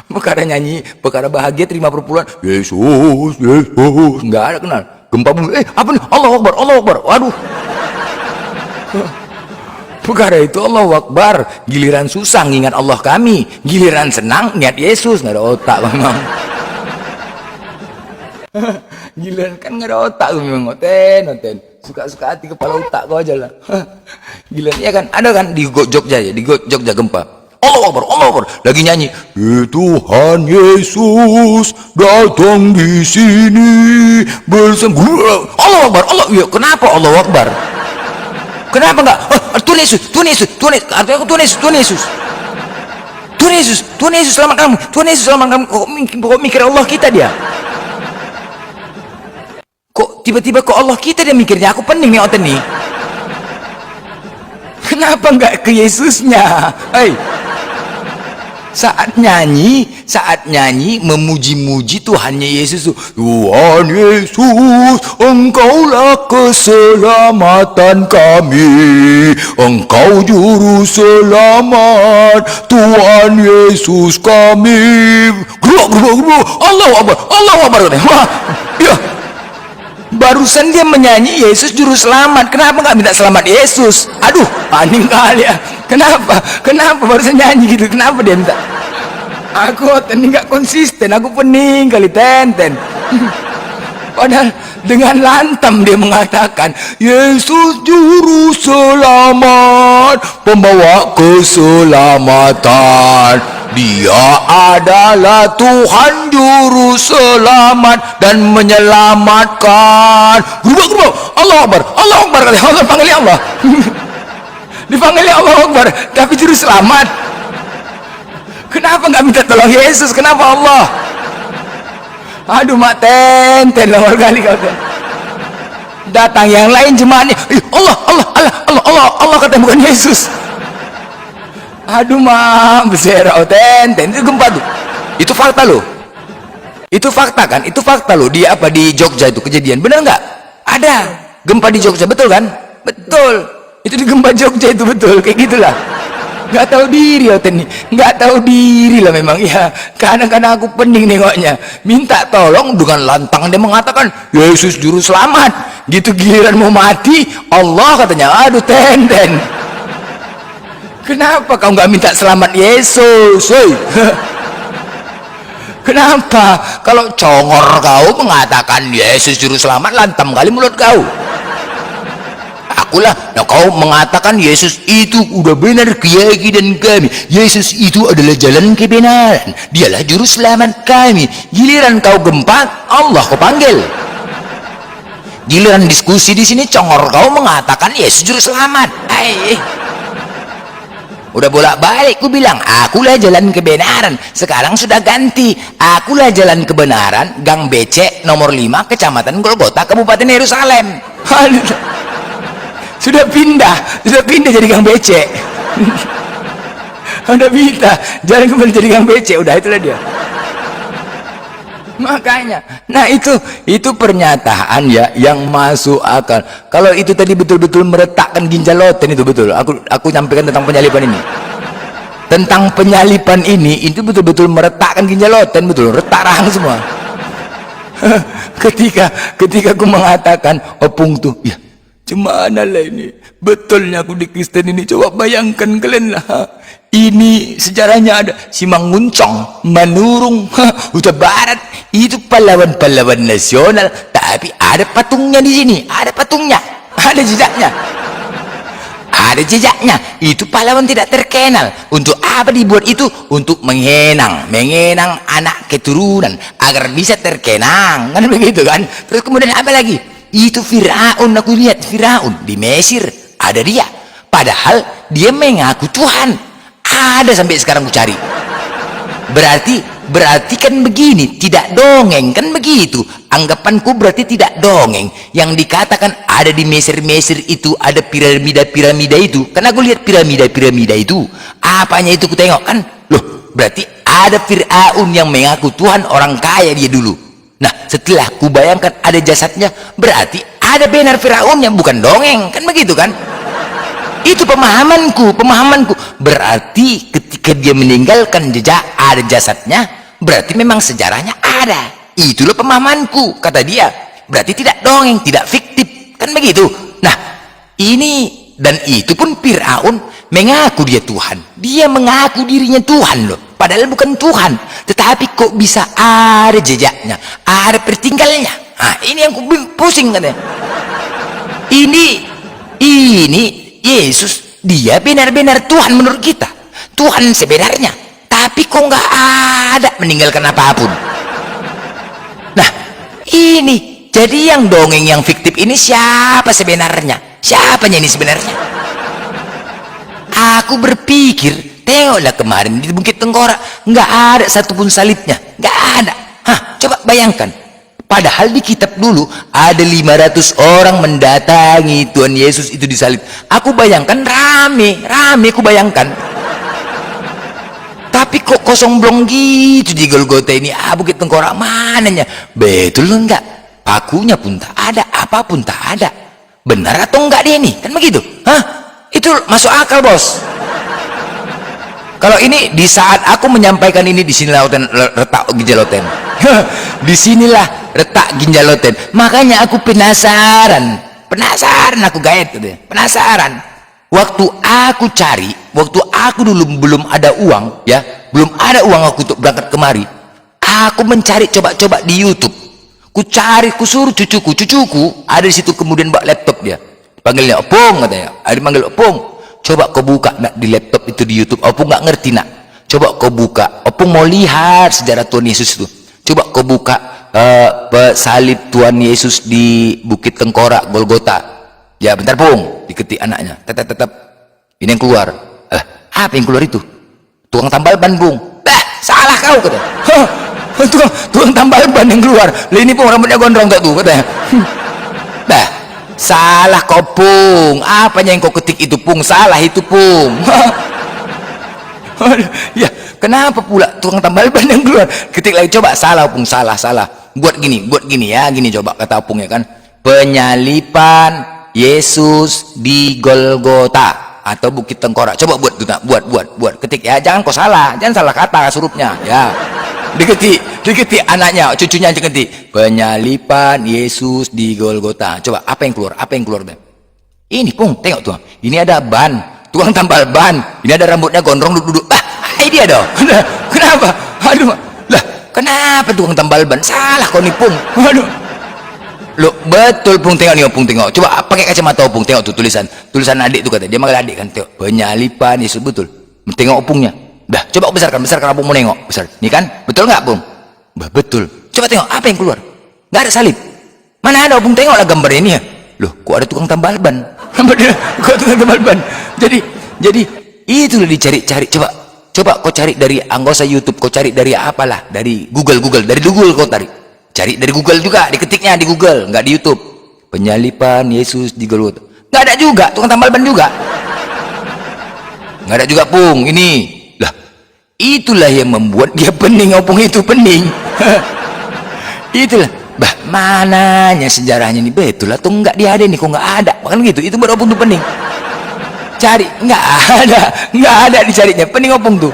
Speaker 2: Perkara nyanyi, perkara bahagia terima perpuluhan Yesus, nggak ada kenal. Gempa bumi, apa nih? Allahu Akbar, waduh. Perkara itu Allahu Akbar, giliran susah ingat Allah kami, giliran senang niat Yesus, nggak ada otak memang. Giliran kan nggak ada otak memang, Oten. Suka-suka hati kepala otak kau aja lah. Giliran ya kan, ada kan di Jogja ya, di Jogja gempa. Allah Akbar, lagi nyanyi. Tuhan Yesus datang di sini bersama. Allah Akbar, ya kenapa Allah Akbar? Kenapa enggak? Tuhan Yesus. Artinya Tuhan Yesus. Tuhan Yesus selamat kamu. Kok mikir Allah kita dia? Kok tiba-tiba kok Allah kita dia mikirnya? Aku pening nih Oten nih. Kenapa enggak ke Yesusnya? Saat nyanyi memuji-muji Tuhannya Yesus. Tuhan Yesus, Engkaulah keselamatan kami, Engkau juru selamat, Tuhan Yesus kami. Geruk. Allahu Akbar. Wah, ya. Barusan dia menyanyi Yesus juru selamat. Kenapa nggak minta selamat Yesus? Aduh, panik kali ya. Kenapa barusan nyanyi gitu? Kenapa dia minta? Aku ini nggak konsisten. Aku pening kali Ten. Padahal dengan lantam dia mengatakan Yesus juru selamat, pembawa keselamatan. Dia adalah Tuhan juru selamat dan menyelamatkan. Berubah, Allah Akbar, Allah Akbar. Allah panggil Allah. Dipanggil Allah Akbar, tapi juru selamat. Kenapa nggak minta tolong Yesus? Kenapa Allah? Aduh mak tenten nomor kali kau ten. Datang yang lain jemaatnya, Allah, Allah, Allah, Allah, Allah, Allah kata bukan Yesus. Aduh mak beserau tenten, itu gempa tuh. Itu fakta loh. Itu fakta kan? Itu fakta loh. Di apa di Jogja itu kejadian, bener nggak? Ada gempa di Jogja, betul kan? Betul. Itu di gempa Jogja itu betul, kayak gitulah. Nggak tahu diri Oten nih, nggak tahu diri lah memang ya. Kadang-kadang aku pening nengoknya, minta tolong dengan lantang dia mengatakan Yesus juru selamat. Gitu giliran mau mati, Allah katanya, aduh tenten. Kenapa kau nggak minta selamat Yesus? Woy. Kenapa? Kalau congor kau mengatakan Yesus juru selamat, lantam kali mulut kau. Akulah, nah kau mengatakan Yesus itu udah benar keyakinan kami. Yesus itu adalah jalan kebenaran. Dialah juru selamat kami. Giliran kau gempa, Allah kau panggil. Giliran diskusi di sini congor kau mengatakan Yesus juru selamat. Udah bolak-balik ku bilang, akulah jalan kebenaran. Sekarang sudah ganti, akulah jalan kebenaran. Gang Becek nomor 5 Kecamatan Golgota Kabupaten Yerusalem. Sudah pindah jadi Gang Becek. Udah pindah jalan kembali jadi Gang Becek, udah itulah dia. Makanya, nah itu pernyataan ya yang masuk akal. Kalau itu tadi betul-betul meretakkan ginjal Loten, itu betul. Aku nyampaikan tentang penyalipan ini. Tentang penyalipan ini itu betul-betul meretakkan ginjal Loten, betul, retak rahang semua. ketika aku mengatakan opung tuh, ya gimana lah ini, betulnya aku di Kristen ini. Coba bayangkan kalian lah, ini sejarahnya ada si Manguncong, Manurung, Huta Barat, itu pahlawan-pahlawan nasional, tapi ada patungnya di sini, ada patungnya, ada jejaknya, ada jejaknya. Itu pahlawan tidak terkenal. Untuk apa dibuat itu? Untuk mengenang anak keturunan agar bisa terkenang, kan begitu kan? Terus kemudian apa lagi? Itu Firaun, aku lihat Firaun di Mesir ada dia, padahal dia mengaku Tuhan. Ada sampai sekarang aku cari. Berarti kan begini, tidak dongeng kan begitu. Anggapanku berarti tidak dongeng. Yang dikatakan ada di Mesir itu ada piramida itu. Kan aku lihat piramida itu. Apanya itu ku tengok kan? Loh, berarti ada Firaun yang mengaku Tuhan, orang kaya dia dulu. Nah, setelah ku bayangkan ada jasadnya, berarti ada benar Firaun yang bukan dongeng, kan begitu kan? Itu pemahamanku. Berarti ketika dia meninggalkan jejak, ada jasadnya, berarti memang sejarahnya ada. Itulah pemahamanku, kata dia. Berarti tidak dongeng, tidak fiktif, kan begitu? Nah, ini dan itu pun Firaun mengaku dia Tuhan. Dia mengaku dirinya Tuhan loh. Padahal bukan Tuhan, tetapi kok bisa ada jejaknya, ada pertinggalnya. Nah, ini yang pusing katanya. Ini Yesus, dia benar-benar Tuhan menurut kita, Tuhan sebenarnya, tapi kok nggak ada meninggalkan apapun. Nah, ini jadi yang dongeng yang fiktif ini siapa sebenarnya? Siapanya ini sebenarnya? Aku berpikir, tengoklah kemarin di Bukit Tengkorak, nggak ada satupun salibnya, nggak ada. Hah, coba bayangkan. Padahal di kitab dulu ada 500 orang mendatangi Tuhan Yesus itu disalib. Aku bayangkan rame aku bayangkan. Tapi kok kosong blong gitu di Golgota ini. Bukit Tengkorak mananya? Betul enggak? Pakunya pun tak ada, apapun tak ada. Benar atau enggak dia ini? Kan begitu? Hah? Itu masuk akal, bos. Kalau ini di saat aku menyampaikan ini, di sinilah retak ginjal Loten. Disinilah retak ginjal Loten. Makanya aku penasaran aku gaet gitu ya. Penasaran. Waktu aku cari, waktu aku dulu belum ada uang ya, belum ada uang aku untuk berangkat kemari, aku mencari coba-coba di YouTube. Ku cari, ku suruh cucuku ada di situ, kemudian bawa laptop dia. Panggilnya Opung katanya, ada manggil Opung, coba kau buka nak di laptop itu di YouTube. Opung nggak ngerti nak, Coba kau buka, opung mau lihat sejarah Tuhan Yesus itu. Coba kau buka salib Tuhan Yesus di Bukit Tengkorak, Golgota. Ya bentar Pung, diketik anaknya. Tetap. Ini yang keluar. Apa yang keluar itu? Tukang tambal ban Pung. Salah kau kata. Tukang tambal ban yang keluar. Lah ini Pung rambutnya gondrong tak tuh katanya. Salah kau Pung. Apanya yang kau ketik itu Pung? Salah itu Pung. Ya, kenapa pula tukang tambal ban yang keluar? Ketik lagi, coba salah Pung, salah. Buat gini ya, gini coba kata Pung ya kan. Penyalipan Yesus di Golgota atau Bukit Tengkorak. Coba buat tuh, buat ketik ya. Jangan kau salah, jangan salah kata hurufnya ya. Diketik anaknya, cucunya ketik. Penyalipan Yesus di Golgota. Coba apa yang keluar? Ini Pung, tengok tuh. Ini ada ban. Tukang tambal ban, ini ada rambutnya gondrong duduk. Ini dia dong. Kenapa? Aduh, lah kenapa tukang tambal ban? Salah kau nih Pung. Aduh, lo betul Pung, tengok nih Pung, tengok. Coba pakai kacamata Pung, tengok tuh tulisan adik tuh kata dia manggil adik kan, tengok penyalipan Yesus betul. Tengok Pungnya. Dah, coba besarkan Pung mau nengok besar. Ini kan betul nggak Pung? Betul. Coba tengok apa yang keluar? Nggak ada salib. Mana ada Pung? Tengoklah gambarnya ini ya. Loh, kok ada tukang tambal ban? Jadi itulah dicari-cari. Coba kau cari dari anggota YouTube, kau cari dari apalah, dari Google kau cari dari Google juga, diketiknya di Google, nggak di YouTube. Penyalipan Yesus di Golgota, nggak ada juga, tukang tambal ban juga, nggak ada juga Pung. Ini lah, itulah yang membuat dia pening, Opung itu pening. Itulah. Mananya sejarahnya ini betul atau enggak dia ada nih, kok enggak ada, makan gitu. Itu buat Opung tuh pening. Cari enggak ada dicarinya, pening Opung tuh.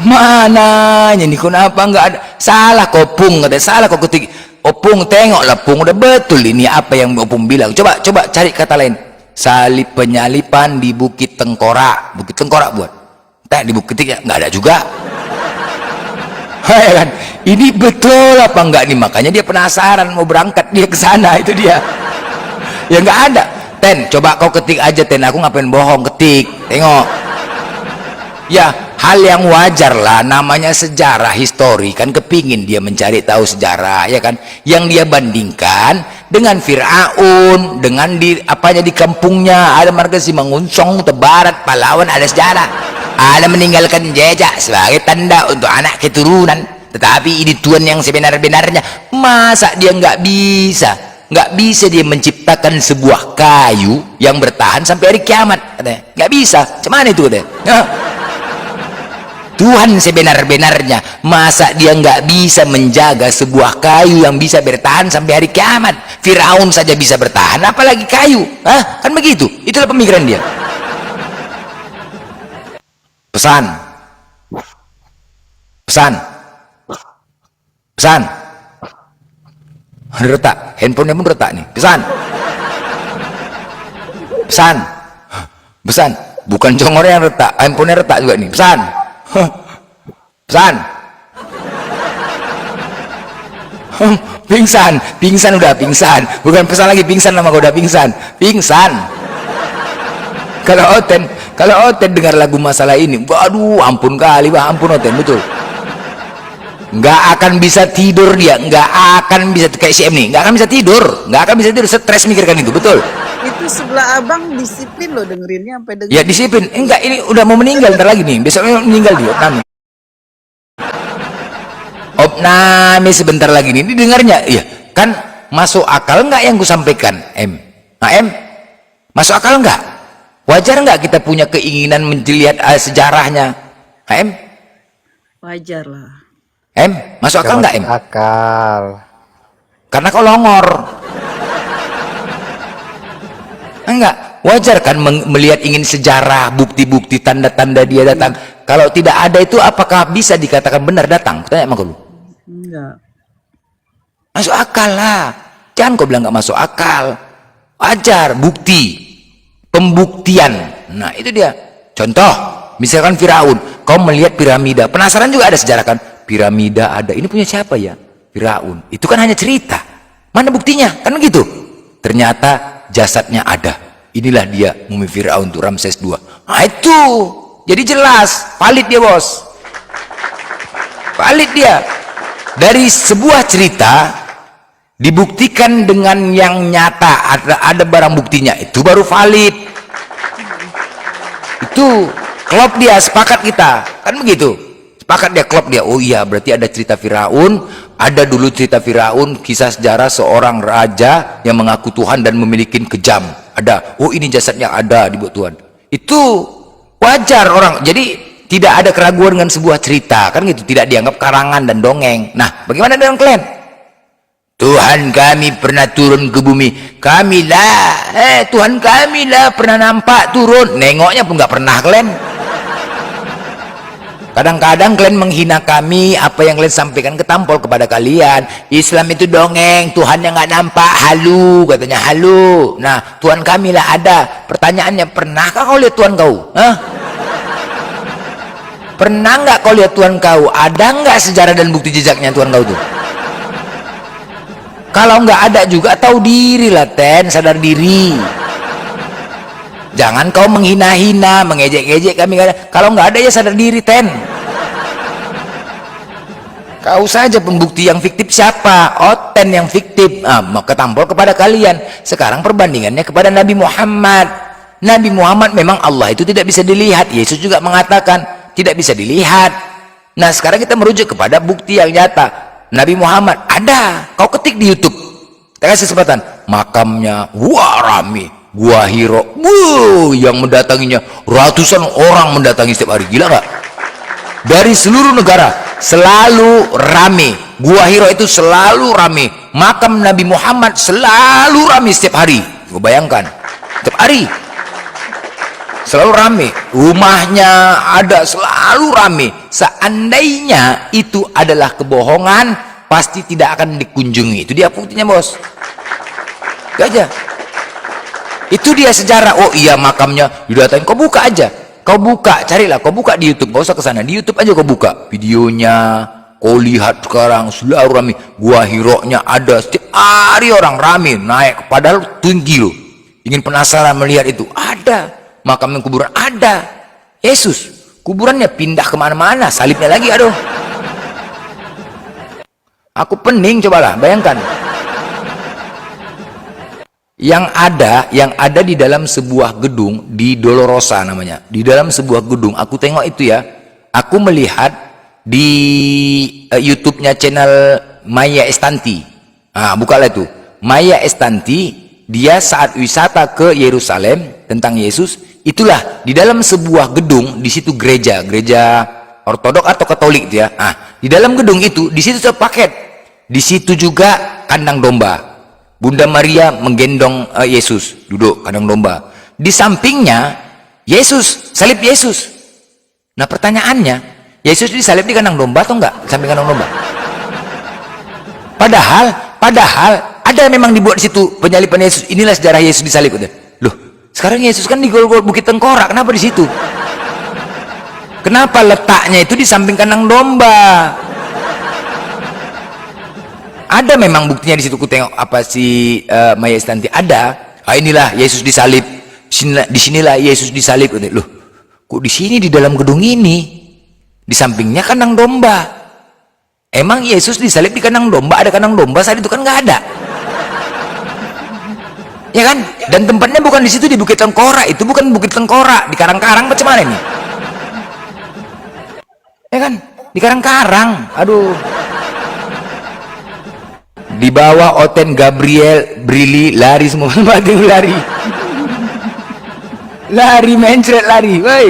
Speaker 2: Mananya nih, kenapa enggak ada? Salah kok Pung, katanya salah kok ketik. Opung tengoklah Pung, udah betul ini apa yang Opung bilang. Coba cari kata lain. Salib penyalipan di Bukit Tengkorak buat. Tak di Bukit ya, enggak ada juga. Ya kan? Ini betul apa enggak nih? Makanya dia penasaran mau berangkat dia ke sana, itu dia. Ya enggak ada. Ten, coba kau ketik aja Ten, aku ngapain bohong, ketik. Tengok. Ya, hal yang wajar lah, namanya sejarah, histori kan, kepingin dia mencari tahu sejarah ya kan. Yang dia bandingkan dengan Firaun, dengan di apanya di kampungnya ada marga Simangunsong, Barat, Pahlawan, ada sejarah. Ada meninggalkan jejak sebagai tanda untuk anak keturunan. Tetapi ini Tuhan yang sebenar-benarnya. Masa dia nggak bisa dia menciptakan sebuah kayu yang bertahan sampai hari kiamat, katanya. Nggak bisa. Cuman itu katanya. Tuhan sebenar-benarnya, masa dia nggak bisa menjaga sebuah kayu yang bisa bertahan sampai hari kiamat? Firaun saja bisa bertahan, apalagi kayu. Kan begitu. Itulah pemikiran dia. Pesan retak, handphonenya pun retak nih. Pesan bukan congornya yang retak, handphonenya retak juga nih. Pesan pingsan udah pingsan, bukan pesan lagi, pingsan nama kau udah pingsan. Kalau Oten dengar lagu masalah ini, waduh ampun kali, ampun Oten, betul. Nggak akan bisa tidur dia, nggak akan bisa, kayak CM nih, nggak akan bisa tidur, stres mikirkan itu, betul.
Speaker 11: Itu sebelah abang disiplin loh dengerinnya sampai denger.
Speaker 2: Ya disiplin, enggak, ini udah mau meninggal ntar lagi nih, besoknya meninggal dia, Opnami sebentar lagi nih, ini dengarnya, iya kan masuk akal nggak yang ku sampaikan, M? Masuk akal nggak? Wajar nggak kita punya keinginan melihat sejarahnya, M?
Speaker 11: Wajar lah.
Speaker 2: Masuk akal nggak, M?
Speaker 13: Akal.
Speaker 2: Karena kau longor. Enggak, wajar kan melihat ingin sejarah, bukti-bukti, tanda-tanda dia datang. Kalau tidak ada itu, apakah bisa dikatakan benar datang? Tanya sama kau.
Speaker 11: Enggak.
Speaker 2: Masuk akal lah. Jangan kau bilang nggak masuk akal. Wajar, bukti. Pembuktian. Nah itu dia. Contoh, misalkan Firaun, kau melihat piramida, penasaran juga ada sejarah kan? Piramida ada, ini punya siapa ya? Firaun. Itu kan hanya cerita. Mana buktinya? Kan begitu. Ternyata jasadnya ada. Inilah dia mumi Firaun tuh, Ramses II. Nah itu Jadi jelas, valid dia bos. Valid dia. Dari sebuah cerita dibuktikan dengan yang nyata, ada barang buktinya, itu baru valid. Itu klop dia, sepakat kita, kan begitu. Sepakat dia, klop dia. Oh iya, berarti ada cerita Firaun, ada dulu cerita Firaun, kisah sejarah seorang raja yang mengaku Tuhan dan memiliki kejam. Ada. Oh ini jasadnya ada dibuat Tuhan. Itu wajar orang. Jadi tidak ada keraguan dengan sebuah cerita, kan gitu, tidak dianggap karangan dan dongeng. Nah, bagaimana dengan kalian? Tuhan kami pernah turun ke bumi. Tuhan kami lah pernah nampak turun. Nengoknya pun nggak pernah kalian. Kadang-kadang kalian menghina kami, apa yang kalian sampaikan ketampol kepada kalian. Islam itu dongeng, Tuhan yang nggak nampak, halu, katanya halu. Nah, Tuhan kami lah ada. Pertanyaannya, pernahkah kau lihat Tuhan kau? Hah? Pernah nggak kau lihat Tuhan kau? Ada nggak sejarah dan bukti jejaknya Tuhan kau tuh? Kalau nggak ada juga, tahu diri lah Ten, sadar diri. Jangan kau menghina-hina, mengejek-ejek kami. Kalau nggak ada ya sadar diri Ten. Kau saja pembukti yang fiktif siapa? Oten yang fiktif. Mau ketampol kepada kalian. Sekarang perbandingannya kepada Nabi Muhammad. Nabi Muhammad memang Allah itu tidak bisa dilihat. Yesus juga mengatakan tidak bisa dilihat. Nah sekarang kita merujuk kepada bukti yang nyata. Nabi Muhammad ada, kau ketik di YouTube, kita kasih kesempatan, makamnya wah rame, Gua Hiro, yang mendatanginya ratusan orang mendatangi setiap hari. Gila nggak? Dari seluruh negara selalu rame. Gua Hiro itu selalu rame. Makam Nabi Muhammad selalu rame setiap hari. Gue bayangkan setiap hari selalu rame, rumahnya ada selalu rame. Seandainya itu adalah kebohongan, pasti tidak akan dikunjungi. Itu dia buktinya bos. Gak aja. Itu dia sejarah. Oh iya makamnya didatangi. Kau buka aja, kau buka, carilah, kau buka di YouTube. Gak usah ke sana, di YouTube aja kau buka videonya. Kau lihat sekarang selalu rame. Gua Hiro-nya ada setiap hari orang rame naik. Padahal tinggi loh. Ingin penasaran melihat itu, ada. Makam yang kuburan ada. Yesus kuburannya pindah kemana-mana, salibnya lagi, aduh. Aku pening, cobalah bayangkan. Yang ada di dalam sebuah gedung di Dolorosa namanya. Di dalam sebuah gedung, aku tengok itu ya. Aku melihat di YouTube-nya channel Maya Estanti. Bukalah itu. Maya Estanti, dia saat wisata ke Yerusalem tentang Yesus, itulah di dalam sebuah gedung, di situ gereja Ortodok atau Katolik dia. Di dalam gedung itu, di situ sepaket. Di situ juga kandang domba. Bunda Maria menggendong Yesus duduk kandang domba. Di sampingnya Yesus, salib Yesus. Nah pertanyaannya, Yesus disalib di kandang domba atau enggak? Di samping kandang domba. Padahal ada memang dibuat di situ penyaliban Yesus. Inilah sejarah Yesus disalib. Loh, sekarang Yesus kan di Golgota Bukit Tengkorak. Kenapa di situ? Kenapa letaknya itu di samping kandang domba? Ada memang buktinya di situ. Ku tengok apa si Maya Estanti ada. Inilah Yesus disalib. Disinilah Yesus disalib. Loh, kok di sini di dalam gedung ini di sampingnya kandang domba? Emang Yesus disalib di kandang domba? Ada kandang domba saat itu kan nggak ada. Ya kan? Dan tempatnya bukan di situ, di Bukit Tengkorak. Itu bukan Bukit Tengkorak, di Karang-Karang macam mana ini? Ya kan? Di Karang-Karang. Aduh. Di bawah Oten, Gabriel, Brili, lari semua. lari. Lari mencret lari. Woi.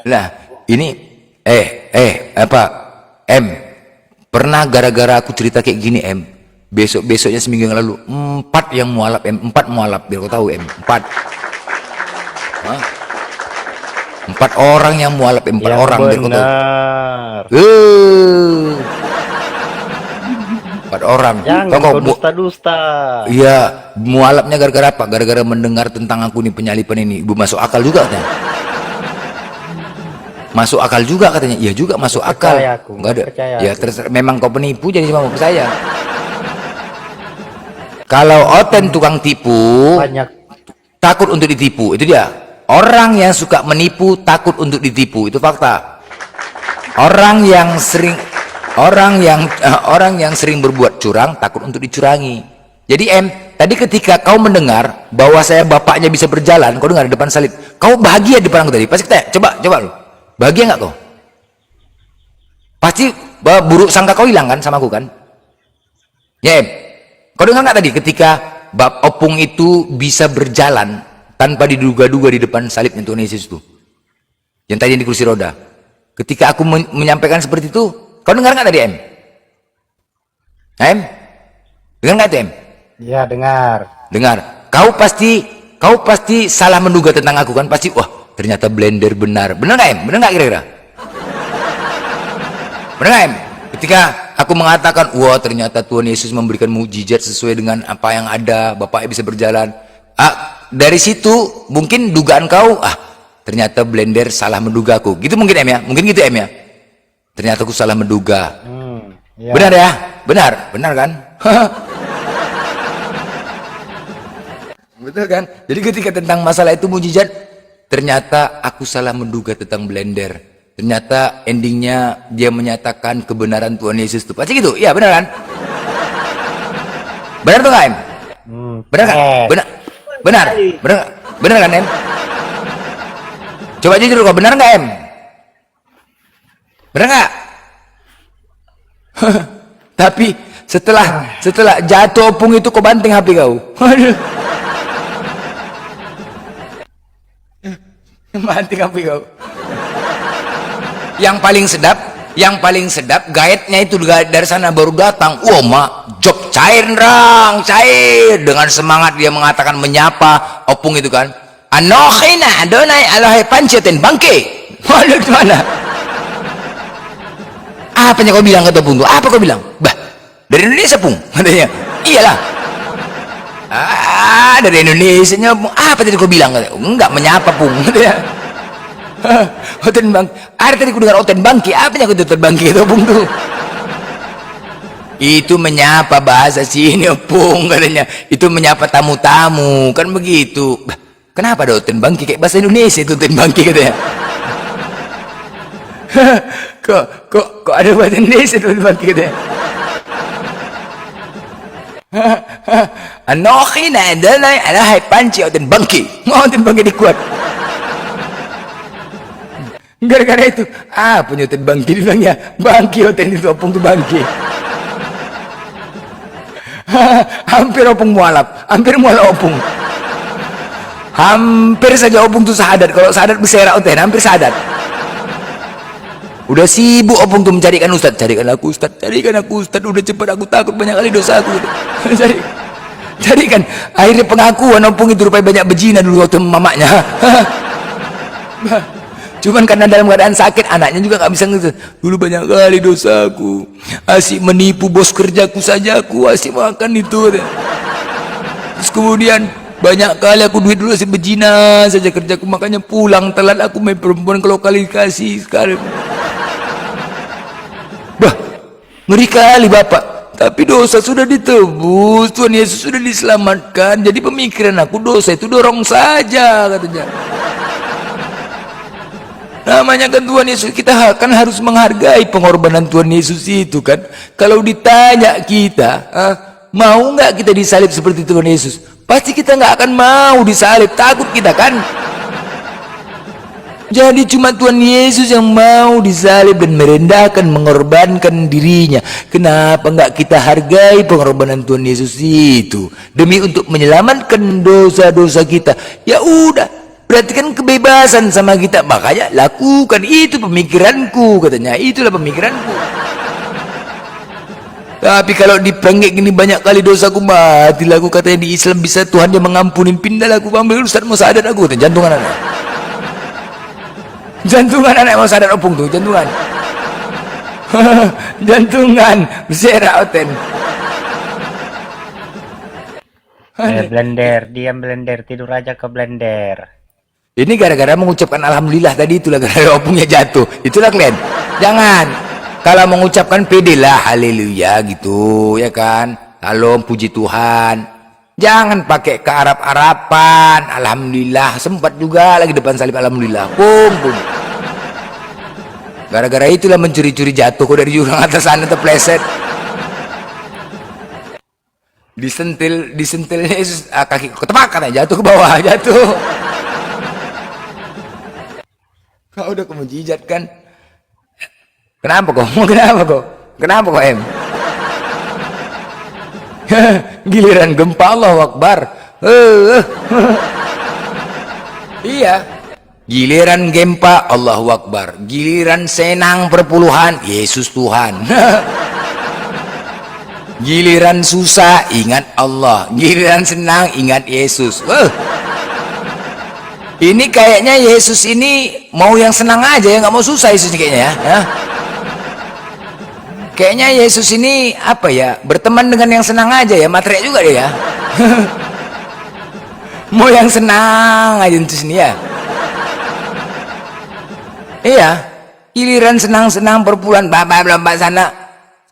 Speaker 2: Lah, ini pernah gara-gara aku cerita kayak gini besoknya seminggu yang lalu 4 yang mualaf 4 mualaf, biar kau tahu 4 orang yang mualaf 4 yang orang biar kau tahu 4 orang
Speaker 13: jangan dusta-dusta.
Speaker 2: Iya, mualafnya gara-gara apa? Gara-gara mendengar tentang aku nih, penyaliban ini. Ibu masuk akal juga katanya. Masuk akal juga katanya. Iya juga masuk akal. Enggak ada. Ya terserah, memang kau penipu jadi cuma percaya. Kalau Oten tukang tipu, takut untuk ditipu. Itu dia. Orang yang suka menipu takut untuk ditipu. Itu fakta. Orang yang sering berbuat curang takut untuk dicurangi. Jadi tadi ketika kau mendengar bahwa saya bapaknya bisa berjalan, kau dengar di depan salib, kau bahagia di depan aku tadi. Pasti kita coba lu. Bahagia nggak kau? Pasti buruk sangka kau hilang kan sama aku kan? Ya kau dengar nggak tadi ketika opung itu bisa berjalan tanpa diduga-duga di depan salibnya Tuhan Yesus itu? Yang tadi di kursi roda. Ketika aku menyampaikan seperti itu, kau dengar nggak tadi Dengar nggak itu
Speaker 6: Iya, dengar.
Speaker 2: Dengar. Kau pasti salah menduga tentang aku kan? Pasti, wah ternyata blender benar. Benar nggak Benar nggak kira-kira? Benar nggak Ketika aku mengatakan, wah ternyata Tuhan Yesus memberikan mukjizat sesuai dengan apa yang ada, Bapaknya bisa berjalan. Dari situ mungkin dugaan kau, ternyata blender salah menduga aku. Gitu mungkin ya? Mungkin gitu ya? Ternyata aku salah menduga.
Speaker 6: Iya.
Speaker 2: Benar ya? Benar kan? Betul kan? Jadi ketika tentang masalah itu mujizat, ternyata aku salah menduga tentang blender. Ternyata endingnya dia menyatakan kebenaran Tuhan Yesus itu. Pasti gitu? Iya benar kan? Benar tuh nggak Benar kan? Benar kan Coba jujur kok, benar nggak Benar nggak? Tapi setelah jatuh opung itu kau banting HP kau. Banting HP kau. Yang paling sedap gaetnya itu dari sana baru datang. Wah, job cair dengan semangat dia mengatakan menyapa opung itu kan. Anokhina Adonai Allahai Pancetin bangke. Waduh gimana? Apa yang kau bilang kata Pung tuh? Apa kau bilang? Bah, dari Indonesia Pung katanya. Iyalah. Dari Indonesia nya Pung. Apa tadi kau bilang? Enggak menyapa Pung katanya. Oten bang, ada tadi ku dengar oten bangki. Apa yang kau oten bangki itu Pung tuh? Itu menyapa bahasa sini Pung katanya. Itu menyapa tamu-tamu kan begitu. Bah, kenapa ada oten bangki kayak bahasa Indonesia itu oten bangki katanya? kok ada bahasa Indonesia tuh bangki katanya. Anokhina Adonai Allahai Panci oten bangki. Oten bangki dikuat. Gara-gara itu, punya oten bangki dibilangnya. Bangki oten itu opung tuh bangki. Hampir opung mualaf, opung. Hampir saja opung tuh sahadat. Kalau sahadat berserak oten, hampir sahadat. Udah sibuk opung tuh mencarikan Ustaz. Carikan aku Ustaz. Udah cepat, aku takut banyak kali dosa aku. Carikan. Akhirnya pengakuan opung itu rupanya banyak berzina dulu waktu mamanya. Cuman karena dalam keadaan sakit, anaknya juga gak bisa ngerti. Dulu banyak kali dosaku. Asyik menipu bos kerjaku saja, aku asyik makan itu. Terus kemudian banyak kali aku duit dulu asyik berzina saja kerjaku. Makanya pulang telat aku main perempuan ke lokalisasi sekarang. Bah, ngeri kali Bapak. Tapi dosa sudah ditebus, Tuhan Yesus sudah diselamatkan. Jadi pemikiran aku dosa itu dorong saja katanya. Namanya kan Tuhan Yesus, kita kan harus menghargai pengorbanan Tuhan Yesus itu kan. Kalau ditanya kita, mau nggak kita disalib seperti Tuhan Yesus? Pasti kita nggak akan mau disalib, takut kita kan. Jadi cuma Tuhan Yesus yang mau disalib dan merendahkan, mengorbankan dirinya. Kenapa nggak kita hargai pengorbanan Tuhan Yesus itu demi untuk menyelamatkan dosa-dosa kita? Ya udah. Berarti kan kebebasan sama kita, makanya lakukan itu pemikiranku katanya. Itulah pemikiranku. Tapi kalau dipenggek gini banyak kali dosaku, mati lagu katanya. Di Islam bisa Tuhan dia mengampunin, pindah lagu ambil Ustaz mau sadar aku katanya. Jantungan anak mau sadar opung tuh jantungan. Jantungan berserak oten.
Speaker 6: Blender, diam blender, tidur aja ke blender.
Speaker 2: Ini gara-gara mengucapkan alhamdulillah tadi, itulah gara-gara opungnya jatuh. Itulah kalian. Jangan. Kalau mengucapkan pede lah haleluya gitu, ya kan? Salam puji Tuhan. Jangan pakai ke Arab-Araban. Alhamdulillah, sempat juga lagi depan salib alhamdulillah. Pum. Gara-gara itulah mencuri-curi jatuh kok dari jurang atas sana terpleset. Disentilnya Yesus, kaki ketepakan aja, jatuh ke bawah, jatuh. Kau udah kemujizat kan? Kenapa kok? Kenapa kok em? Giliran gempa Allahu Akbar. Iya. Giliran gempa Allahu Akbar. Giliran senang perpuluhan, Yesus Tuhan. Giliran susah ingat Allah, giliran senang ingat Yesus. Ini kayaknya Yesus ini mau yang senang aja ya, nggak mau susah Yesus ini kayaknya ya. Kayaknya Yesus ini apa ya, berteman dengan yang senang aja ya, matre juga dia ya. Mau yang senang aja Yesus ini ya. Iya, giliran senang-senang perpuluhan bapak sana,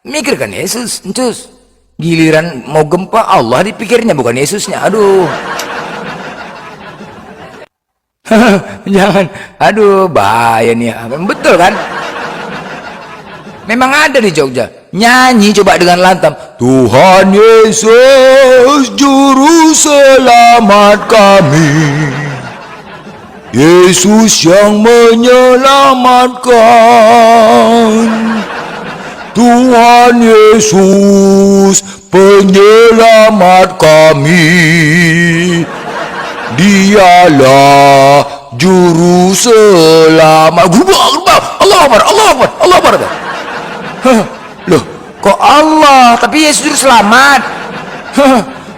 Speaker 2: mikirkan Yesus, Yesus. Giliran mau gempa Allah dipikirnya bukan Yesusnya. Aduh. Jangan. Aduh, bahaya nih. Betul kan? Memang ada di Jogja. Nyanyi coba dengan lantang. Tuhan Yesus juru selamat kami. Yesus yang menyelamatkan. Tuhan Yesus penyelamat kami, dialah juru selamat. Gerbang, Allah Akbar. Loh, kok Allah tapi Yesus juru selamat?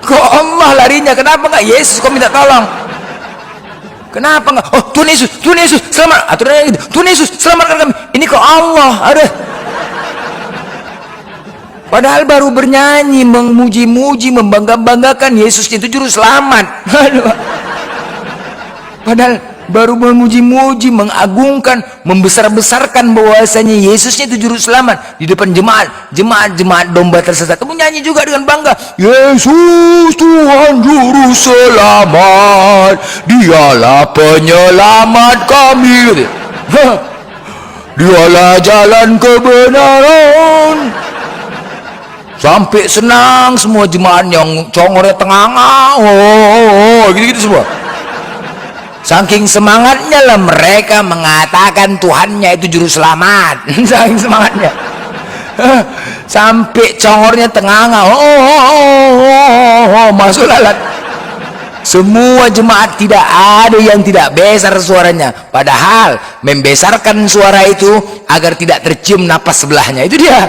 Speaker 2: Kok Allah larinya? Kenapa nggak Yesus kok minta tolong? Kenapa nggak? Oh, Tuhan Yesus selamat. Aturannya gitu, Tuhan Yesus selamatkan kami. Ini kok Allah? Ada. Padahal baru bernyanyi, memuji-muji, membangga-banggakan Yesus itu juru selamat. Padahal baru memuji-muji, mengagungkan, membesar-besarkan bahwasanya Yesusnya itu juru selamat di depan jemaat domba tersesat. Kamu nyanyi juga dengan bangga, Yesus Tuhan juru selamat, dialah penyelamat kami. Dialah jalan kebenaran. Sampai senang semua jemaat yang congornya tenganga, gitu-gitu semua. Saking semangatnya lah mereka mengatakan Tuhannya itu juru selamat. Saking semangatnya. Sampai congornya tenganga, masuk lalat. Semua jemaat tidak ada yang tidak besar suaranya. Padahal membesarkan suara itu agar tidak tercium napas sebelahnya. Itu dia.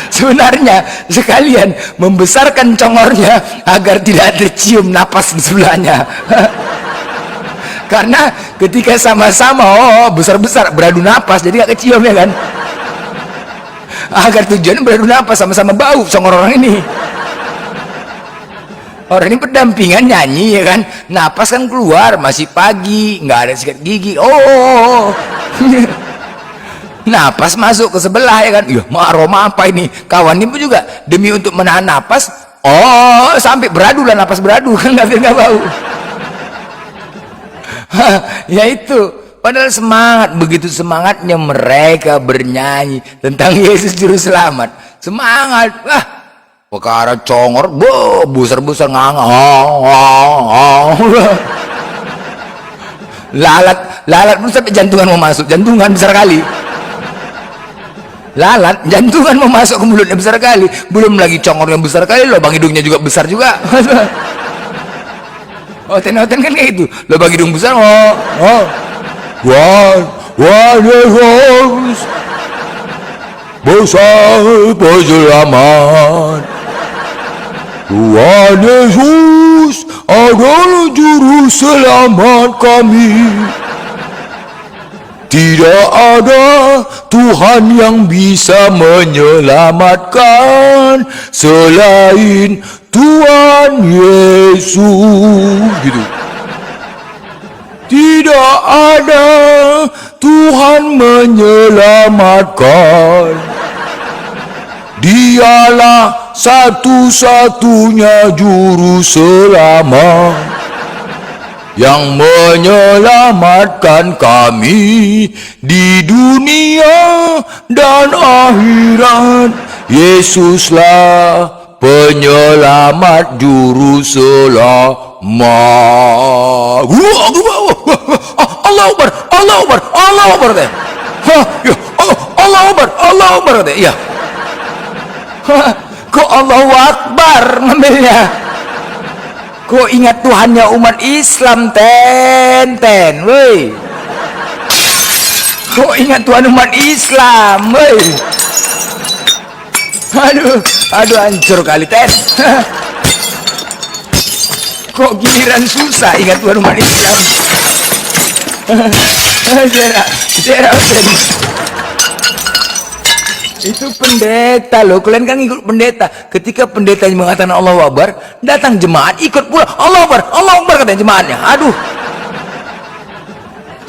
Speaker 2: Sebenarnya sekalian membesarkan congornya agar tidak tercium napas di sebelahnya. Karena ketika sama-sama besar-besar beradu napas jadi gak kecium ya kan. Agar tujuannya beradu napas, sama-sama bau congor orang ini. Orang ini pendampingan nyanyi ya kan, napas kan keluar, masih pagi, nggak ada sikat gigi. Napas masuk ke sebelah ya kan, aroma apa ini? Kawan ini pun juga demi untuk menahan napas, sampai beradu lah, napas beradu kan, nggak bau. Ya itu, padahal semangat, begitu semangatnya mereka bernyanyi tentang Yesus juru selamat, semangat, perkara congor, besar-besar nganga, lalat pun sampai jantungan mau masuk, jantungan besar kali. Lalat jantungan mau masuk ke mulutnya besar kali, belum lagi congornya besar kali, lubang hidungnya juga besar juga. Oten-oten kan kayak gitu, lubang hidung besar. Yesus besar penyelamat, Tuhan Yesus adalah juru selamat kami. Tidak ada Tuhan yang bisa menyelamatkan selain Tuhan Yesus. Gitu. Tidak ada Tuhan menyelamatkan. Dialah satu-satunya juru selamat yang menyelamatkan kami di dunia dan akhirat. Yesuslah penyelamat juru selamat. Allah Akbar, Allah Akbar, Allah Akbar. Allah Akbar, Allah Akbar. Ya. Kok Allahu Akbar ngambilnya? Kok ingat Tuhannya umat Islam, ten, woi. Kok ingat Tuhan umat Islam, woi. Aduh, hancur kali, ten. Kok giliran susah ingat Tuhan umat Islam? Zera, ten. Itu pendeta loh, kalian kan ikut pendeta. Ketika pendetanya mengatakan Allahu Akbar, datang jemaat ikut pula Allahu Akbar, Allahu Akbar katanya jemaatnya. Aduh.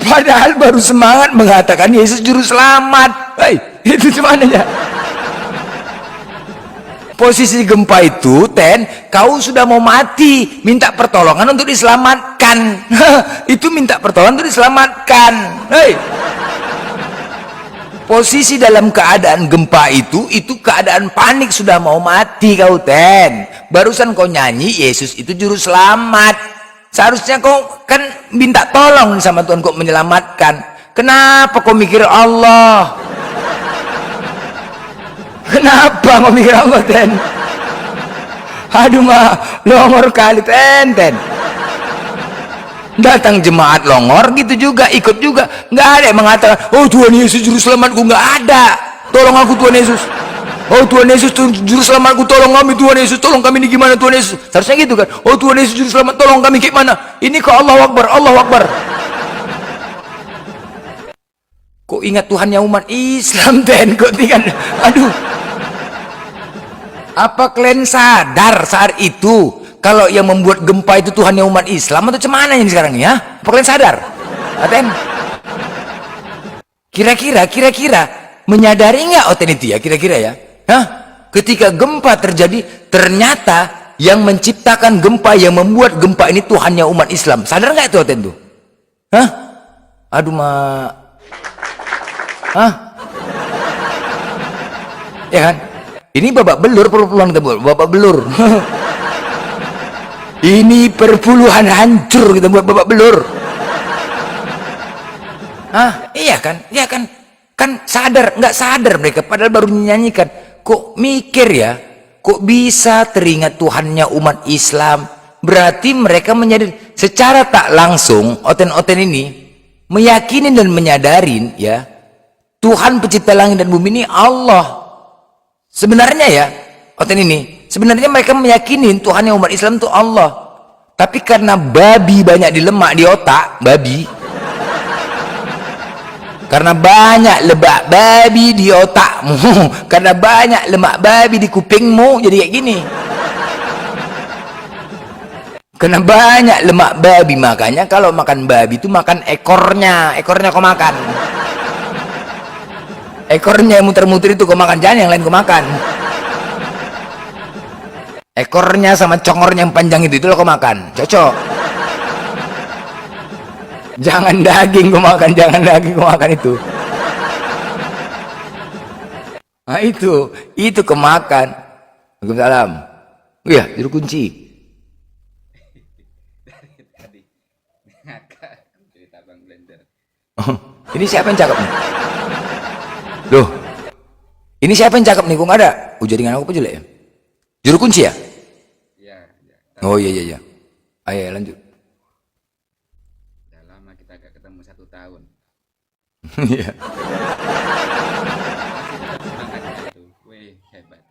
Speaker 2: Padahal baru semangat mengatakan Yesus juru selamat. Hei, itu cumananya. Posisi gempa itu, ten, kau sudah mau mati, minta pertolongan untuk diselamatkan. Itu minta pertolongan untuk diselamatkan. Hei. Posisi dalam keadaan gempa itu keadaan panik, sudah mau mati kau, ten. Barusan kau nyanyi Yesus itu juru selamat. Seharusnya kau kan minta tolong sama Tuhan kau menyelamatkan. Kenapa kau mikir Allah? Kenapa kau mikir Allah, ten? Aduh mah, longor kali, ten. Datang jemaat longor gitu juga, ikut juga, nggak ada yang mengatakan oh Tuhan Yesus juru selamatku, nggak ada. Tolong aku Tuhan Yesus, oh Tuhan Yesus juru selamatku, tolong kami Tuhan Yesus, tolong kami ini gimana Tuhan Yesus. Seharusnya gitu kan, oh Tuhan Yesus juru selamat, tolong kami gimana. Ini kok Allahu Akbar, Allahu Akbar. Kok ingat Tuhannya umat Islam, ten? Kok tinggal, aduh. Apa kalian sadar saat itu kalau yang membuat gempa itu Tuhannya umat Islam atau cemana ini sekarang ya? Apa kalian sadar? Aten? Kira-kira menyadari nggak Oten itu ya? Kira-kira ya? Hah? Ketika gempa terjadi, ternyata yang menciptakan gempa, yang membuat gempa ini Tuhannya umat Islam. Sadar nggak itu Oten tuh? Hah? Aduh mak. Hah? Ya kan? Ini babak belur, perpuluhan kita buat babak belur. Ini perpuluhan hancur kita buat babak belur. Ah, iya kan? Kan sadar, nggak sadar mereka padahal baru menyanyikan. Kok mikir ya? Kok bisa teringat Tuhannya umat Islam? Berarti mereka menyadari secara tak langsung, oten-oten ini meyakini dan menyadarin ya, Tuhan pencipta langit dan bumi ini Allah. Sebenarnya ya, oten ini sebenarnya mereka meyakini Tuhan yang umat Islam itu Allah, tapi karena babi banyak di lemak di otak, babi, karena banyak lebak babi di otakmu, karena banyak lemak babi di kupingmu, jadi kayak gini. Karena banyak lemak babi, makanya kalau makan babi itu makan ekornya kau makan. Ekornya yang muter-muter itu kau makan, jangan yang lain kau makan. Ekornya sama congornya yang panjang itu loh kau makan, cocok. Jangan daging kau makan, jangan daging kau makan itu. Nah itu kau makan. Waalaikumsalam. Iya, juru kunci. Oh, ini siapa yang cakep nih? Loh, ini siapa yang cakep nih? Kok nggak ada? Jaringan aku apa jelek ya? Juru kunci ya? Oh iya. Ayo lanjut.
Speaker 13: Udah lama kita gak ketemu 1 tahun.
Speaker 2: Iya.
Speaker 13: Masih tetap semangatnya itu. Wih, hebat.